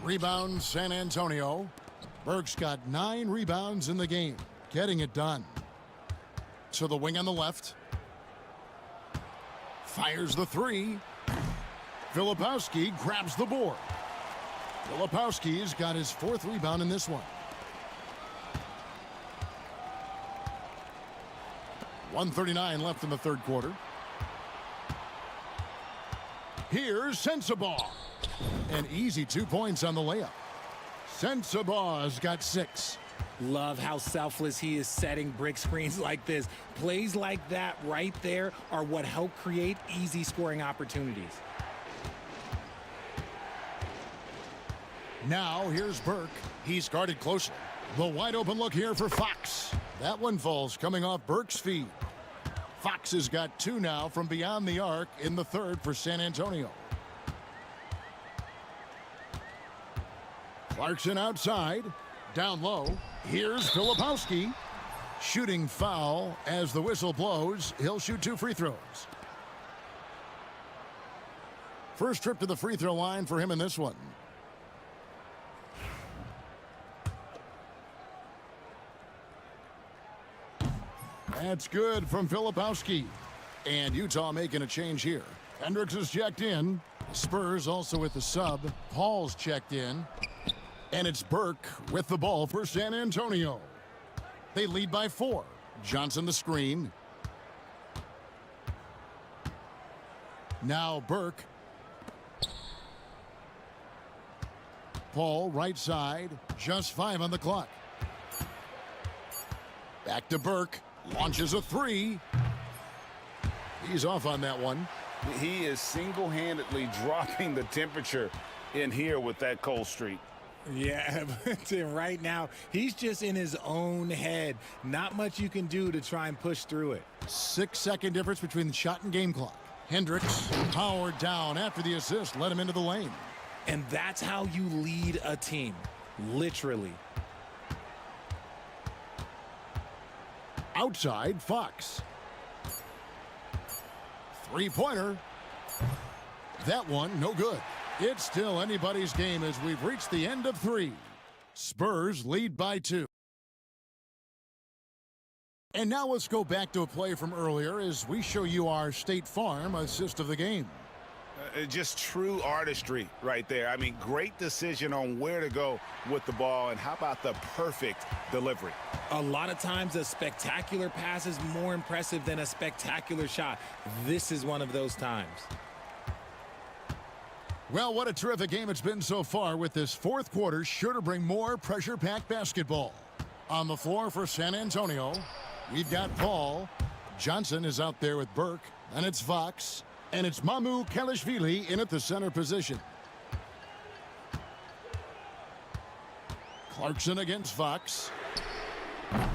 [SPEAKER 17] Rebound San Antonio. Burke's got 9 rebounds in the game. Getting it done. To the wing on the left. Fires the 3. Filipowski grabs the board. Filipowski's got his 4th rebound in this one. 1:39 left in the 3rd quarter. Here's Sensabaugh. An easy 2 points on the layup. Sensabaugh's got 6.
[SPEAKER 20] Love how selfless he is setting brick screens like this. Plays like that right there are what help create easy scoring opportunities.
[SPEAKER 17] Now here's Burke. He's guarded closely. The wide open look here for Fox. That one falls coming off Burke's feed. Fox has got 2 now from beyond the arc in the 3rd for San Antonio. Clarkson outside. Down low. Here's Filipowski. Shooting foul as the whistle blows. He'll shoot 2 free throws. First trip to the free throw line for him in this one. That's good from Filipowski. And Utah making a change here. Hendricks is checked in. Spurs also with the sub. Paul's checked in. And it's Burke with the ball for San Antonio. They lead by 4. Johnson the screen. Now Burke. Paul right side. Just 5 on the clock. Back to Burke. Launches a 3. He's off on that one.
[SPEAKER 2] He is single-handedly dropping the temperature in here with that cold streak.
[SPEAKER 20] Yeah, but right now, he's just in his own head. Not much you can do to try and push through it.
[SPEAKER 17] 6-second difference between the shot and game clock. Hendricks powered down after the assist, led him into the lane.
[SPEAKER 20] And that's how you lead a team, literally.
[SPEAKER 17] Outside, Fox. 3-pointer. That one, no good. It's still anybody's game as we've reached the end of 3. Spurs lead by 2. And now let's go back to a play from earlier as we show you our State Farm assist of the game.
[SPEAKER 2] Just true artistry right there. I mean, great decision on where to go with the ball, and how about the perfect delivery?
[SPEAKER 20] A lot of times a spectacular pass is more impressive than a spectacular shot. This is one of those times.
[SPEAKER 17] Well, what a terrific game it's been so far, with this 4th quarter sure to bring more pressure-packed basketball. On the floor for San Antonio, we've got Paul. Johnson is out there with Burke, and it's Fox. And it's Mamu Kelishvili in at the center position. Clarkson against Fox.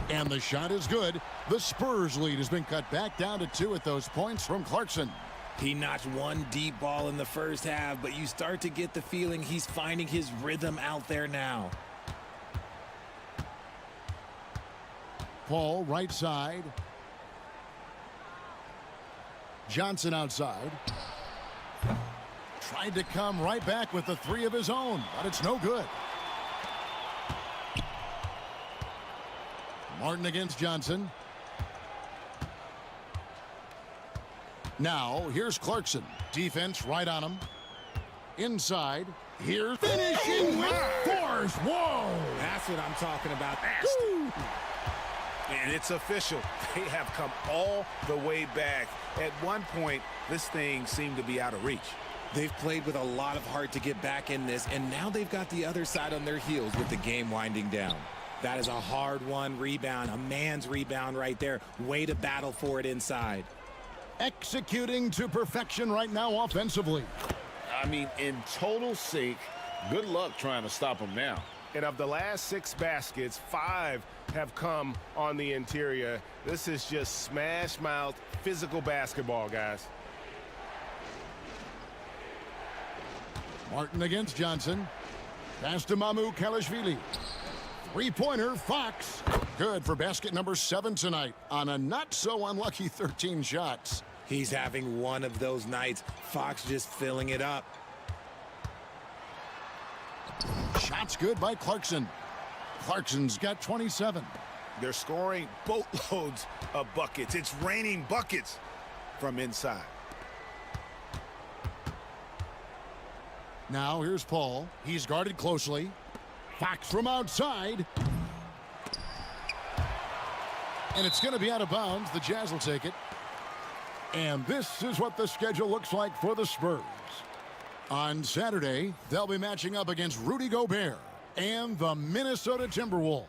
[SPEAKER 17] And the shot is good. The Spurs lead has been cut back down to 2 at those points from Clarkson.
[SPEAKER 20] He notched one deep ball in the first half, but you start to get the feeling he's finding his rhythm out there now.
[SPEAKER 17] Paul right side. Johnson outside. Tried to come right back with the three of his own, but it's no good. Martin against Johnson. Now, here's Clarkson. Defense right on him. Inside. Here's finishing with force. Whoa!
[SPEAKER 20] That's what I'm talking about.
[SPEAKER 2] And it's official. They have come all the way back. At one point, this thing seemed to be out of reach.
[SPEAKER 20] They've played with a lot of heart to get back in this, and now they've got the other side on their heels with the game winding down. That is a hard-won rebound, a man's rebound right there. Way to battle for it inside.
[SPEAKER 17] Executing to perfection right now offensively.
[SPEAKER 2] I mean, in total sync. Good luck trying to stop them now. And of the last 6 baskets, 5 have come on the interior. This is just smash mouth physical basketball, guys.
[SPEAKER 17] Martin against Johnson. Pass to Mamu Kalashvili. Three-pointer, Fox. Good for basket number 7 tonight on a not-so-unlucky 13 shots.
[SPEAKER 20] He's having one of those nights. Fox just filling it up.
[SPEAKER 17] Shots good by Clarkson. Clarkson's got 27.
[SPEAKER 2] They're scoring boatloads of buckets. It's raining buckets from inside.
[SPEAKER 17] Now here's Paul. He's guarded closely. Fox from outside. And it's going to be out of bounds. The Jazz will take it. And this is what the schedule looks like for the Spurs. On Saturday, they'll be matching up against Rudy Gobert and the Minnesota Timberwolves.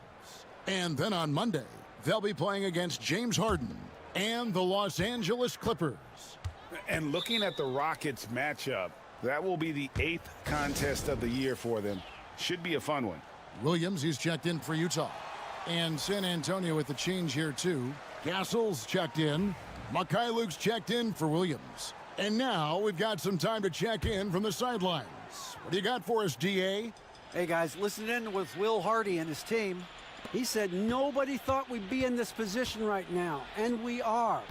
[SPEAKER 17] And then on Monday, they'll be playing against James Harden and the Los Angeles Clippers.
[SPEAKER 2] And looking at the Rockets matchup, that will be the 8th contest of the year for them. Should be a fun one.
[SPEAKER 17] Williams, he's checked in for Utah. And San Antonio with the change here, too. Castle's checked in. Luke's checked in for Williams. And now we've got some time to check in from the sidelines. What do you got for us, DA?
[SPEAKER 19] Hey, guys, listen in with Will Hardy and his team. He said nobody thought we'd be in this position right now, and we are.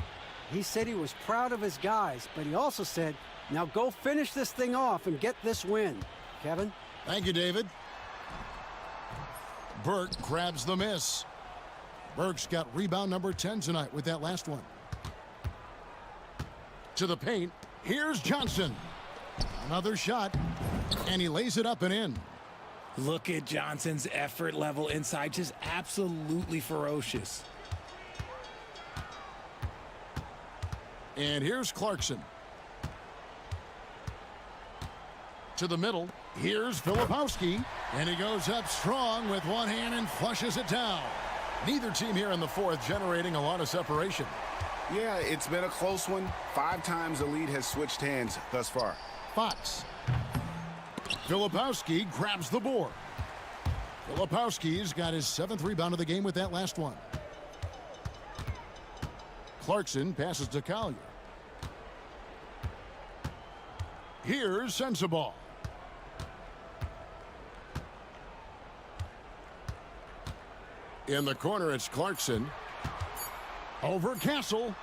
[SPEAKER 19] He said he was proud of his guys, but he also said, now go finish this thing off and get this win. Kevin?
[SPEAKER 17] Thank you, David. Burke grabs the miss. Burke's got rebound number 10 tonight with that last one. To the paint. Here's Johnson. Another shot. And he lays it up and in.
[SPEAKER 20] Look at Johnson's effort level inside. Just absolutely ferocious.
[SPEAKER 17] And here's Clarkson. To the middle. Here's Filipowski. And he goes up strong with one hand and flushes it down. Neither team here in the fourth generating a lot of separation.
[SPEAKER 2] Yeah, it's been a close one. 5 times the lead has switched hands thus far.
[SPEAKER 17] Fox. Filipowski grabs the board. Filipowski's got his 7th rebound of the game with that last one. Clarkson passes to Collier. Here's Sensabaugh. In the corner, it's Clarkson. Over Castle.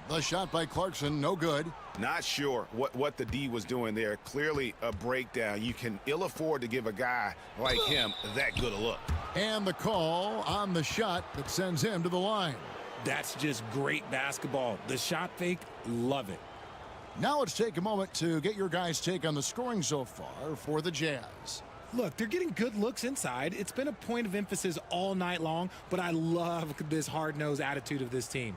[SPEAKER 17] The shot by Clarkson, no good.
[SPEAKER 2] Not sure what the D was doing there. Clearly a breakdown. You can ill afford to give a guy like him that good a look.
[SPEAKER 17] And the call on the shot that sends him to the line.
[SPEAKER 20] That's just great basketball. The shot fake, love it.
[SPEAKER 17] Now let's take a moment to get your guys' take on the scoring so far for the Jazz.
[SPEAKER 20] Look, they're getting good looks inside. It's been a point of emphasis all night long, but I love this hard-nosed attitude of this team.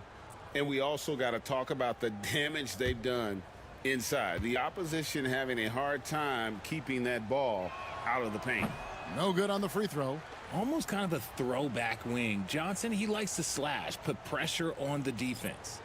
[SPEAKER 2] And we also got to talk about the damage they've done inside. The opposition having a hard time keeping that ball out of the paint.
[SPEAKER 17] No good on the free throw.
[SPEAKER 20] Almost kind of a throwback wing. Johnson, he likes to slash, put pressure on the defense.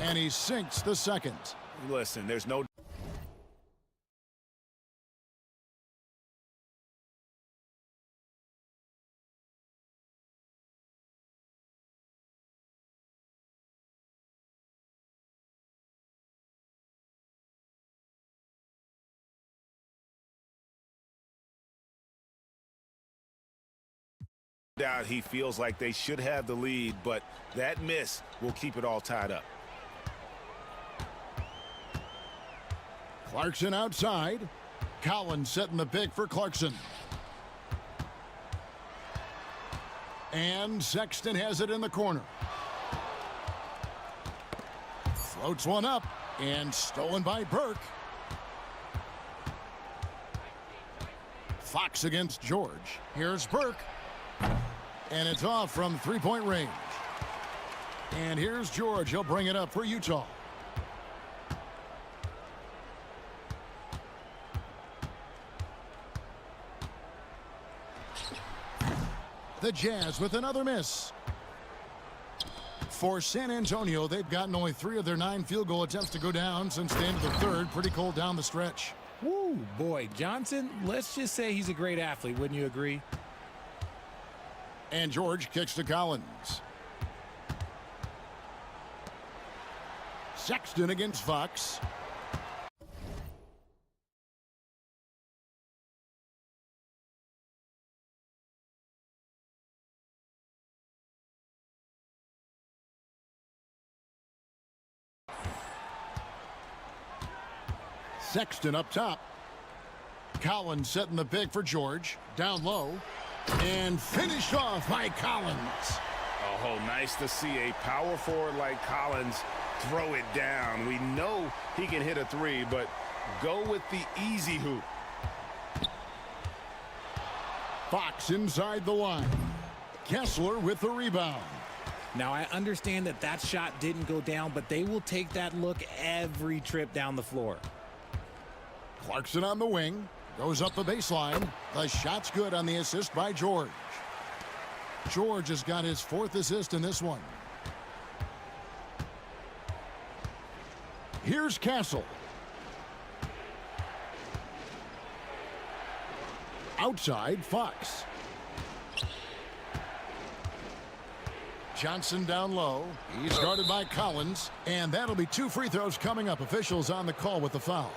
[SPEAKER 17] And he sinks the second.
[SPEAKER 2] Listen, there's no doubt he feels like they should have the lead, but that miss will keep it all tied up.
[SPEAKER 17] Clarkson outside. Collins setting the pick for Clarkson. And Sexton has it in the corner. Floats one up and stolen by Burke. Fox against George. Here's Burke. And it's off from three-point range. And here's George. He'll bring it up for Utah. The Jazz with another miss. For San Antonio, they've gotten only 3 of their 9 field goal attempts to go down since the end of the third. Pretty cold down the stretch.
[SPEAKER 20] Woo, boy, Johnson, let's just say he's a great athlete, wouldn't you agree?
[SPEAKER 17] And George kicks to Collins. Sexton against Fox. Sexton up top. Collins setting the pick for George. Down low. And finished off by Collins.
[SPEAKER 2] Oh, nice to see a power forward like Collins throw it down. We know he can hit a 3, but go with the easy hoop.
[SPEAKER 17] Fox inside the line. Kessler with the rebound.
[SPEAKER 20] Now, I understand that that shot didn't go down, but they will take that look every trip down the floor.
[SPEAKER 17] Clarkson on the wing. Goes up the baseline. The shot's good on the assist by George. George has got his 4th assist in this one. Here's Castle. Outside, Fox. Johnson down low. He's guarded by Collins. And that'll be 2 free throws coming up. Officials on the call with the foul.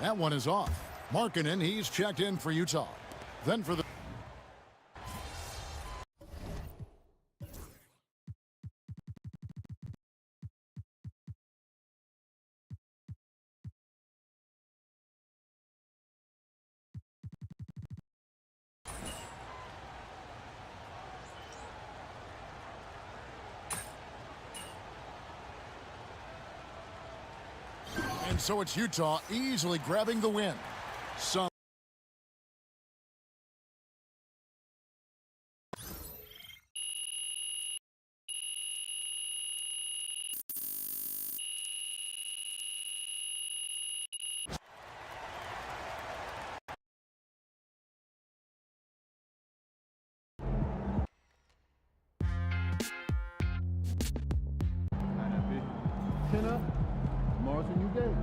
[SPEAKER 17] That one is off. Markkanen, he's checked in for Utah. Then for the... And so it's Utah easily grabbing the win. Some
[SPEAKER 8] Chin up. Tomorrow's a new day.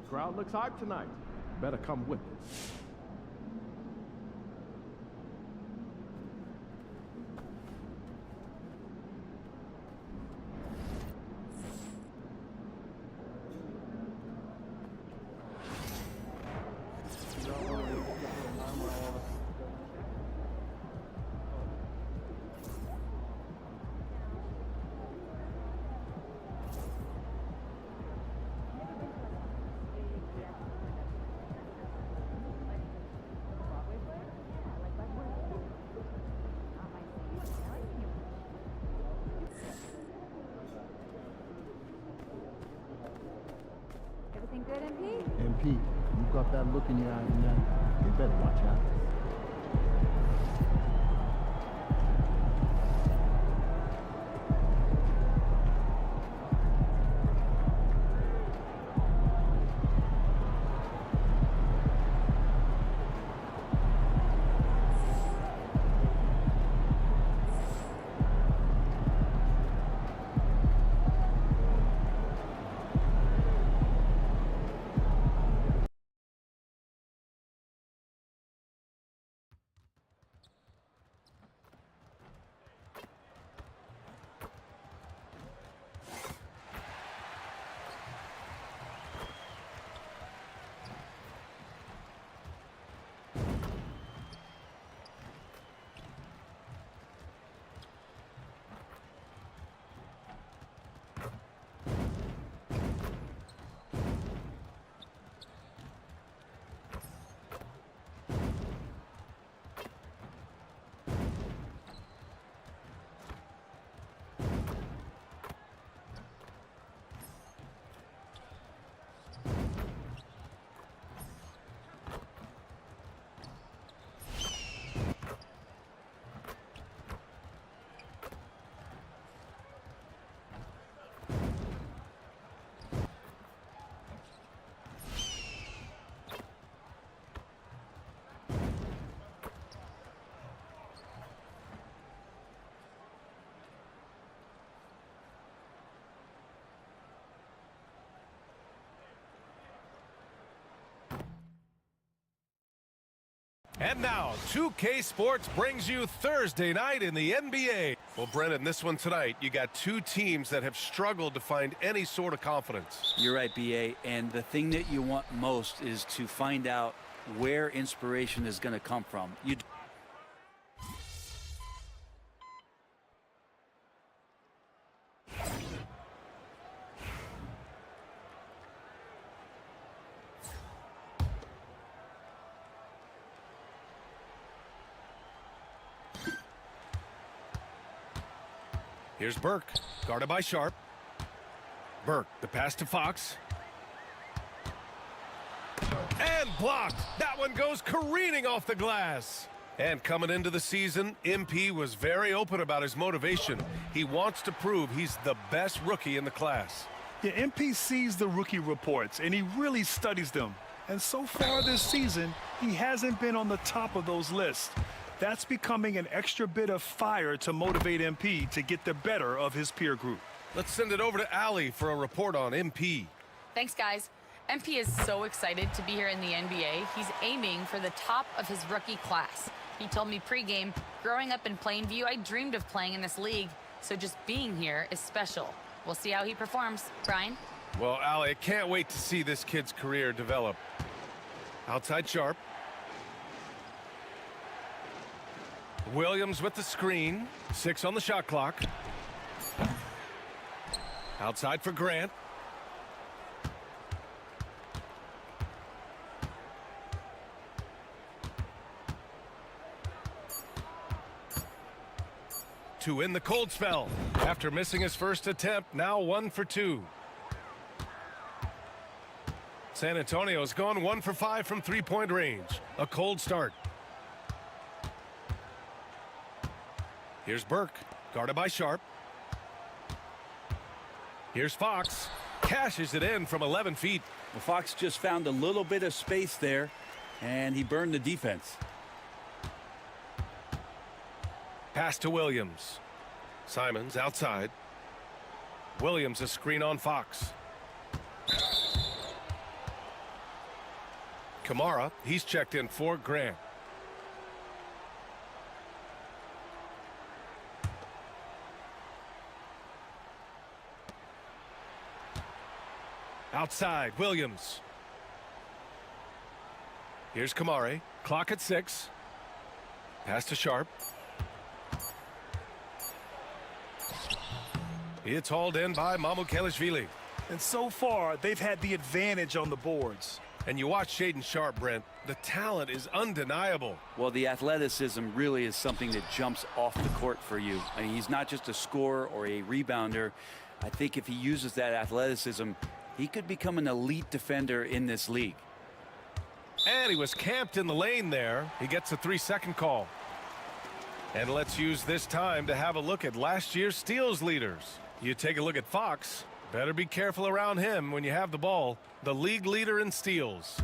[SPEAKER 7] Crowd looks hyped tonight. Better come with it.
[SPEAKER 6] Everything good, MP?
[SPEAKER 8] MP, you got that look in your eyes now. You better watch out.
[SPEAKER 9] And now, 2K Sports brings you Thursday night in the NBA. Well, Brennan, this one tonight, you got two teams that have struggled to find any sort of confidence.
[SPEAKER 1] You're right, BA, and the thing that you want most is to find out where inspiration is going to come from.
[SPEAKER 9] Here's Burke, guarded by Sharp. Burke, the pass to Fox. And blocked. That one goes careening off the glass. And coming into the season, MP was very open about his motivation. He wants to prove he's the best rookie in the class.
[SPEAKER 13] Yeah, MP sees the rookie reports, and he really studies them. And so far this season, he hasn't been on the top of those lists. That's becoming an extra bit of fire to motivate MP to get the better of his peer group.
[SPEAKER 9] Let's send it over to Allie for a report on MP.
[SPEAKER 12] Thanks, guys. MP is so excited to be here in the NBA. He's aiming for the top of his rookie class. He told me pregame, growing up in Plainview, I dreamed of playing in this league, so just being here is special. We'll see how he performs. Brian?
[SPEAKER 9] Well, Allie, I can't wait to see this kid's career develop. Outside Sharp. Williams with the screen. 6 on the shot clock. Outside for Grant. To win the cold spell. After missing his first attempt, now 1 for 2. San Antonio's gone 1 for 5 from three-point range. A cold start. Here's Burke, guarded by Sharp. Here's Fox. Cashes it in from 11 feet.
[SPEAKER 1] Well, Fox just found a little bit of space there, and he burned the defense.
[SPEAKER 9] Pass to Williams. Simons outside. Williams a screen on Fox. Kamara, he's checked in for Grant. Outside, Williams. Here's Kamara. Clock at 6. Pass to Sharp. It's hauled in by Mamukelishvili.
[SPEAKER 13] And so far, they've had the advantage on the boards.
[SPEAKER 9] And you watch Shaden Sharp, Brent. The talent is undeniable.
[SPEAKER 1] Well, the athleticism really is something that jumps off the court for you. I mean, he's not just a scorer or a rebounder. I think if he uses that athleticism, he could become an elite defender in this league.
[SPEAKER 9] And he was camped in the lane there. He gets a 3-second call. And let's use this time to have a look at last year's steals leaders. You take a look at Fox. Better be careful around him when you have the ball. The league leader in steals.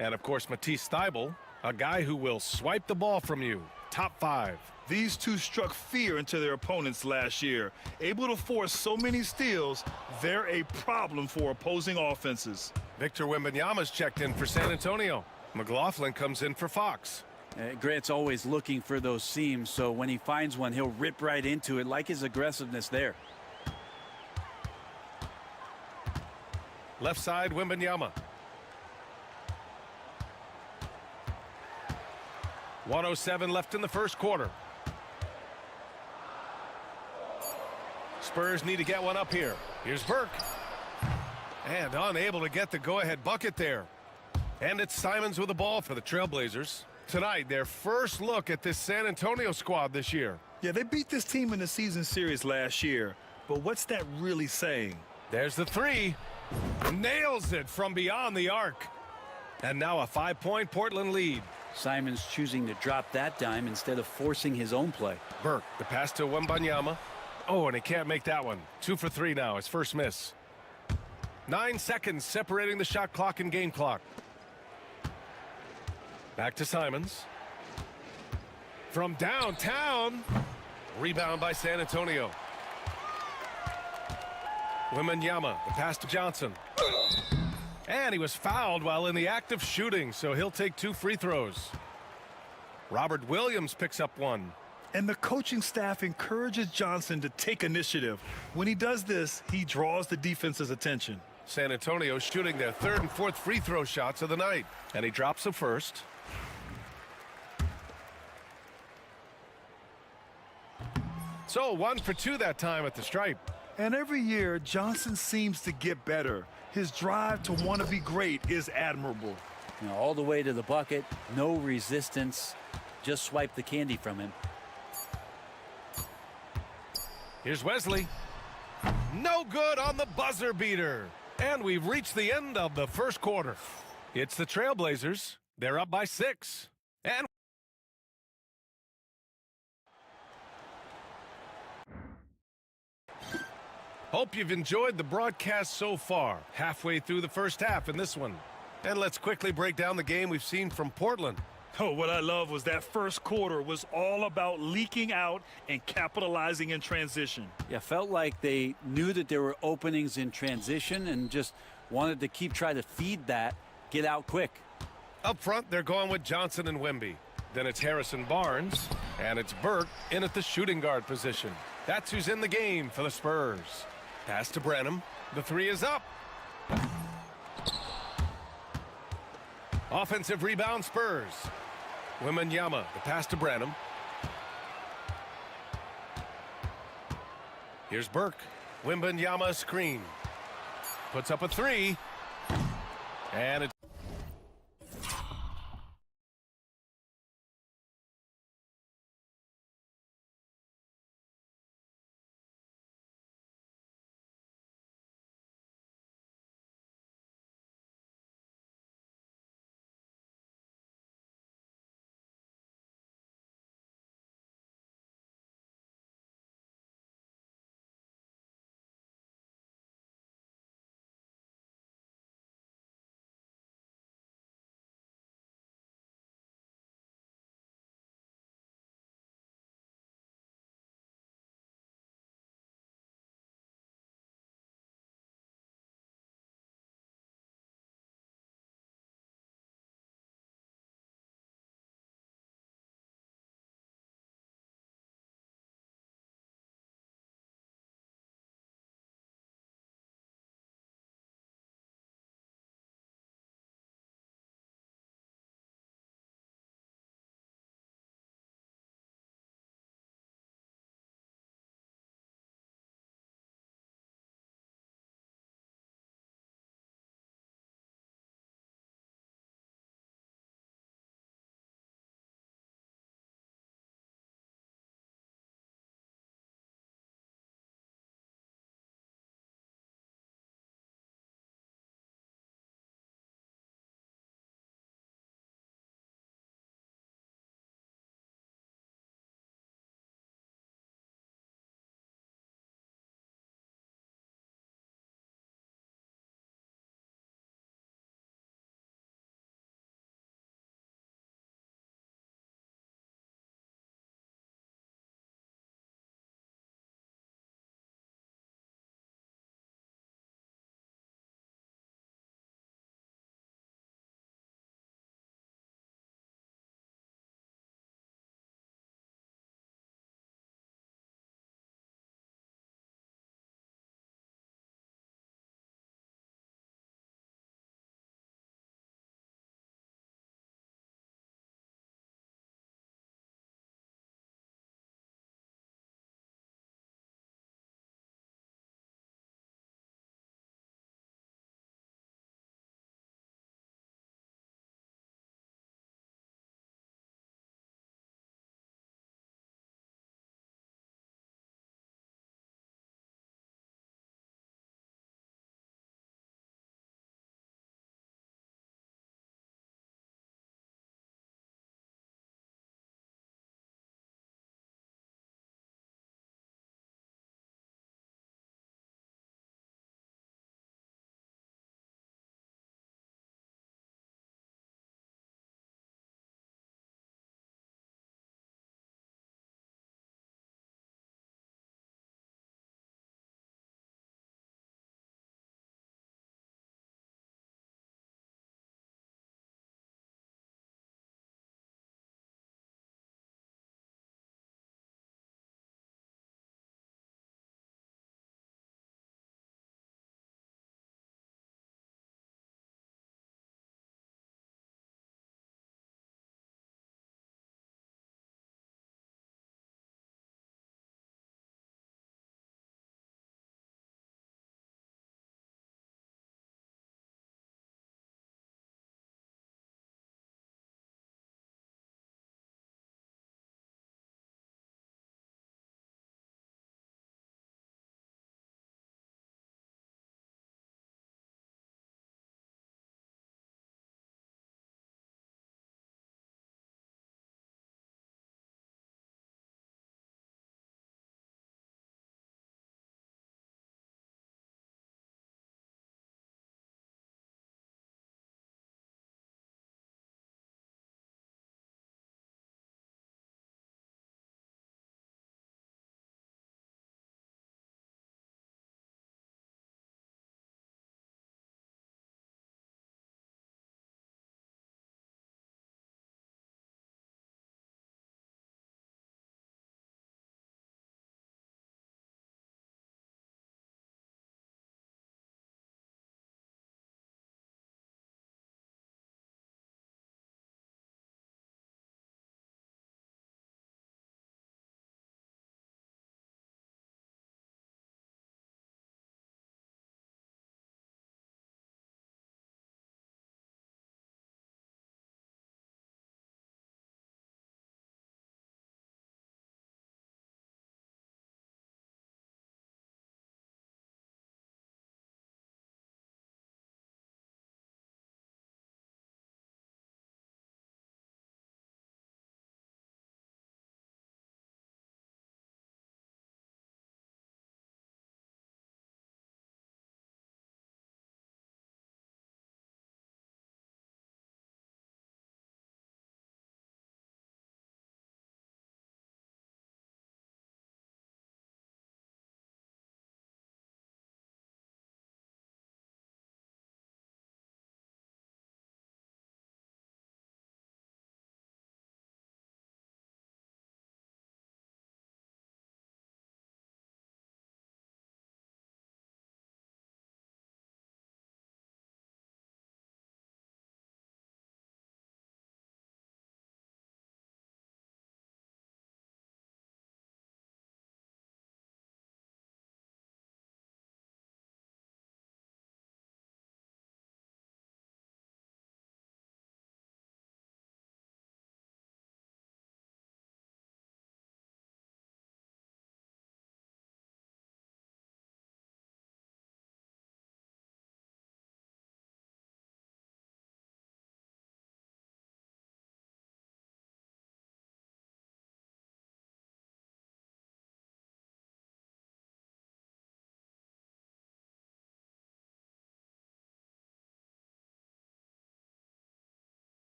[SPEAKER 9] And of course, Matisse Thybulle, a guy who will swipe the ball from you. Top 5.
[SPEAKER 13] These two struck fear into their opponents last year. Able to force so many steals, they're a problem for opposing offenses.
[SPEAKER 9] Victor Wembanyama's checked in for San Antonio. McLaughlin comes in for Fox.
[SPEAKER 1] Grant's always looking for those seams, so when he finds one, he'll rip right into it, like his aggressiveness there.
[SPEAKER 9] Left side, Wembanyama. 1:07 left in the first quarter. Spurs need to get one up here. Here's Burke. And unable to get the go-ahead bucket there. And it's Simons with the ball for the Trailblazers. Tonight, their first look at this San Antonio squad this year.
[SPEAKER 13] Yeah, they beat this team in the season series last year. But what's that really saying?
[SPEAKER 9] There's the 3. Nails it from beyond the arc. And now a 5-point Portland lead.
[SPEAKER 1] Simons choosing to drop that dime instead of forcing his own play.
[SPEAKER 9] Burke, the pass to Wembanyama. Oh, and he can't make that one. 2 for 3 now, his first miss. 9 seconds separating the shot clock and game clock. Back to Simons. From downtown. Rebound by San Antonio. Wembanyama, the pass to Johnson. And he was fouled while in the act of shooting, so he'll take 2 free throws. Robert Williams picks up 1.
[SPEAKER 13] And the coaching staff encourages Johnson to take initiative. When he does this, he draws the defense's attention.
[SPEAKER 9] San Antonio shooting their 3rd and 4th free throw shots of the night. And he drops the first. So 1 for 2 that time at the stripe.
[SPEAKER 13] And every year, Johnson seems to get better. His drive to want to be great is admirable.
[SPEAKER 1] You know, all the way to the bucket, no resistance. Just swipe the candy from him.
[SPEAKER 9] Here's Wesley. No good on the buzzer beater. And we've reached the end of the first quarter. It's the Trailblazers. They're up by 6. And hope you've enjoyed the broadcast so far. Halfway through the first half in this one. And let's quickly break down the game we've seen from Portland.
[SPEAKER 13] Oh, what I love was that first quarter was all about leaking out and capitalizing in transition.
[SPEAKER 1] Yeah, felt like they knew that there were openings in transition and just wanted to keep trying to feed that, get out quick.
[SPEAKER 9] Up front, they're going with Johnson and Wemby. Then it's Harrison Barnes, and it's Burke in at the shooting guard position. That's who's in the game for the Spurs. Pass to Brenham. The 3 is up. Offensive rebound, Spurs. Wembanyama, the pass to Branham. Here's Burke. Wembanyama screen. Puts up a 3. And it's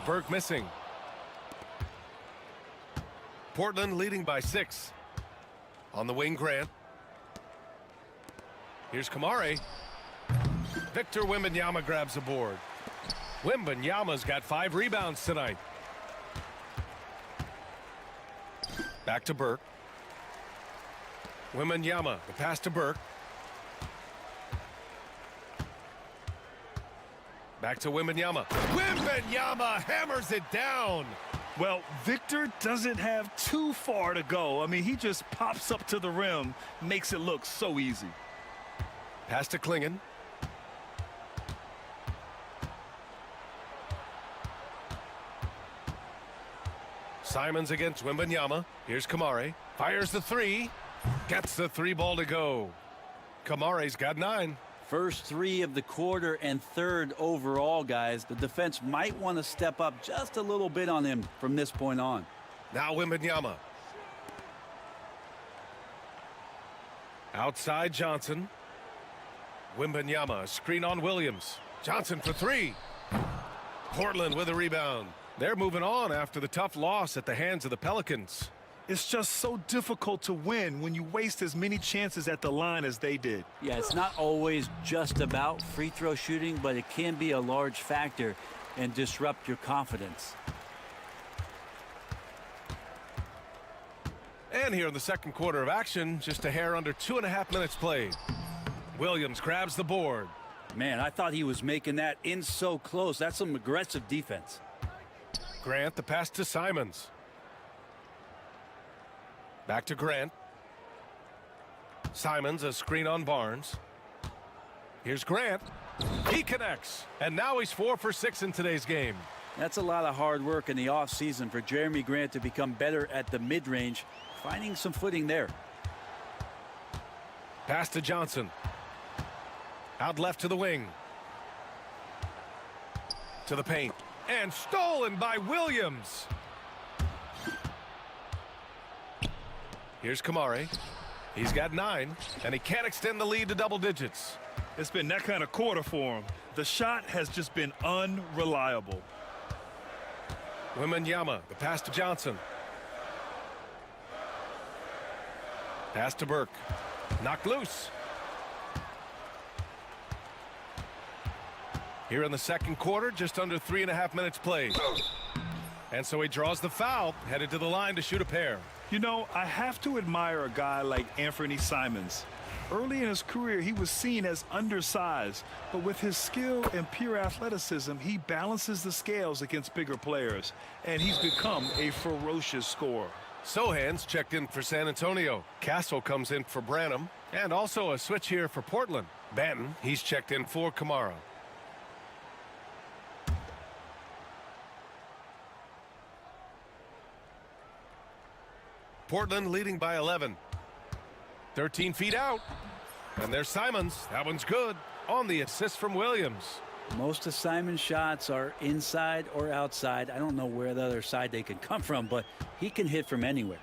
[SPEAKER 9] Burke missing. Portland leading by 6. On the wing, Grant. Here's Kamare. Victor Wembanyama grabs the board. Wembanyama's got 5 rebounds tonight. Back to Burke. Wembanyama, the pass to Burke. Back to Wembanyama. Wembanyama hammers it down.
[SPEAKER 13] Well, Victor doesn't have too far to go. I mean, he just pops up to the rim, makes it look so easy.
[SPEAKER 9] Pass to Klingon. Simons against Wembanyama. Here's Kamare. Fires the 3. Gets the 3 ball to go. Kamare's got 9.
[SPEAKER 1] First 3 of the quarter and 3rd overall, guys. The defense might want to step up just a little bit on him from this point on.
[SPEAKER 9] Now Wembanyama. Outside Johnson. Wembanyama, a screen on Williams. Johnson for 3. Portland with a rebound. They're moving on after the tough loss at the hands of the Pelicans.
[SPEAKER 13] It's just so difficult to win when you waste as many chances at the line as they did.
[SPEAKER 1] Yeah, it's not always just about free throw shooting, but it can be a large factor and disrupt your confidence.
[SPEAKER 9] And here in the second quarter of action, just a hair under 2.5 minutes played. Williams grabs the board.
[SPEAKER 1] Man, I thought he was making that in so close. That's some aggressive defense.
[SPEAKER 9] Grant, the pass to Simons. Back to Grant. Simons, a screen on Barnes. Here's Grant. He connects. And now he's 4 for 6 in today's game.
[SPEAKER 1] That's a lot of hard work in the offseason for Jeremy Grant to become better at the mid-range, finding some footing there.
[SPEAKER 9] Pass to Johnson. Out left to the wing. To the paint. And stolen by Williams. Here's Kamare. He's got 9, and he can't extend the lead to double digits.
[SPEAKER 13] It's been that kind of quarter for him. The shot has just been unreliable.
[SPEAKER 9] Wembanyama, the pass to Johnson. Pass to Burke. Knocked loose. Here in the second quarter, just under 3.5 minutes played. And so he draws the foul, headed to the line to shoot a pair.
[SPEAKER 13] You know, I have to admire a guy like Anthony Simons. Early in his career, he was seen as undersized, but with his skill and pure athleticism, he balances the scales against bigger players, and he's become a ferocious scorer.
[SPEAKER 9] Sohan's checked in for San Antonio. Castle comes in for Branham, and also a switch here for Portland. Banton, he's checked in for Kamara. Portland leading by 11. 13 feet out. And there's Simons. That one's good. On the assist from Williams.
[SPEAKER 1] Most of Simon's shots are inside or outside. I don't know where the other side they can come from, but he can hit from anywhere.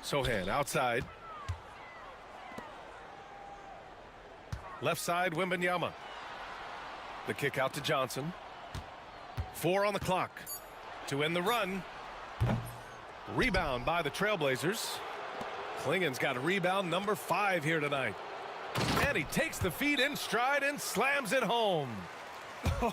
[SPEAKER 9] Sohan outside. Left side, Wembanyama. The kick out to Johnson. 4 on the clock to end the run. Rebound by the Trailblazers. Klingon's got rebound number 5 here tonight. And he takes the feed in stride and slams it home.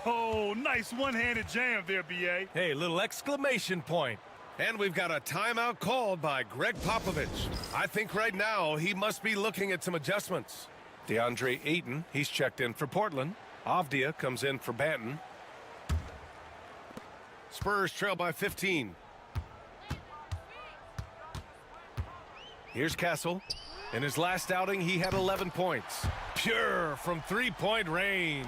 [SPEAKER 13] Oh, nice one-handed jam there, B.A.
[SPEAKER 9] Hey, little exclamation point. And we've got a timeout called by Greg Popovich. I think right now he must be looking at some adjustments. DeAndre Ayton, he's checked in for Portland. Avdia comes in for Banton. Spurs trail by 15. Here's Castle. In his last outing, he had 11 points. Pure from three-point range.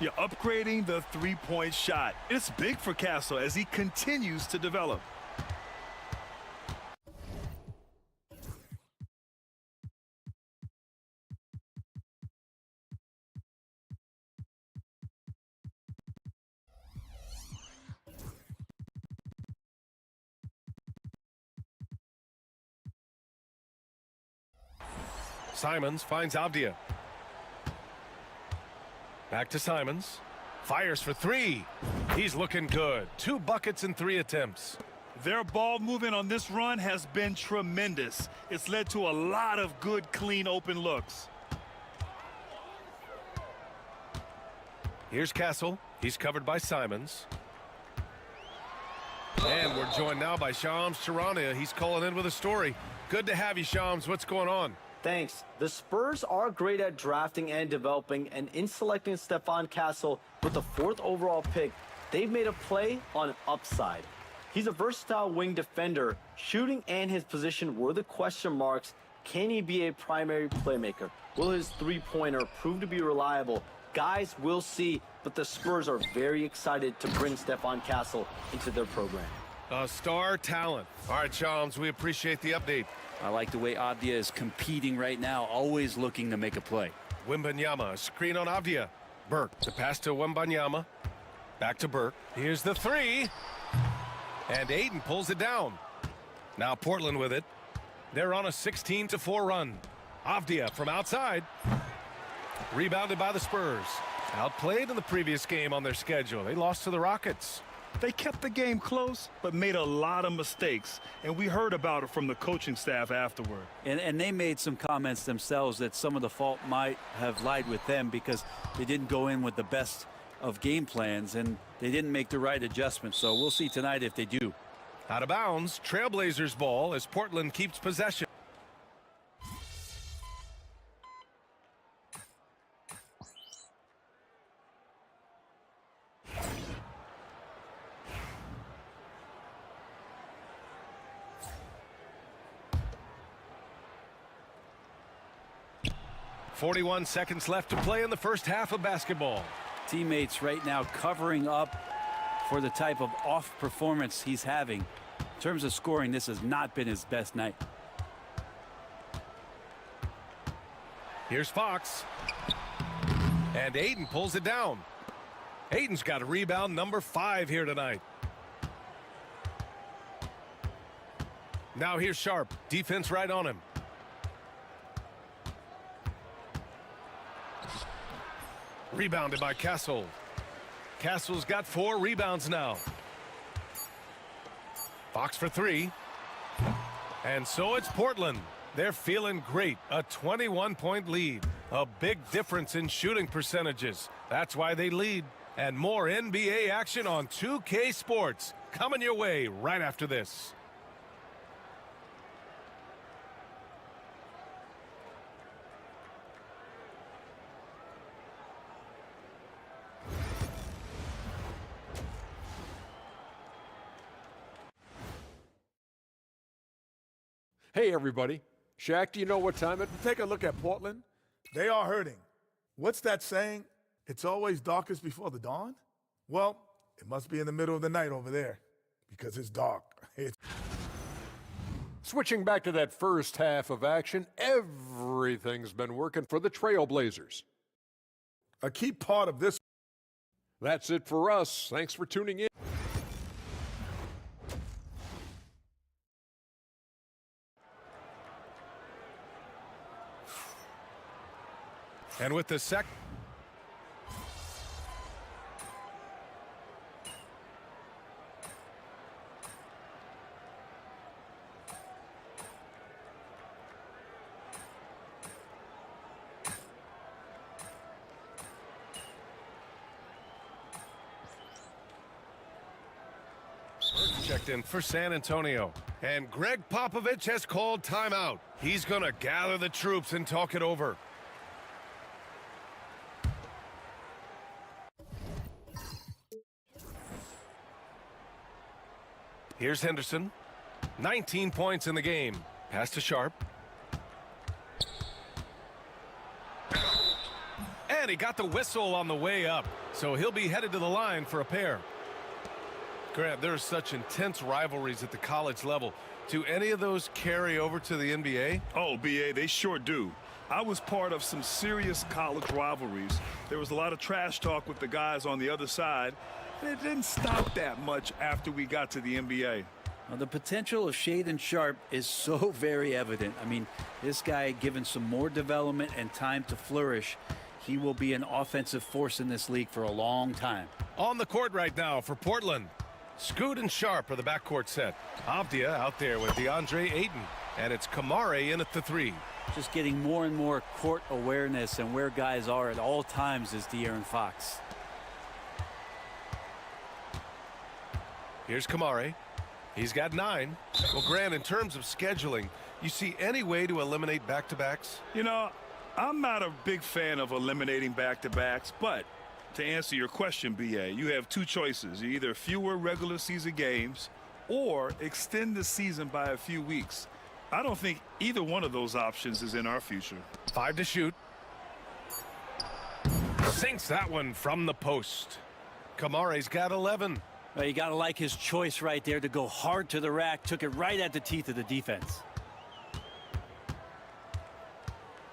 [SPEAKER 13] You're upgrading the three-point shot. It's big for Castle as he continues to develop.
[SPEAKER 9] Simons finds Avdia. Back to Simons. Fires for three. He's looking good. 2 buckets in 3 attempts.
[SPEAKER 13] Their ball movement on this run has been tremendous. It's led to a lot of good, clean, open looks.
[SPEAKER 9] Here's Castle. He's covered by Simons. And we're joined now by Shams Charania. He's calling in with a story. Good to have you, Shams. What's going on?
[SPEAKER 14] Thanks. The Spurs are great at drafting and developing, and in selecting Stephon Castle with the 4th overall pick, they've made a play on upside. He's a versatile wing defender. Shooting and his position were the question marks. Can he be a primary playmaker? Will his three-pointer prove to be reliable? Guys, we'll see, but the Spurs are very excited to bring Stephon Castle into their program.
[SPEAKER 9] A star talent. All right, Shams, we appreciate the update.
[SPEAKER 1] I like the way Avdia is competing right now, always looking to make a play.
[SPEAKER 9] Wembanyama, a screen on Avdia. Burke, the pass to Wembanyama. Back to Burke. Here's the 3. And Ayton pulls it down. Now Portland with it. They're on a 16-4 run. Avdia from outside. Rebounded by the Spurs. Outplayed in the previous game on their schedule. They lost to the Rockets.
[SPEAKER 13] They kept the game close, but made a lot of mistakes, and we heard about it from the coaching staff afterward.
[SPEAKER 1] And they made some comments themselves that some of the fault might have lied with them because they didn't go in with the best of game plans, and they didn't make the right adjustments. So we'll see tonight if they do.
[SPEAKER 9] Out of bounds, Trailblazers ball as Portland keeps possession. .41 seconds left to play in the first half of basketball.
[SPEAKER 1] Teammates right now covering up for the type of off performance he's having. In terms of scoring, this has not been his best night.
[SPEAKER 9] Here's Fox. And Ayton pulls it down. Ayton's got a rebound number 5 here tonight. Now here's Sharp. Defense right on him. Rebounded by Castle. Castle's got 4 rebounds now. Fox for 3. And so it's Portland. They're feeling great. A 21-point lead. A big difference in shooting percentages. That's why they lead. And more NBA action on 2K Sports. Coming your way right after this.
[SPEAKER 16] Hey, everybody. Shaq, do you know what time it is?
[SPEAKER 15] Take a look at Portland. They are hurting. What's that saying? It's always darkest before the dawn? Well, it must be in the middle of the night over there because it's dark.
[SPEAKER 16] Switching back to that first half of action, everything's been working for the Trailblazers.
[SPEAKER 15] A key part of this.
[SPEAKER 16] That's it for us. Thanks for tuning in.
[SPEAKER 9] And with the second. Checked in for San Antonio. And Greg Popovich has called timeout. He's going to gather the troops and talk it over. Here's Henderson. 19 points in the game. Pass to Sharp. And he got the whistle on the way up. So he'll be headed to the line for a pair. Grant, there are such intense rivalries at the college level. Do any of those carry over to the NBA?
[SPEAKER 13] Oh, BA, they sure do. I was part of some serious college rivalries. There was a lot of trash talk with the guys on the other side. And it didn't stop that much after we got to the NBA.
[SPEAKER 1] Well, the potential of Shaden Sharp is so very evident. I mean, this guy, given some more development and time to flourish, he will be an offensive force in this league for a long time.
[SPEAKER 9] On the court right now for Portland. Scoot and Sharp are the backcourt set. Avdia out there with DeAndre Ayton. And it's Kamare in at the 3.
[SPEAKER 1] Just getting more and more court awareness and where guys are at all times is De'Aaron Fox.
[SPEAKER 9] Here's Kamare. He's got 9. Well, Grant, in terms of scheduling, you see any way to eliminate back-to-backs?
[SPEAKER 13] You know, I'm not a big fan of eliminating back-to-backs, but to answer your question, BA, you have 2 choices. Either fewer regular season games or extend the season by a few weeks. I don't think either one of those options is in our future.
[SPEAKER 9] 5 to shoot. Sinks that one from the post. Kamare's got 11.
[SPEAKER 1] Well, you got to like his choice right there to go hard to the rack. Took it right at the teeth of the defense.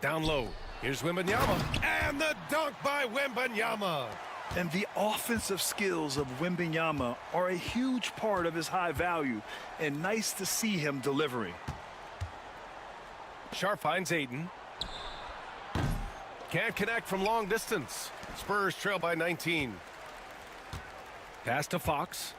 [SPEAKER 9] Down low. Here's Wembanyama. And the dunk by Wembanyama.
[SPEAKER 13] And the offensive skills of Wembanyama are a huge part of his high value. And nice to see him delivering.
[SPEAKER 9] Sharp finds Ayton. Can't connect from long distance. Spurs trail by 19. Pass to Fox.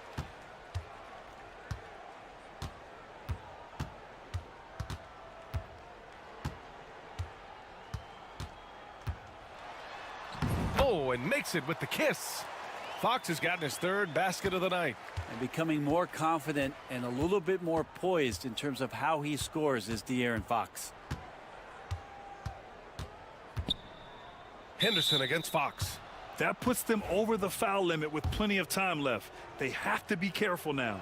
[SPEAKER 9] Oh, and makes it with the kiss. Fox has gotten his 3rd basket of the night.
[SPEAKER 1] And becoming more confident and a little bit more poised in terms of how he scores is De'Aaron Fox.
[SPEAKER 9] Henderson against Fox.
[SPEAKER 13] That puts them over the foul limit with plenty of time left. They have to be careful now.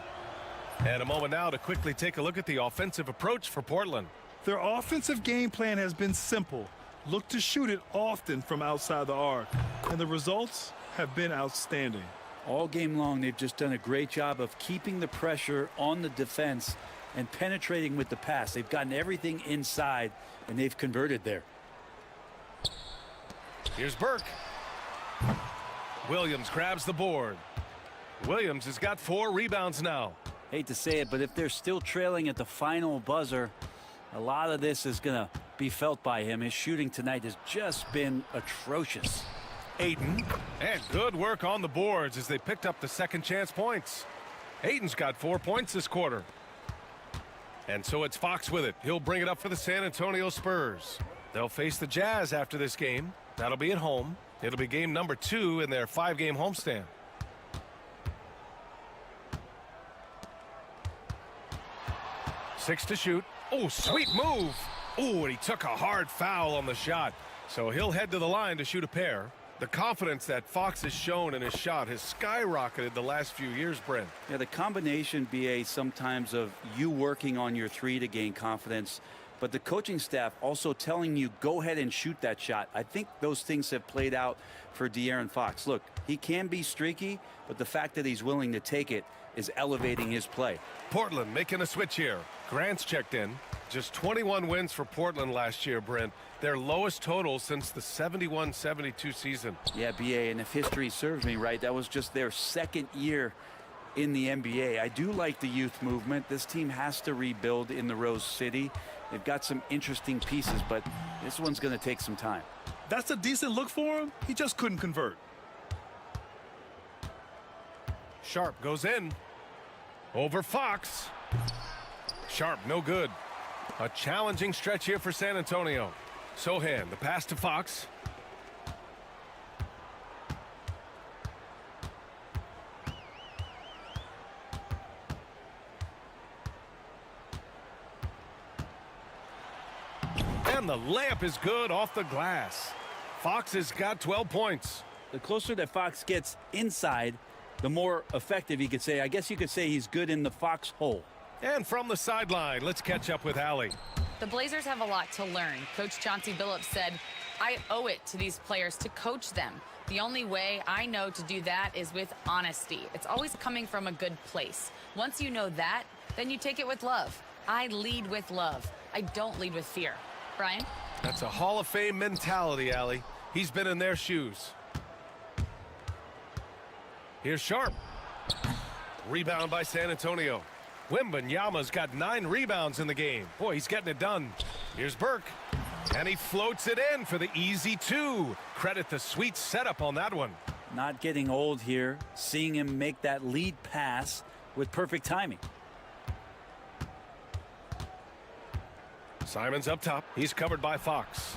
[SPEAKER 9] And a moment now to quickly take a look at the offensive approach for Portland.
[SPEAKER 13] Their offensive game plan has been simple. Look to shoot it often from outside the arc. And the results have been outstanding.
[SPEAKER 1] All game long, they've just done a great job of keeping the pressure on the defense and penetrating with the pass. They've gotten everything inside, and they've converted there.
[SPEAKER 9] Here's Burke. Williams grabs the board. Williams has got 4 rebounds now.
[SPEAKER 1] Hate to say it, but if they're still trailing at the final buzzer, a lot of this is going to be felt by him. His shooting tonight has just been atrocious.
[SPEAKER 9] Ayton, and good work on the boards as they picked up the second chance points. Ayton's got 4 points this quarter. And so it's Fox with it. He'll bring it up for the San Antonio Spurs. They'll face the Jazz after this game. That'll be at home. It'll be game number 2 in their 5-game homestand. Six to shoot. Oh, sweet move. Oh, and he took a hard foul on the shot. So he'll head to the line to shoot a pair. The confidence that Fox has shown in his shot has skyrocketed the last few years, Brent.
[SPEAKER 1] Yeah, the combination, BA, sometimes of you working on your 3 to gain confidence, but the coaching staff also telling you go ahead and shoot that shot. I think those things have played out for De'Aaron Fox. Look, he can be streaky, but the fact that he's willing to take it is elevating his play.
[SPEAKER 9] Portland making a switch here. Grant's checked in. Just 21 wins for Portland last year, Brent. Their lowest total since the 71-72 season.
[SPEAKER 1] Yeah, BA, and if history serves me right, that was just their 2nd year in the NBA. I do like the youth movement. This team has to rebuild in the Rose City. They've got some interesting pieces, but this one's going to take some time.
[SPEAKER 13] That's a decent look for him. He just couldn't convert.
[SPEAKER 9] Sharp goes in. Over Fox. Sharp, no good. A challenging stretch here for San Antonio. Sohan, the pass to Fox. And the layup is good off the glass. Fox has got 12 points.
[SPEAKER 1] The closer that Fox gets inside, the more effective he could say. I guess you could say he's good in the Fox hole.
[SPEAKER 9] And from the sideline, let's catch up with Allie.
[SPEAKER 12] The Blazers have a lot to learn. Coach Chauncey Billups said, I owe it to these players to coach them. The only way I know to do that is with honesty. It's always coming from a good place. Once you know that, then you take it with love. I lead with love. I don't lead with fear. Brian?
[SPEAKER 9] That's a Hall of Fame mentality, Allie. He's been in their shoes. Here's Sharp. Rebound by San Antonio. Wembanyama's got 9 rebounds in the game. Boy, he's getting it done. Here's Burke. And he floats it in for the easy 2. Credit the sweet setup on that one.
[SPEAKER 1] Not getting old here. Seeing him make that lead pass with perfect timing.
[SPEAKER 9] Simons up top. He's covered by Fox.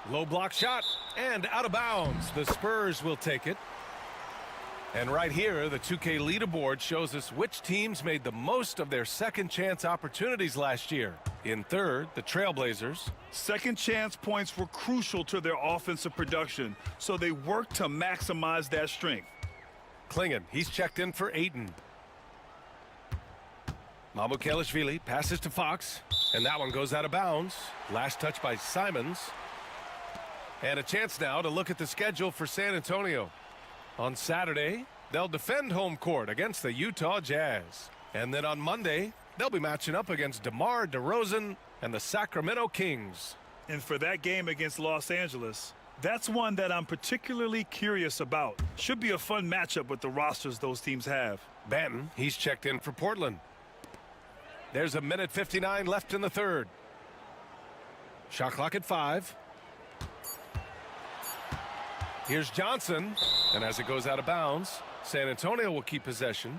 [SPEAKER 9] Low block shot and out of bounds. The Spurs will take it. And right here, the 2K leaderboard shows us which teams made the most of their second chance opportunities last year. In third, the Trailblazers.
[SPEAKER 13] Second chance points were crucial to their offensive production, so they worked to maximize that strength.
[SPEAKER 9] Klingon, he's checked in for Ayton. Mamukelashvili passes to Fox, and that one goes out of bounds. Last touch by Simons. And a chance now to look at the schedule for San Antonio. On Saturday, they'll defend home court against the Utah Jazz. And then on Monday, they'll be matching up against DeMar DeRozan and the Sacramento Kings.
[SPEAKER 13] And for that game against Los Angeles, that's one that I'm particularly curious about. Should be a fun matchup with the rosters those teams have.
[SPEAKER 9] Banton, he's checked in for Portland. There's a minute 59 left in the third. Shot clock at 5. Here's Johnson, and as it goes out of bounds, San Antonio will keep possession.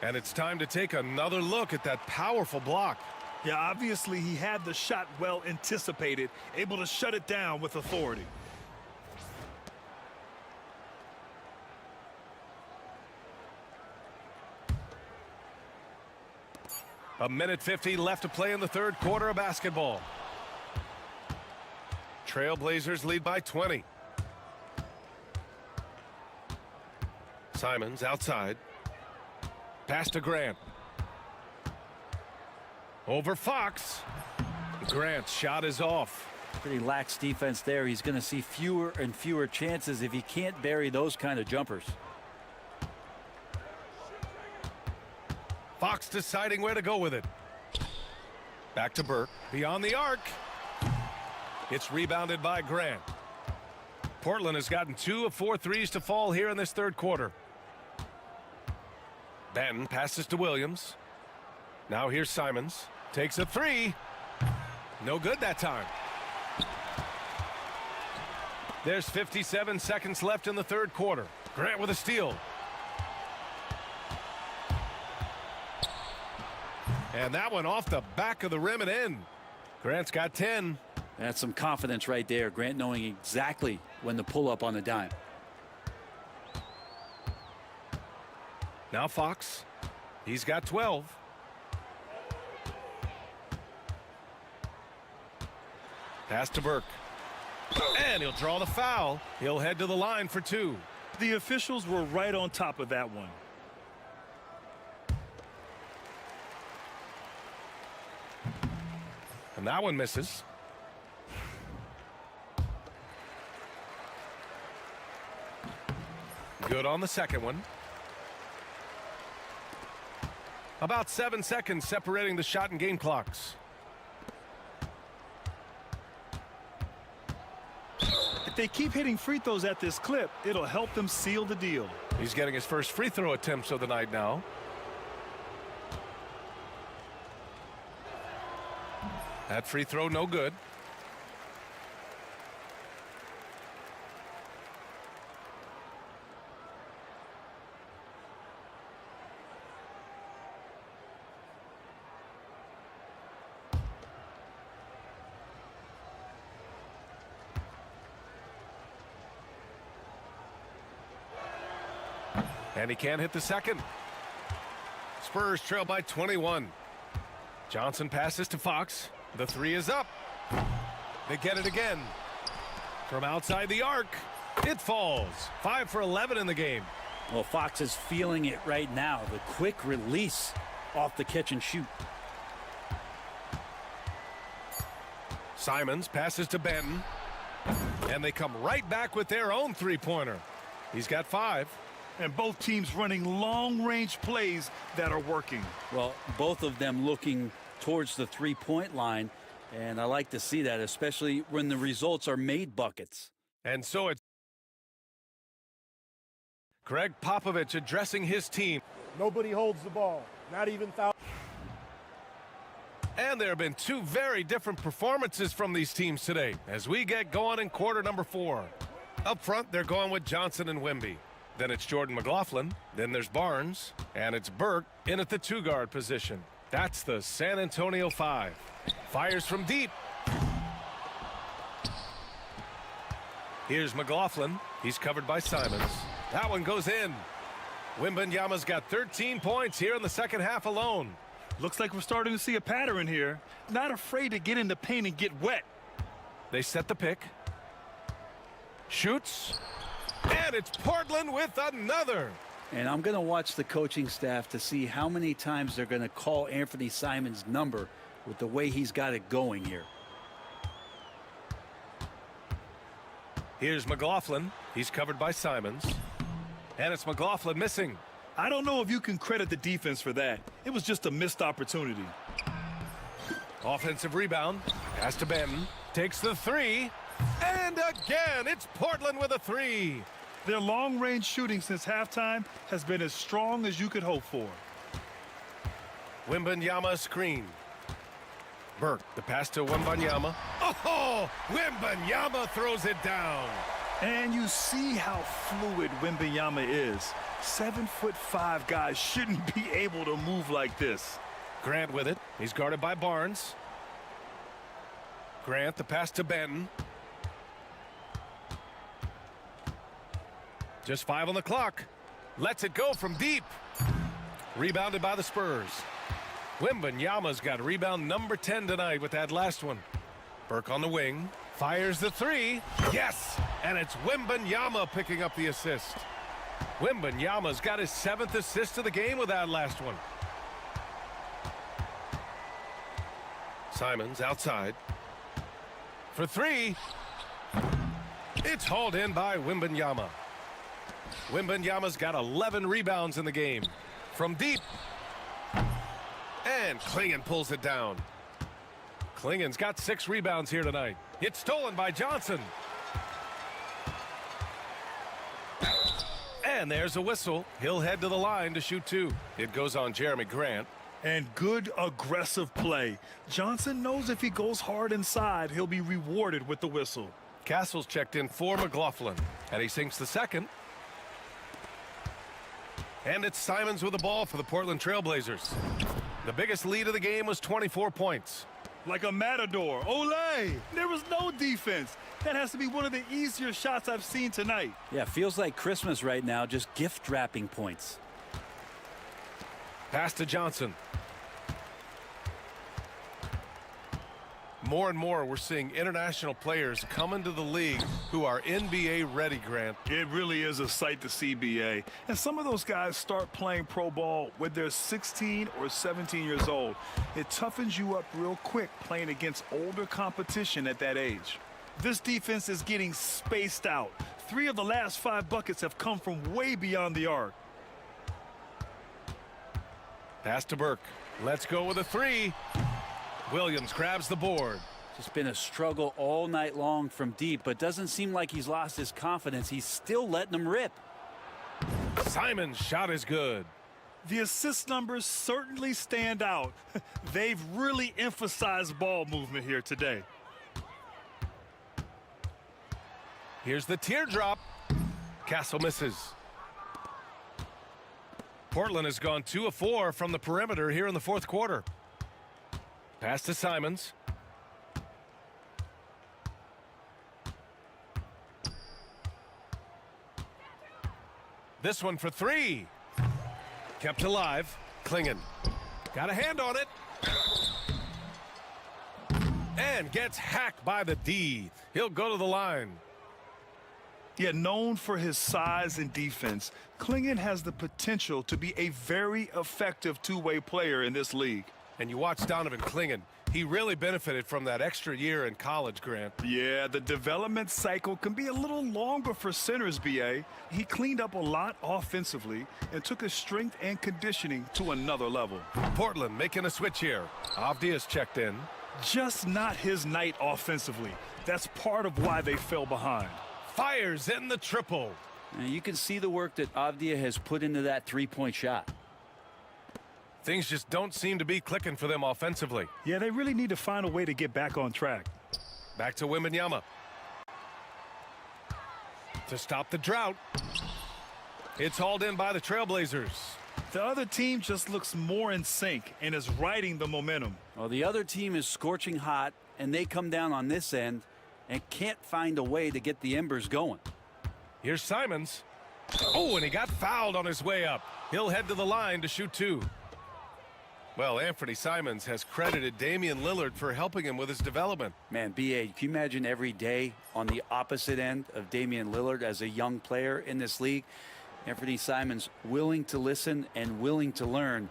[SPEAKER 9] And it's time to take another look at that powerful block.
[SPEAKER 13] Yeah, obviously he had the shot well anticipated, able to shut it down with authority.
[SPEAKER 9] A minute 50 left to play in the third quarter of basketball. Trailblazers lead by 20. Simons outside. Pass to Grant. Over Fox. Grant's shot is off.
[SPEAKER 1] Pretty lax defense there. He's going to see fewer and fewer chances if he can't bury those kind of jumpers.
[SPEAKER 9] Fox deciding where to go with it. Back to Burke. Beyond the arc. It's rebounded by Grant. Portland has gotten 2 of 4 threes to fall here in this third quarter. Banton passes to Williams. Now here's Simons. Takes a 3. No good that time. There's 57 seconds left in the third quarter. Grant with a steal. And that one off the back of the rim and in. Grant's got 10.
[SPEAKER 1] That's some confidence right there. Grant knowing exactly when to pull up on the dime.
[SPEAKER 9] Now Fox. He's got 12. Pass to Burke. And he'll draw the foul. He'll head to the line for 2.
[SPEAKER 13] The officials were right on top of that one.
[SPEAKER 9] And that one misses. Good on the second one. About 7 seconds separating the shot and game clocks.
[SPEAKER 13] If they keep hitting free throws at this clip, it'll help them seal the deal.
[SPEAKER 9] He's getting his first free throw attempts of the night now. That free throw no good. And he can't hit the second. Spurs trail by 21. Johnson passes to Fox. The 3 is up. They get it again. From outside the arc, it falls. 5 for 11 in the game.
[SPEAKER 1] Well, Fox is feeling it right now. The quick release off the catch and shoot.
[SPEAKER 9] Simons passes to Banton. And they come right back with their own three-pointer. He's got 5.
[SPEAKER 13] And both teams running long-range plays that are working.
[SPEAKER 1] Well, both of them looking towards the three-point line, and I like to see that, especially when the results are made buckets.
[SPEAKER 9] And so it's Greg Popovich addressing his team.
[SPEAKER 8] Nobody holds the ball, not even foul.
[SPEAKER 9] And there have been two very different performances from these teams today as we get going in quarter number 4. Up front, they're going with Johnson and Wemby. Then it's Jordan McLaughlin. Then there's Barnes. And it's Burke in at the 2-guard position. That's the San Antonio 5. Fires from deep. Here's McLaughlin. He's covered by Simons. That one goes in. Wembanyama's got 13 points here in the second half alone.
[SPEAKER 13] Looks like we're starting to see a pattern here. Not afraid to get in the paint and get wet.
[SPEAKER 9] They set the pick. Shoots. And it's Portland with another.
[SPEAKER 1] And I'm going to watch the coaching staff to see how many times they're going to call Anthony Simons' number with the way he's got it going here.
[SPEAKER 9] Here's McLaughlin. He's covered by Simons. And it's McLaughlin missing.
[SPEAKER 13] I don't know if you can credit the defense for that. It was just a missed opportunity.
[SPEAKER 9] Offensive rebound. Pass to Benton. Takes the 3. And again, it's Portland with a 3.
[SPEAKER 13] Their long-range shooting since halftime has been as strong as you could hope for.
[SPEAKER 9] Wembanyama screen. Burke, the pass to Wembanyama. Oh, Wembanyama throws it down.
[SPEAKER 13] And you see how fluid Wembanyama is. 7'5" guys shouldn't be able to move like this.
[SPEAKER 9] Grant with it. He's guarded by Barnes. Grant, the pass to Benton. Just 5 on the clock. Lets it go from deep. Rebounded by the Spurs. Wembanyama's got rebound number 10 tonight with that last one. Burke on the wing. Fires the 3. Yes! And it's Wembanyama picking up the assist. Wembanyama's got his 7th assist of the game with that last one. Simons outside. For 3. It's hauled in by Wembanyama. Wembanyama's got 11 rebounds in the game. From deep. And Klingon pulls it down. Klingon's got 6 rebounds here tonight. It's stolen by Johnson. And there's a whistle. He'll head to the line to shoot 2. It goes on Jeremy Grant.
[SPEAKER 13] And good aggressive play. Johnson knows if he goes hard inside, he'll be rewarded with the whistle.
[SPEAKER 9] Castle's checked in for McLaughlin. And he sinks the second. And it's Simons with the ball for the Portland Trailblazers. The biggest lead of the game was 24 points.
[SPEAKER 13] Like a matador. Olé! There was no defense. That has to be one of the easier shots I've seen tonight.
[SPEAKER 1] Yeah, feels like Christmas right now, just gift wrapping points.
[SPEAKER 9] Pass to Johnson. More and more, we're seeing international players come into the league who are NBA ready, Grant.
[SPEAKER 13] It really is a sight to see, BA. And some of those guys start playing pro ball when they're 16 or 17 years old. It toughens you up real quick playing against older competition at that age. This defense is getting spaced out. 3 of the last 5 buckets have come from way beyond the arc.
[SPEAKER 9] Pass to Burke. Let's go with a 3. Williams grabs the board.
[SPEAKER 1] Just been a struggle all night long from deep, but doesn't seem like he's lost his confidence. He's still letting them rip.
[SPEAKER 9] Simon's shot is good.
[SPEAKER 13] The assist numbers certainly stand out. They've really emphasized ball movement here today.
[SPEAKER 9] Here's the teardrop. Castle misses. Portland has gone 2 of 4 from the perimeter here in the 4th quarter. Pass to Simons. This one for 3. Kept alive. Klingon. Got a hand on it. And gets hacked by the D. He'll go to the line.
[SPEAKER 13] Yet known for his size and defense, Klingon has the potential to be a very effective two-way player in this league.
[SPEAKER 9] And you watch Donovan Klingon. He really benefited from that extra year in college, Grant.
[SPEAKER 13] Yeah, the development cycle can be a little longer for centers, BA. He cleaned up a lot offensively and took his strength and conditioning to another level.
[SPEAKER 9] Portland making a switch here. Avdia's checked in.
[SPEAKER 13] Just not his night offensively. That's part of why they fell behind.
[SPEAKER 9] Fires in the triple.
[SPEAKER 1] And you can see the work that Avdia has put into that three-point shot.
[SPEAKER 9] Things just don't seem to be clicking for them offensively.
[SPEAKER 13] Yeah, they really need to find a way to get back on track.
[SPEAKER 9] Back to Wembanyama. To stop the drought. It's hauled in by the Trailblazers.
[SPEAKER 13] The other team just looks more in sync and is riding the momentum.
[SPEAKER 1] Well, the other team is scorching hot, and they come down on this end and can't find a way to get the embers going.
[SPEAKER 9] Here's Simons. Oh, and he got fouled on his way up. He'll head to the line to shoot two. Well, Anthony Simons has credited Damian Lillard for helping him with his development.
[SPEAKER 1] Man, B.A., can you imagine every day on the opposite end of Damian Lillard as a young player in this league? Anthony Simons willing to listen and willing to learn.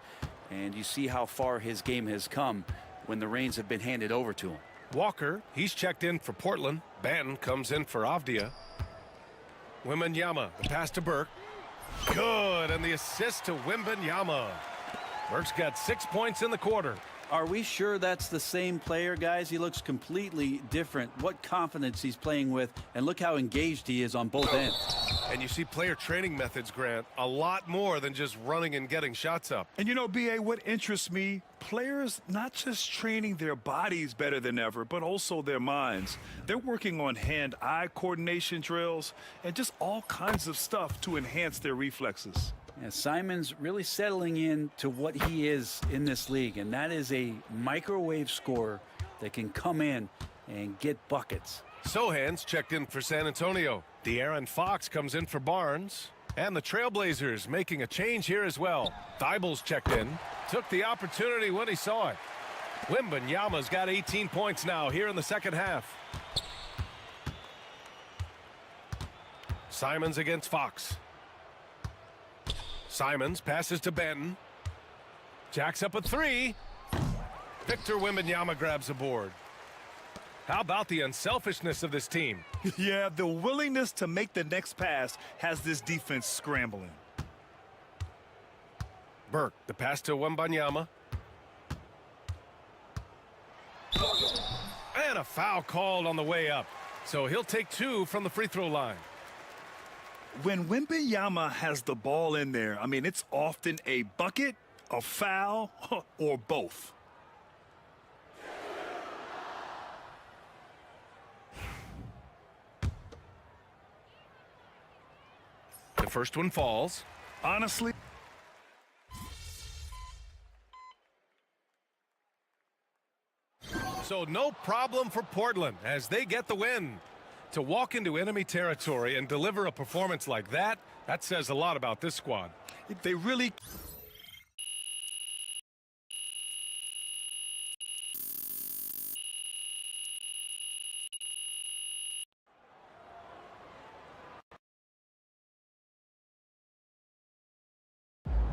[SPEAKER 1] And you see how far his game has come when the reins have been handed over to him.
[SPEAKER 9] Walker, he's checked in for Portland. Banton comes in for Avdia. Wembanyama, the pass to Burke. Good, and the assist to Wembanyama. Burke's got 6 points in the quarter.
[SPEAKER 1] Are we sure that's the same player, guys? He looks completely different. What confidence he's playing with, and look how engaged he is on both ends.
[SPEAKER 9] And you see player training methods, Grant, a lot more than just running and getting shots up.
[SPEAKER 13] And you know, B.A., what interests me, players not just training their bodies better than ever, but also their minds. They're working on hand-eye coordination drills and just all kinds of stuff to enhance their reflexes.
[SPEAKER 1] Yeah, Simons really settling in to what he is in this league, and that is a microwave scorer that can come in and get buckets.
[SPEAKER 9] Sohan's checked in for San Antonio. De'Aaron Fox comes in for Barnes. And the Trailblazers making a change here as well. Thibel's checked in. Took the opportunity when he saw it. Wembanyama's got 18 points now here in the second half. Simons against Fox. Simons passes to Banton. Jacks up a three. Victor Wembanyama grabs a board. How about the unselfishness of this team?
[SPEAKER 13] Yeah, the willingness to make the next pass has this defense scrambling.
[SPEAKER 9] Burke, the pass to Wembanyama. And a foul called on the way up. So he'll take two from the free throw line.
[SPEAKER 13] When Wembanyama has the ball in there, I mean, it's often a bucket, a foul, or both.
[SPEAKER 9] The first one falls.
[SPEAKER 13] Honestly,
[SPEAKER 9] so no problem for Portland as they get the win. To walk into enemy territory and deliver a performance like that, that says a lot about this squad.
[SPEAKER 13] They really...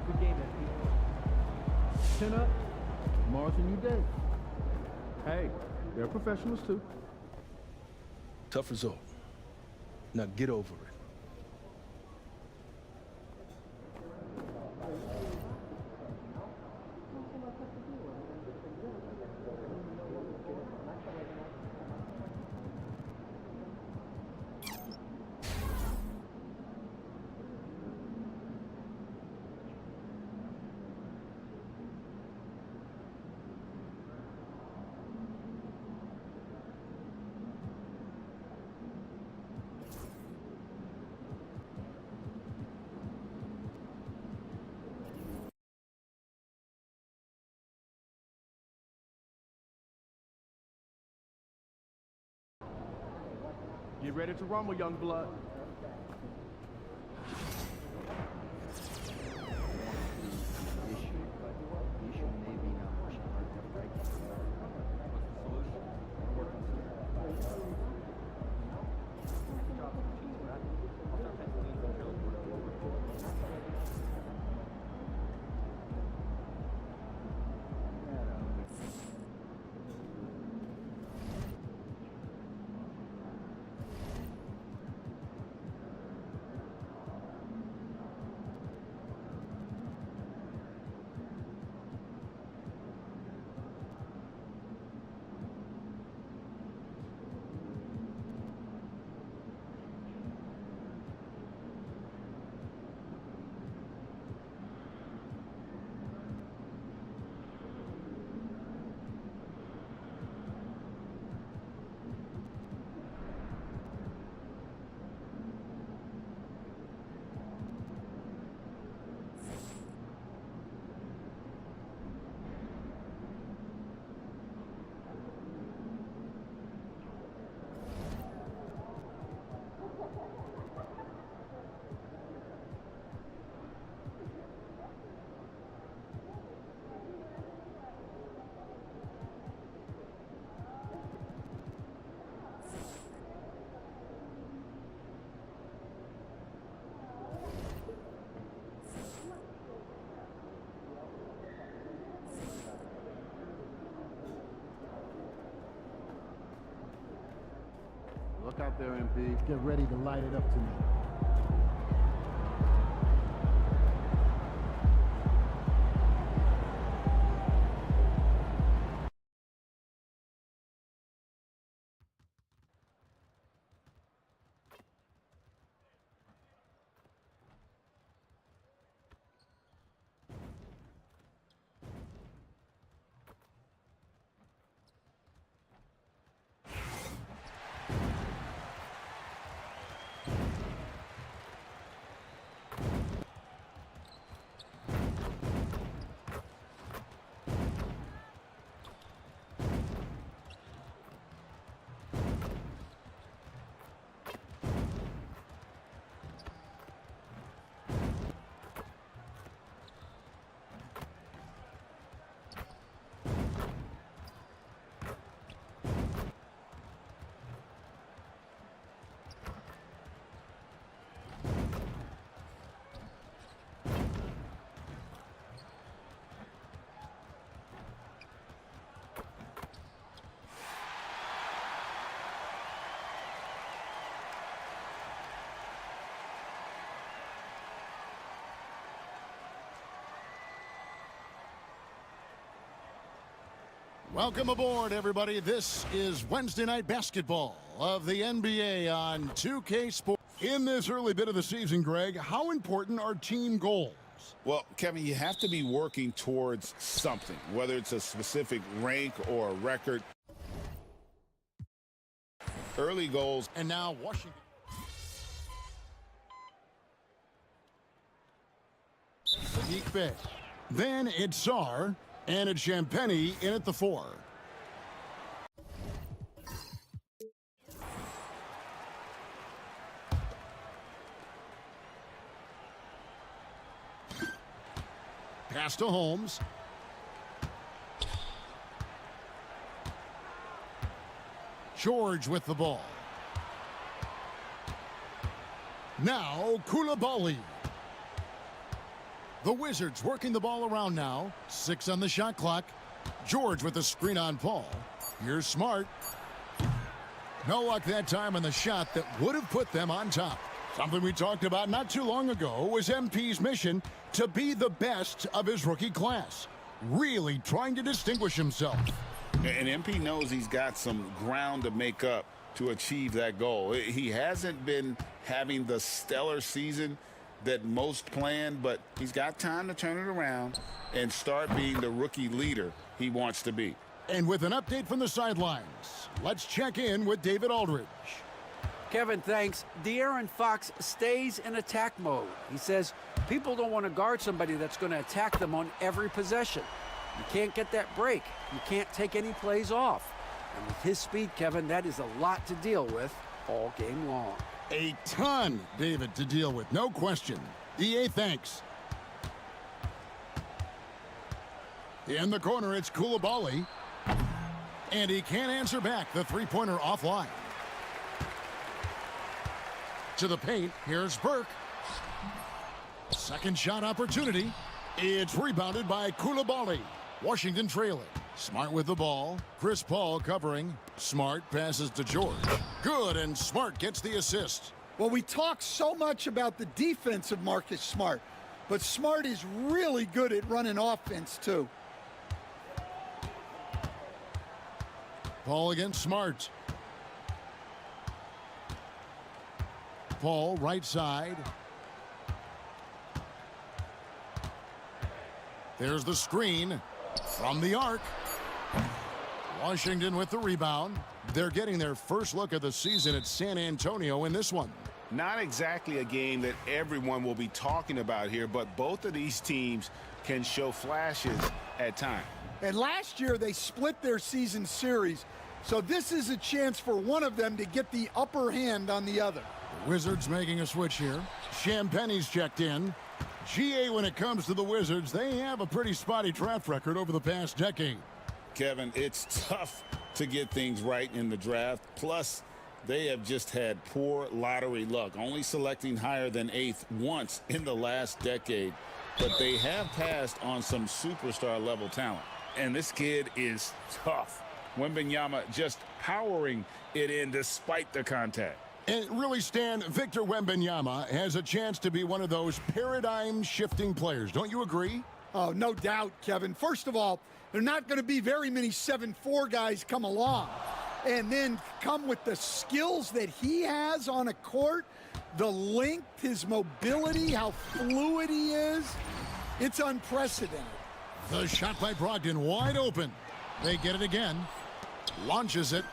[SPEAKER 8] Good game, MP. Chin up. Tomorrow's a new day.
[SPEAKER 7] Hey, they're professionals too.
[SPEAKER 4] Tough result. Now get over it.
[SPEAKER 7] Get ready to rumble, young blood. luck out there, MP.
[SPEAKER 17] Get ready to light it up tonight. Welcome aboard, everybody. This is Wednesday Night Basketball of the NBA on 2K Sports. In this early bit of the season, Greg, how important are team goals?
[SPEAKER 18] Well, Kevin, you have to be working towards something, whether it's a specific rank or a record. Early goals.
[SPEAKER 17] And now Washington. Sadiq Bey. Then it's Sarr. And it's Champagny in at the 4. Pass to Holmes. George with the ball. Now Koulibaly. The Wizards working the ball around now. 6 on the shot clock. George with the screen on Paul. Here's Smart. No luck that time on the shot that would have put them on top. Something we talked about not too long ago was MP's mission to be the best of his rookie class. Really trying to distinguish himself.
[SPEAKER 18] And MP knows he's got some ground to make up to achieve that goal. He hasn't been having the stellar season that most plan, but he's got time to turn it around and start being the rookie leader he wants to be.
[SPEAKER 17] And with an update from the sidelines, let's check in with David Aldridge.
[SPEAKER 19] Kevin, thanks. De'Aaron Fox stays in attack mode. He says people don't want to guard somebody that's going to attack them on every possession. You can't get that break. You can't take any plays off. And with his speed, Kevin, that is a lot to deal with all game long.
[SPEAKER 17] A ton, David, to deal with, no question. EA, thanks. In the corner, it's Koulibaly. And he can't answer back. The three-pointer offline. To the paint, here's Burke. Second shot opportunity. It's rebounded by Koulibaly. Washington trailing. Smart with the ball. Chris Paul covering. Smart passes to George. Good, and Smart gets the assist.
[SPEAKER 3] Well, we talk so much about the defense of Marcus Smart, but Smart is really good at running offense, too.
[SPEAKER 17] Paul against Smart. Paul, right side. There's the screen from the arc. Washington with the rebound. They're getting their first look of the season at San Antonio in this one.
[SPEAKER 2] Not exactly a game that everyone will be talking about here, but both of these teams can show flashes at times.
[SPEAKER 3] And last year they split their season series, so this is a chance for one of them to get the upper hand on the other.
[SPEAKER 17] The Wizards making a switch here. Champagny's checked in. GA, when it comes to the Wizards, they have a pretty spotty draft record over the past decade.
[SPEAKER 18] Kevin, it's tough to get things right in the draft. Plus, they have just had poor lottery luck, only selecting higher than 8th once in the last decade. But they have passed on some superstar level talent. And this kid is tough. Wembanyama just powering it in despite the contact.
[SPEAKER 17] And really, Stan, Victor Wembanyama has a chance to be one of those paradigm-shifting players. Don't you agree?
[SPEAKER 3] Oh, no doubt, Kevin. First of all, there are not going to be very many 7'4" guys come along. And then come with the skills that he has on a court, the length, his mobility, how fluid he is. It's unprecedented.
[SPEAKER 17] The shot by Brogdon wide open. They get it again. Launches it.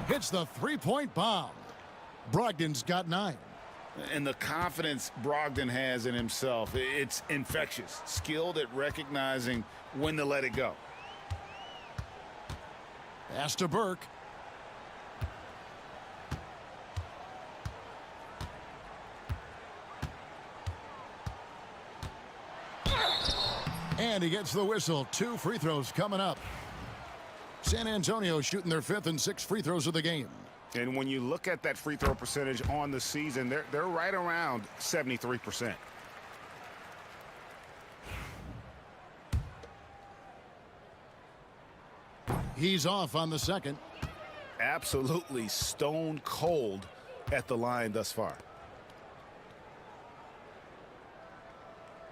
[SPEAKER 17] Hits the three-point bomb. Brogdon's got 9.
[SPEAKER 18] And the confidence Brogdon has in himself, it's infectious. Skilled at recognizing when to let it go.
[SPEAKER 17] Pass to Burke. And he gets the whistle. 2 free throws coming up. San Antonio shooting their 5th and 6th free throws of the game.
[SPEAKER 2] And when you look at that free throw percentage on the season, they're right around 73%.
[SPEAKER 17] He's off on the second.
[SPEAKER 2] Absolutely stone cold at the line thus far.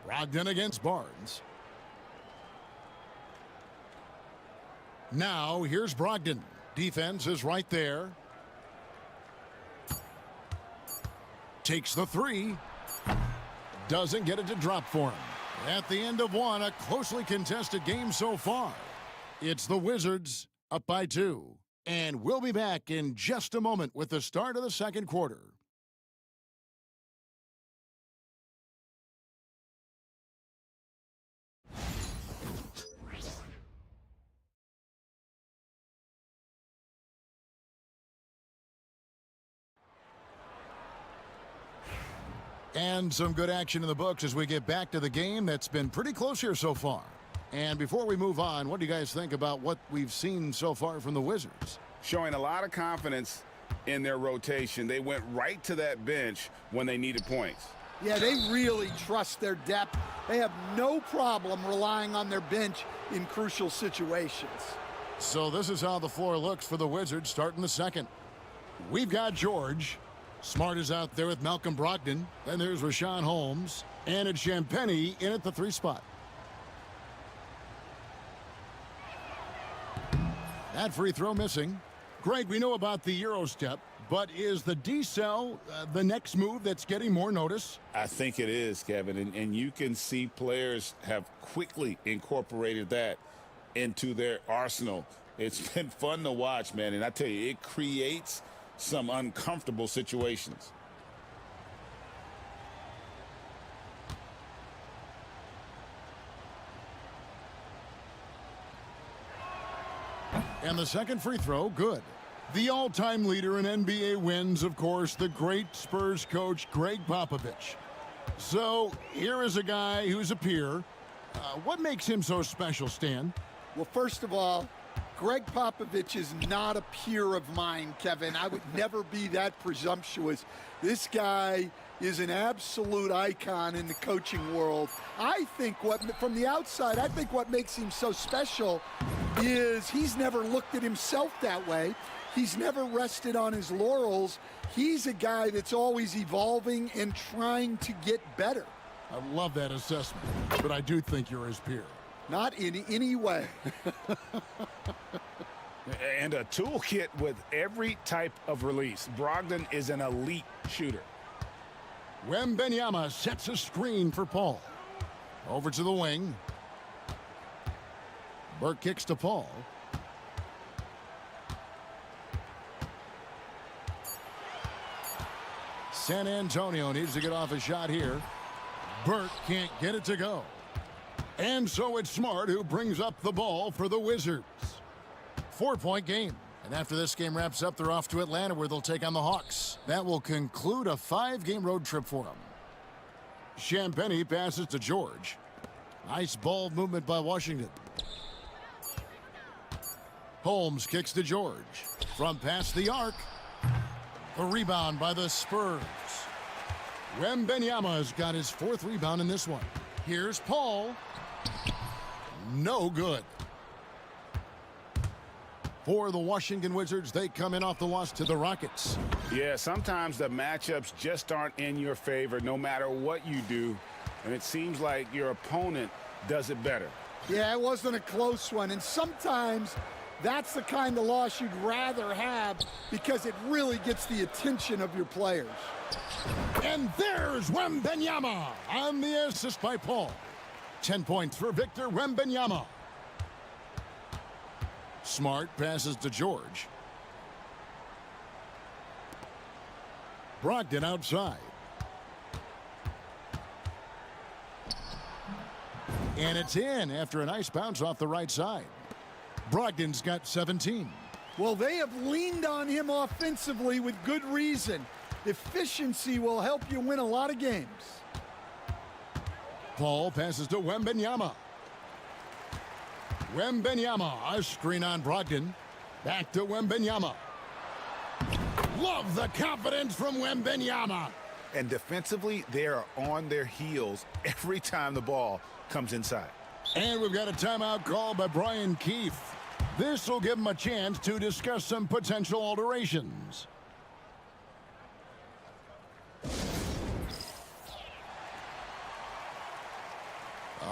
[SPEAKER 17] Brogdon against Barnes. Now here's Brogdon. Defense is right there. Takes the 3. Doesn't get it to drop for him. At the end of 1, a closely contested game so far. It's the Wizards up by 2. And we'll be back in just a moment with the start of the second quarter. And some good action in the books as we get back to the game that's been pretty close here so far. And before we move on, what do you guys think about what we've seen so far from the Wizards?
[SPEAKER 18] Showing a lot of confidence in their rotation. They went right to that bench when they needed points.
[SPEAKER 3] Yeah, they really trust their depth. They have no problem relying on their bench in crucial situations.
[SPEAKER 17] So this is how the floor looks for the Wizards starting the second. We've got George. Smart is out there with Malcolm Brogdon. Then there's Rashawn Holmes. And it's Champagnie in at the 3 spot. That free throw missing. Greg, we know about the Euro step, but is the D-cell the next move that's getting more notice?
[SPEAKER 18] I think it is, Kevin, and you can see players have quickly incorporated that into their arsenal. It's been fun to watch, man, and I tell you, it creates some uncomfortable situations.
[SPEAKER 17] And the second free throw, good. The all-time leader in NBA wins, of course, the great Spurs coach, Greg Popovich. So here is a guy who's a peer. What makes him so special, Stan?
[SPEAKER 3] Well, first of all, Greg Popovich is not a peer of mine, Kevin. I would never be that presumptuous. This guy is an absolute icon in the coaching world. I think from the outside, I think what makes him so special is he's never looked at himself that way. He's never rested on his laurels. He's a guy that's always evolving and trying to get better.
[SPEAKER 17] I love that assessment, but I do think you're his peer.
[SPEAKER 3] Not in any way.
[SPEAKER 2] And a toolkit with every type of release. Brogdon is an elite shooter.
[SPEAKER 17] Wembanyama sets a screen for Paul. Over to the wing. Burke kicks to Paul. San Antonio needs to get off a shot here. Burke can't get it to go. And so it's Smart who brings up the ball for the Wizards. 4-point game. And after this game wraps up, they're off to Atlanta where they'll take on the Hawks. That will conclude a 5-game road trip for them. Champagnie passes to George. Nice ball movement by Washington. Holmes kicks to George. From past the arc. The rebound by the Spurs. Wembanyama's got his 4th rebound in this one. Here's Paul. No good. For the Washington Wizards, they come in off the loss to the Rockets.
[SPEAKER 18] Yeah, sometimes the matchups just aren't in your favor no matter what you do, and it seems like your opponent does it better.
[SPEAKER 3] Yeah, it wasn't a close one, and sometimes that's the kind of loss you'd rather have because it really gets the attention of your players.
[SPEAKER 17] And there's Wembanyama on the assist by Paul. 10 points for Victor Wembanyama. Smart passes to George. Brogdon outside. And it's in after a nice bounce off the right side. Brogdon's got 17.
[SPEAKER 3] Well, they have leaned on him offensively with good reason. Efficiency will help you win a lot of games.
[SPEAKER 17] Paul passes to Wembanyama. Wembanyama, a screen on Brogdon. Back to Wembanyama. Love the confidence from Wembanyama.
[SPEAKER 18] And defensively, they are on their heels every time the ball comes inside.
[SPEAKER 17] And we've got a timeout called by Brian Keefe. This will give him a chance to discuss some potential alterations.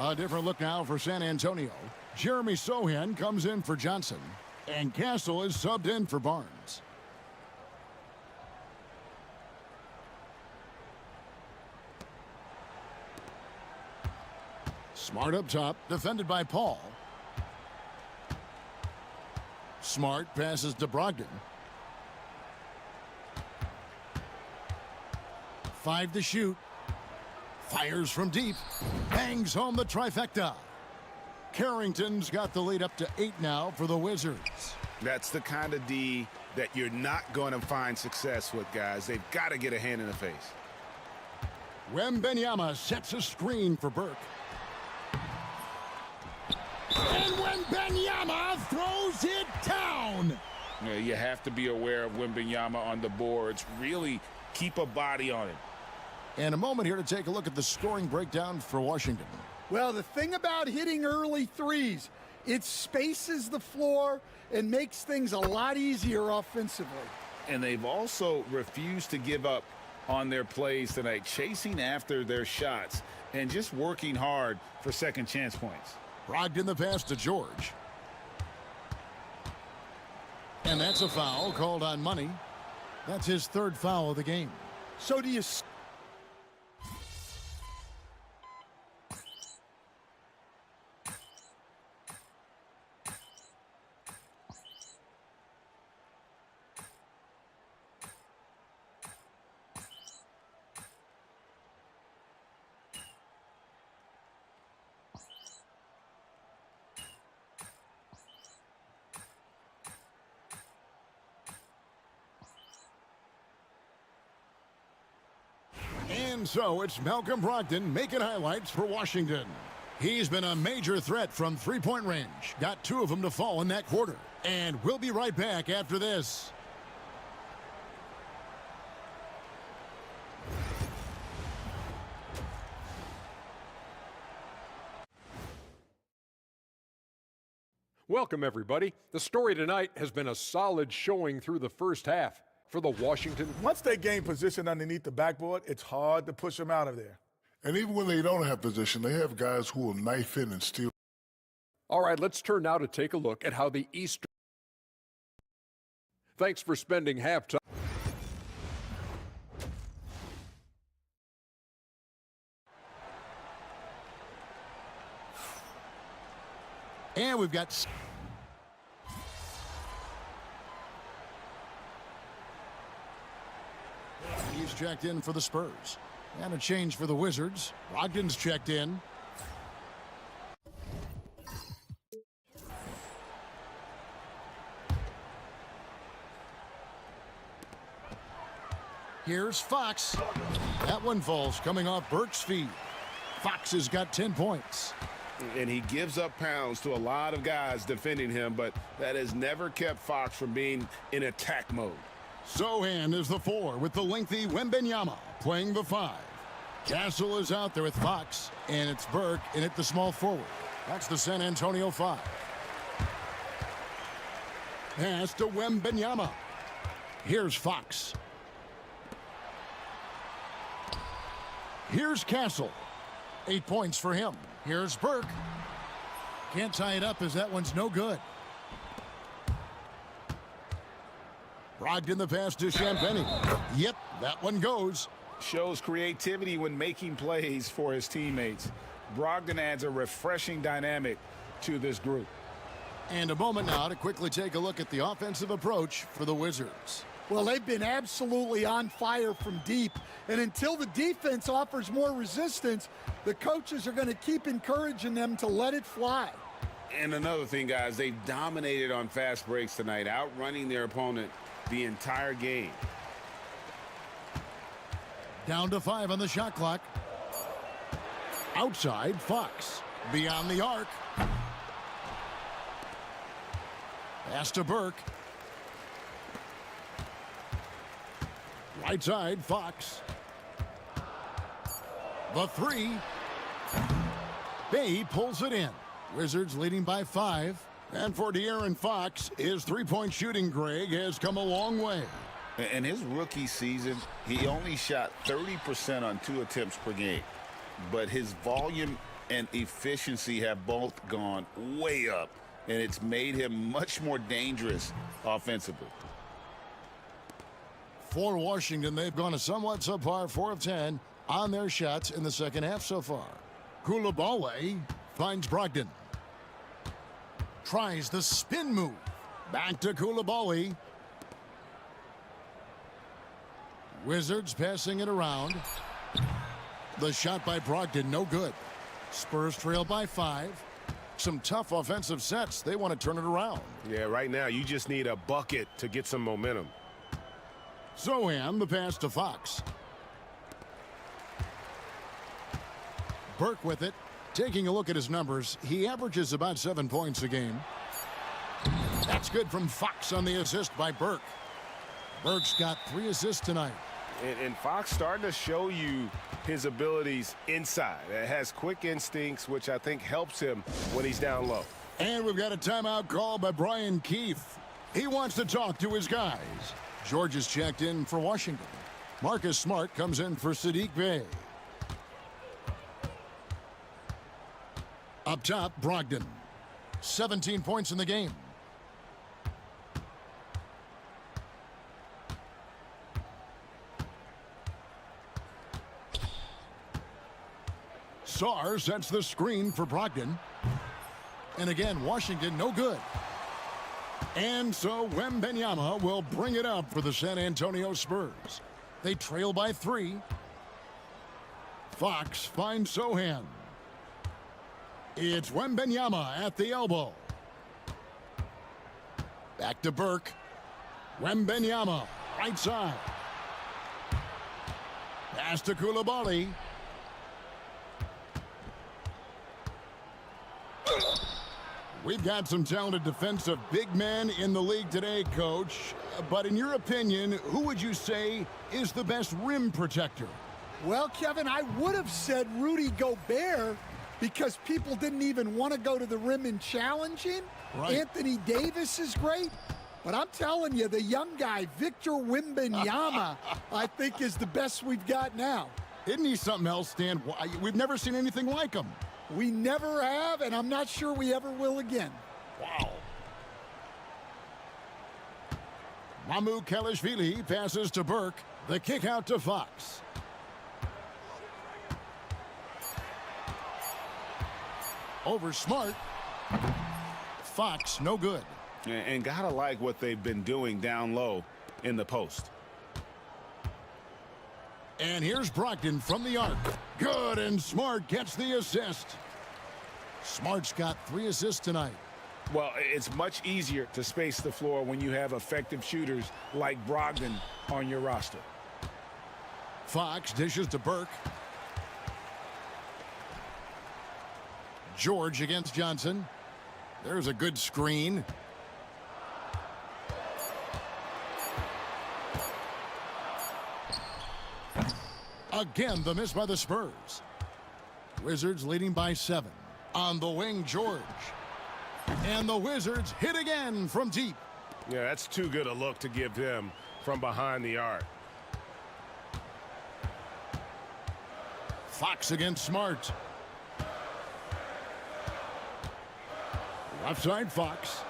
[SPEAKER 17] A different look now for San Antonio. Jeremy Sohan comes in for Johnson, and Castle is subbed in for Barnes. Smart up top, defended by Paul. Smart passes to Brogdon. 5 to shoot. Fires from deep. Bangs home the trifecta. Carrington's got the lead up to 8 now for the Wizards.
[SPEAKER 18] That's the kind of D that you're not going to find success with, guys. They've got to get a hand in the face.
[SPEAKER 17] Wembanyama sets a screen for Burke. And Wembanyama throws it down.
[SPEAKER 18] Yeah, you have to be aware of Wembanyama on the boards. Really keep a body on it.
[SPEAKER 17] And a moment here to take a look at the scoring breakdown for Washington.
[SPEAKER 3] Well, the thing about hitting early threes, it spaces the floor and makes things a lot easier offensively.
[SPEAKER 18] And they've also refused to give up on their plays tonight, chasing after their shots and just working hard for second chance points.
[SPEAKER 17] Brogdon the pass to George. And that's a foul called on Money. That's his 3rd foul of the game.
[SPEAKER 3] So do you...
[SPEAKER 17] And so it's Malcolm Brogdon making highlights for Washington. He's been a major threat from three-point range. Got 2 of them to fall in that quarter. And we'll be right back after this.
[SPEAKER 16] Welcome, everybody. The story tonight has been a solid showing through the first half for the Washington.
[SPEAKER 15] Once they gain position underneath the backboard, it's hard to push them out of there.
[SPEAKER 21] And even when they don't have position, they have guys who will knife in and steal.
[SPEAKER 16] All right, let's turn now to take a look at how the Eastern. Thanks for spending halftime.
[SPEAKER 17] And we've got... He's checked in for the Spurs. And a change for the Wizards. Brogdon's checked in. Here's Fox. That one falls coming off Burke's feet. Fox has got 10 points.
[SPEAKER 18] And he gives up pounds to a lot of guys defending him, but that has never kept Fox from being in attack mode.
[SPEAKER 17] Sohan is the 4 with the lengthy Wembanyama playing the 5. Castle is out there with Fox, and it's Burke in at the small forward. That's the San Antonio 5. Pass to Wembanyama. Here's Fox. Here's Castle. 8 points for him. Here's Burke. Can't tie it up as that one's no good. Brogdon the pass to Champagny. Yep, that one goes.
[SPEAKER 18] Shows creativity when making plays for his teammates. Brogdon adds a refreshing dynamic to this group.
[SPEAKER 17] And a moment now to quickly take a look at the offensive approach for the Wizards.
[SPEAKER 3] Well, they've been absolutely on fire from deep. And until the defense offers more resistance, the coaches are going to keep encouraging them to let it fly.
[SPEAKER 18] And another thing, guys, they've dominated on fast breaks tonight, outrunning their opponent the entire game.
[SPEAKER 17] Down to 5 on the shot clock. Outside, Fox. Beyond the arc. Pass to Burke. Right side, Fox. The 3. Bay pulls it in. Wizards leading by 5. And for De'Aaron Fox, his three-point shooting, Greg, has come a long way.
[SPEAKER 18] In his rookie season, he only shot 30% on 2 attempts per game. But his volume and efficiency have both gone way up, and it's made him much more dangerous offensively.
[SPEAKER 17] For Washington, they've gone a somewhat subpar 4 of 10 on their shots in the second half so far. Coulibaly finds Brogdon. Tries the spin move. Back to Coulibaly. Wizards passing it around. The shot by Brogdon, no good. Spurs trail by 5. Some tough offensive sets. They want to turn it around.
[SPEAKER 2] Yeah, right now you just need a bucket to get some momentum.
[SPEAKER 17] Zohan, the pass to Fox. Burke with it. Taking a look at his numbers, he averages about 7 points a game. That's good from Fox on the assist by Burke. Burke's got 3 assists tonight.
[SPEAKER 2] And Fox starting to show you his abilities inside. It has quick instincts, which I think helps him when he's down low.
[SPEAKER 17] And we've got a timeout call by Brian Keefe. He wants to talk to his guys. George is checked in for Washington. Marcus Smart comes in for Sadiq Bey. Up top, Brogdon. 17 points in the game. Sarr sets the screen for Brogdon. And again, Washington no good. And so Wembanyama will bring it up for the San Antonio Spurs. They trail by 3. Fox finds Zohan. It's Wembanyama at the elbow. Back to Burke. Wembanyama, right side. Pass to Coulibaly. We've got some talented defensive big men in the league today, Coach. But in your opinion, who would you say is the best rim protector?
[SPEAKER 3] Well, Kevin, I would have said Rudy Gobert because people didn't even want to go to the rim and challenge him.
[SPEAKER 17] Right.
[SPEAKER 3] Anthony Davis is great. But I'm telling you, the young guy, Victor Wembanyama, I think is the best we've got now.
[SPEAKER 17] Isn't he something else, Stan? We've never seen anything like him.
[SPEAKER 3] We never have, and I'm not sure we ever will again.
[SPEAKER 17] Wow. Mamu Kelishvili passes to Burke. The kick out to Fox. Over Smart. Fox, no good.
[SPEAKER 18] And gotta like what they've been doing down low in the post.
[SPEAKER 17] And here's Brogdon from the arc. Good, and Smart gets the assist. Smart's got 3 assists tonight.
[SPEAKER 2] Well, it's much easier to space the floor when you have effective shooters like Brogdon on your roster.
[SPEAKER 17] Fox dishes to Burke. George against Johnson. There's a good screen. Again, the miss by the Spurs. Wizards leading by 7. On the wing, George. And the Wizards hit again from deep.
[SPEAKER 2] Yeah, that's too good a look to give him from behind the arc.
[SPEAKER 17] Fox against Smart. Left side Fox.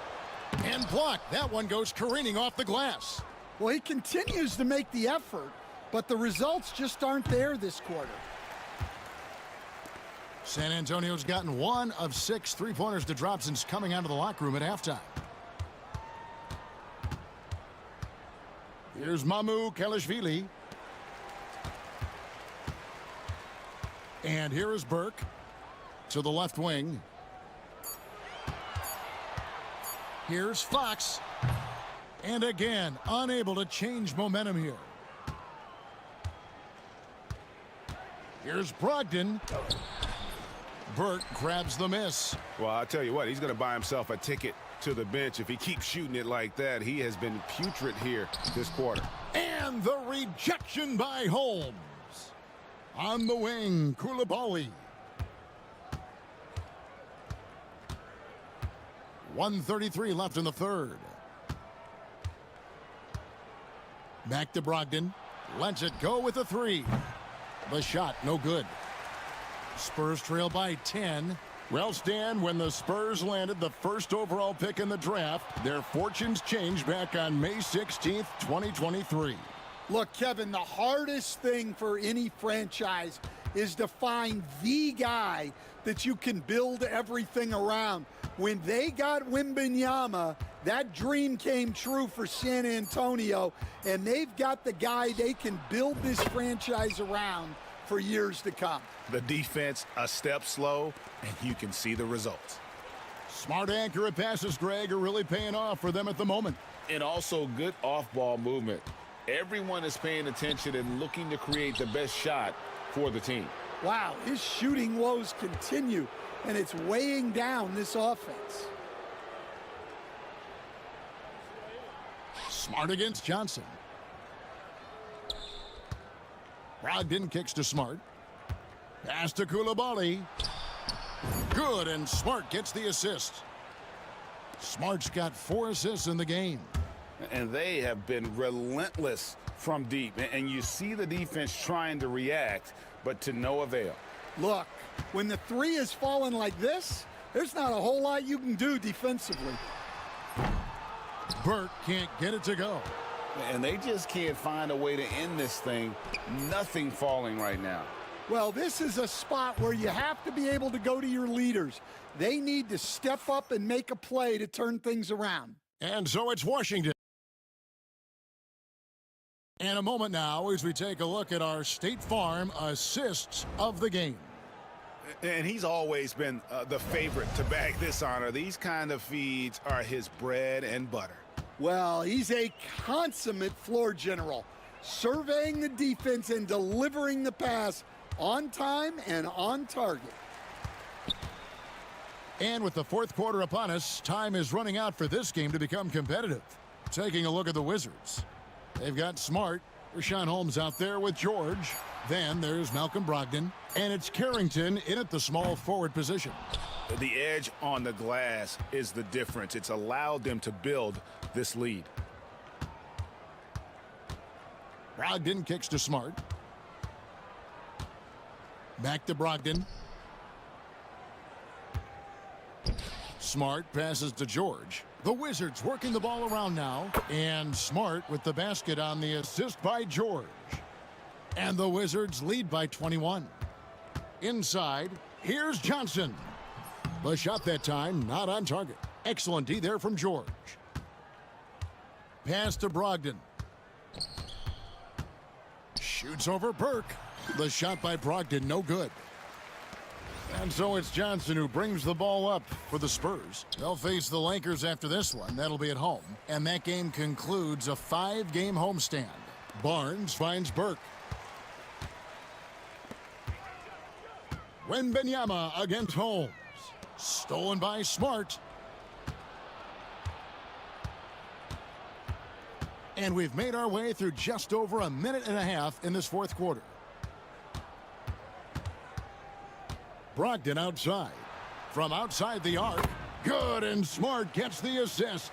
[SPEAKER 17] And blocked. That one goes careening off the glass.
[SPEAKER 3] Well, he continues to make the effort, but the results just aren't there this quarter.
[SPEAKER 17] San Antonio's gotten 1 of 6 3-pointers to drop since coming out of the locker room at halftime. Here's Mamu Kelishvili. And here is Burke to the left wing. Here's Fox. And again, unable to change momentum here. Here's Brogdon. Burke grabs the miss.
[SPEAKER 2] Well, I'll tell you what, he's going to buy himself a ticket to the bench if he keeps shooting it like that. He has been putrid here this quarter.
[SPEAKER 17] And the rejection by Holmes. On the wing, Koulibaly. 1:33 left in the third. Back to Brogdon. Lets it go with a 3. The shot, no good. Spurs trail by 10. Well, Stan, when the Spurs landed the first overall pick in the draft, their fortunes changed back on May 16th, 2023.
[SPEAKER 3] Look, Kevin, the hardest thing for any franchise is to find the guy that you can build everything around. When they got Wembanyama, that dream came true for San Antonio, and they've got the guy they can build this franchise around for years to come.
[SPEAKER 2] The defense a step slow, and you can see the results.
[SPEAKER 17] Smart, accurate passes, Greg, are really paying off for them at the moment.
[SPEAKER 18] And also good off-ball movement. Everyone is paying attention and looking to create the best shot for the team.
[SPEAKER 3] Wow, his shooting woes continue, and it's weighing down this offense.
[SPEAKER 17] Smart against Johnson. Brogdon kicks to Smart. Pass to Koulibaly. Good, and Smart gets the assist. Smart's got 4 assists in the game.
[SPEAKER 18] And they have been relentless from deep. And you see the defense trying to react, but to no avail.
[SPEAKER 3] Look, when the 3 is falling like this, there's not a whole lot you can do defensively.
[SPEAKER 17] Burke can't get it to go.
[SPEAKER 18] And they just can't find a way to end this thing. Nothing falling right now.
[SPEAKER 3] Well, this is a spot where you have to be able to go to your leaders. They need to step up and make a play to turn things around.
[SPEAKER 17] And so it's Washington. In a moment now, as we take a look at our State Farm assists of the game.
[SPEAKER 2] And he's always been the favorite to bag this honor. These kind of feeds are his bread and butter.
[SPEAKER 3] Well, he's a consummate floor general, surveying the defense and delivering the pass on time and on target.
[SPEAKER 17] And with the fourth quarter upon us, time is running out for this game to become competitive. Taking a look at the Wizards. They've got Smart, Rashawn Holmes out there with George. Then there's Malcolm Brogdon, and it's Carrington in at the small forward position.
[SPEAKER 2] The edge on the glass is the difference. It's allowed them to build this lead.
[SPEAKER 17] Brogdon kicks to Smart. Back to Brogdon. Smart passes to George. The Wizards working the ball around now. And Smart with the basket on the assist by George. And the Wizards lead by 21. Inside, here's Johnson. The shot that time not on target. Excellent D there from George. Pass to Brogdon. Shoots over Burke. The shot by Brogdon, no good. And so it's Johnson who brings the ball up for the Spurs. They'll face the Lakers after this one. That'll be at home. And that game concludes a 5-game homestand. Barnes finds Burke. Wembanyama against Holmes. Stolen by Smart. And we've made our way through just over a minute and a half in this fourth quarter. Brogdon outside. From outside the arc. Good, and Smart gets the assist.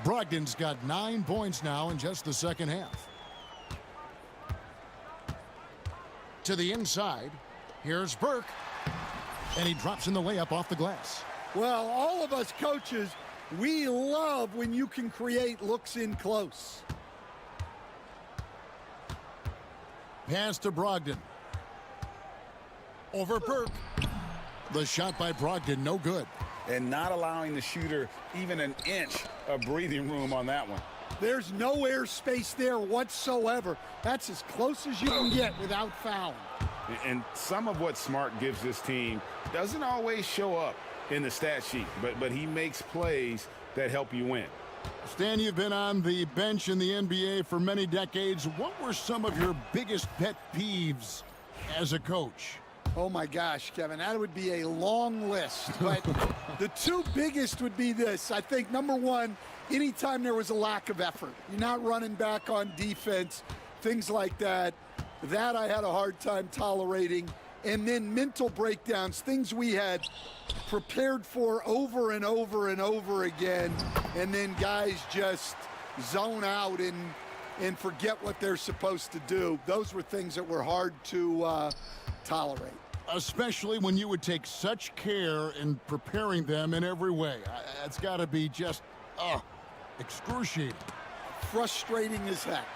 [SPEAKER 17] Brogdon's got 9 points now in just the second half. To the inside. Here's Burke. And he drops in the layup off the glass.
[SPEAKER 3] Well, all of us coaches, we love when you can create looks in close.
[SPEAKER 17] Pass to Brogdon. Over Burke. The shot by Brogdon, no good.
[SPEAKER 18] And not allowing the shooter even an inch of breathing room on that one.
[SPEAKER 3] There's no air space there whatsoever. That's as close as you can get without fouling.
[SPEAKER 18] And some of what Smart gives this team doesn't always show up in the stat sheet, but he makes plays that help you win.
[SPEAKER 17] Stan, you've been on the bench in the NBA for many decades. What were some of your biggest pet peeves as a coach?
[SPEAKER 3] Oh my gosh, Kevin, that would be a long list. But the two biggest would be this. I think number one, anytime there was a lack of effort, you're not running back on defense, things like that. That I had a hard time tolerating. And then mental breakdowns, things we had prepared for over and over and over again. And then guys just zone out and forget what they're supposed to do. Those were things that were hard to tolerate.
[SPEAKER 17] Especially when you would take such care in preparing them in every way. It's got to be just, excruciating.
[SPEAKER 3] Frustrating as heck.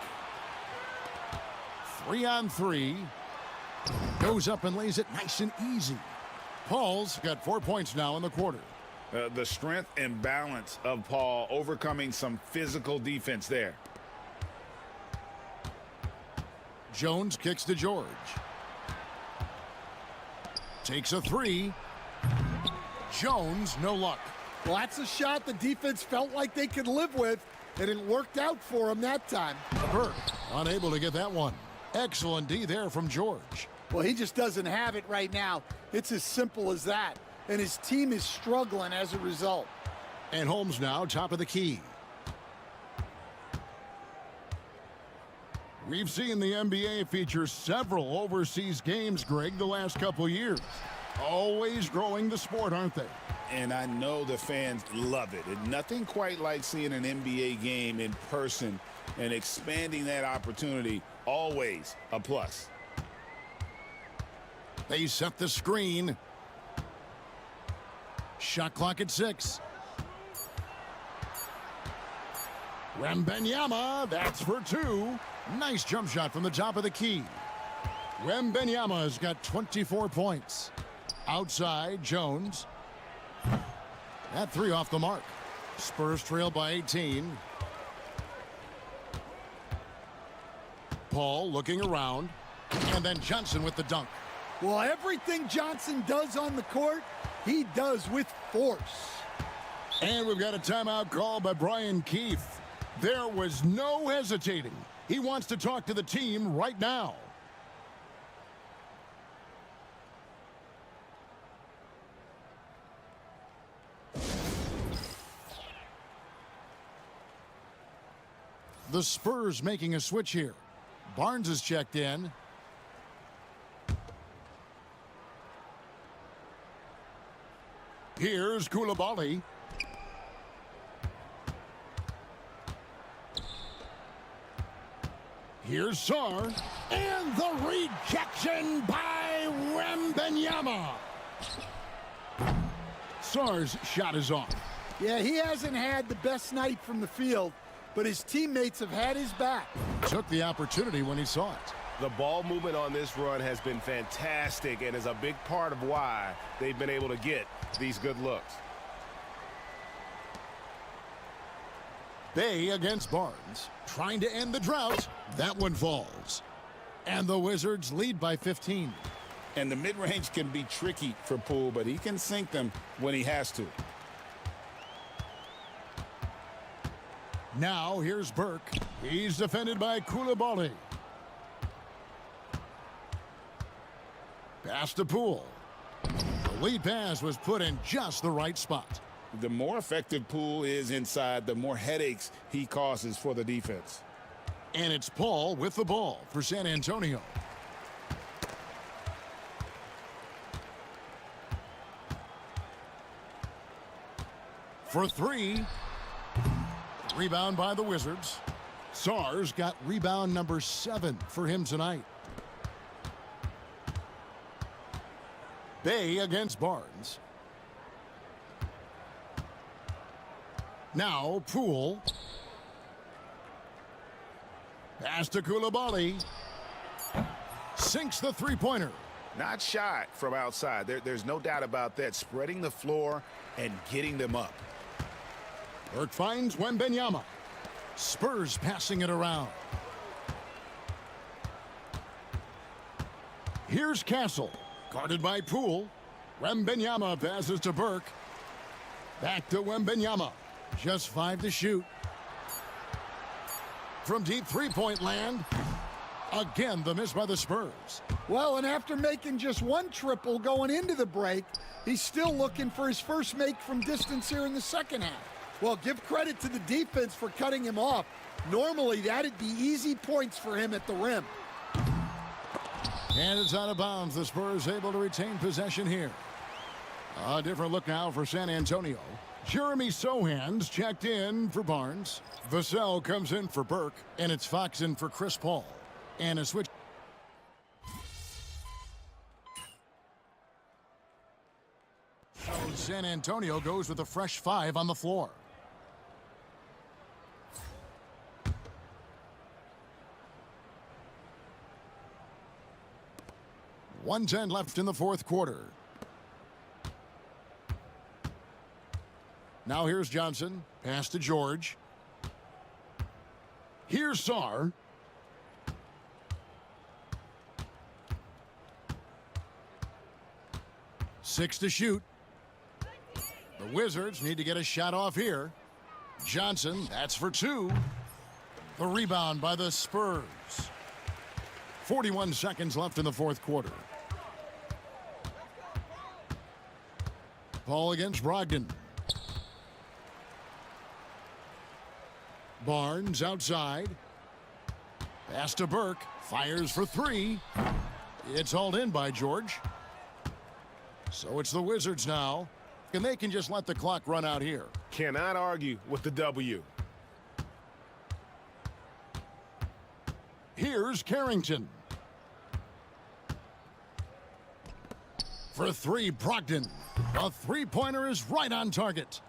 [SPEAKER 17] 3-on-3. Goes up and lays it nice and easy. Paul's got 4 points now in the quarter.
[SPEAKER 18] The strength and balance of Paul overcoming some physical defense there.
[SPEAKER 17] Jones kicks to George. Takes a three. Jones, no luck.
[SPEAKER 3] Well, that's a shot the defense felt like they could live with, and it worked out for him that time.
[SPEAKER 17] Burke unable to get that one. Excellent D there from George.
[SPEAKER 3] Well, he just doesn't have it right now. It's as simple as that. And his team is struggling as a result.
[SPEAKER 17] And Holmes now top of the key. We've seen the NBA feature several overseas games, Greg, the last couple years. Always growing the sport, aren't they?
[SPEAKER 18] And I know the fans love it. And nothing quite like seeing an NBA game in person and expanding that opportunity, always a plus.
[SPEAKER 17] They set the screen. Shot clock at 6. Wembanyama, that's for 2. Nice jump shot from the top of the key. Wembanyama has got 24 points. Outside, Jones. That 3 off the mark. Spurs trail by 18. Paul looking around. And then Johnson with the dunk.
[SPEAKER 3] Well, everything Johnson does on the court, he does with force.
[SPEAKER 17] And we've got a timeout call by Brian Keefe. There was no hesitating. He wants to talk to the team right now. The Spurs making a switch here. Barnes is checked in. Here's Koulibaly. Here's Sarr. And the rejection by Wembanyama. Sarr's shot is off.
[SPEAKER 3] Yeah, he hasn't had the best night from the field, but his teammates have had his back.
[SPEAKER 17] Took the opportunity when he saw it.
[SPEAKER 2] The ball movement on this run has been fantastic and is a big part of why they've been able to get these good looks.
[SPEAKER 17] Bay against Barnes, trying to end the drought. That one falls. And the Wizards lead by 15.
[SPEAKER 18] And the mid-range can be tricky for Poole, but he can sink them when he has to.
[SPEAKER 17] Now here's Burke. He's defended by Koulibaly. Pass to Poole. The lead pass was put in just the right spot.
[SPEAKER 18] The more effective Poole is inside, the more headaches he causes for the defense.
[SPEAKER 17] And it's Paul with the ball for San Antonio. For 3. Rebound by the Wizards. Sarr's got rebound number 7 for him tonight. Bay against Barnes. Now Poole. Pass to Koulibaly. Sinks the three-pointer.
[SPEAKER 2] Not shot from outside. There's no doubt about that. Spreading the floor and getting them up.
[SPEAKER 17] Burke finds Wembanyama. Spurs passing it around. Here's Castle. Guarded by Poole. Wembanyama passes to Burke. Back to Wembanyama. Just 5 to shoot. From deep three-point land. Again, the miss by the Spurs.
[SPEAKER 3] Well, and after making just 1 triple going into the break, he's still looking for his first make from distance here in the second half. Well, give credit to the defense for cutting him off. Normally, that'd be easy points for him at the rim.
[SPEAKER 17] And it's out of bounds. The Spurs able to retain possession here. A different look now for San Antonio. Jeremy Sohan's checked in for Barnes. Vassell comes in for Burke, and it's Fox in for Chris Paul. And a switch. So San Antonio goes with a fresh 5 on the floor. .110 left in the fourth quarter. Now here's Johnson. Pass to George. Here's Sarr. Six to shoot. The Wizards need to get a shot off here. Johnson, that's for 2. The rebound by the Spurs. 41 seconds left in the fourth quarter. Paul against Brogdon. Barnes outside. Pass to Burke. Fires for 3. It's hauled in by George. So it's the Wizards now. And they can just let the clock run out here.
[SPEAKER 2] Cannot argue with the W.
[SPEAKER 17] Here's Carrington. For 3, Brogdon. A three-pointer is right on target.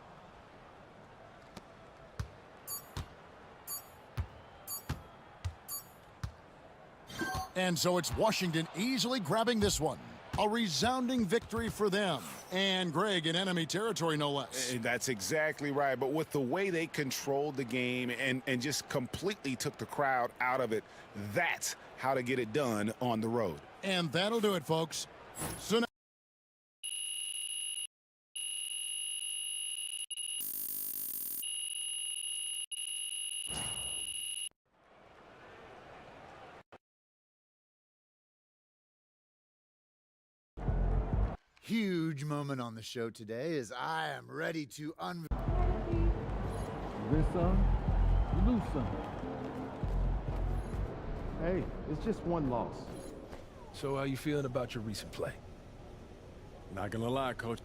[SPEAKER 17] And so it's Washington easily grabbing this one. A resounding victory for them. And Greg in enemy territory, no less.
[SPEAKER 2] That's exactly right. But with the way they controlled the game and just completely took the crowd out of it, that's how to get it done on the road.
[SPEAKER 17] And that'll do it, folks. So now
[SPEAKER 10] huge moment on the show today as I am ready to unveil.
[SPEAKER 8] You win some, you lose some. Hey, it's just one loss.
[SPEAKER 4] So how you feeling about your recent play?
[SPEAKER 7] Not gonna lie, Coach.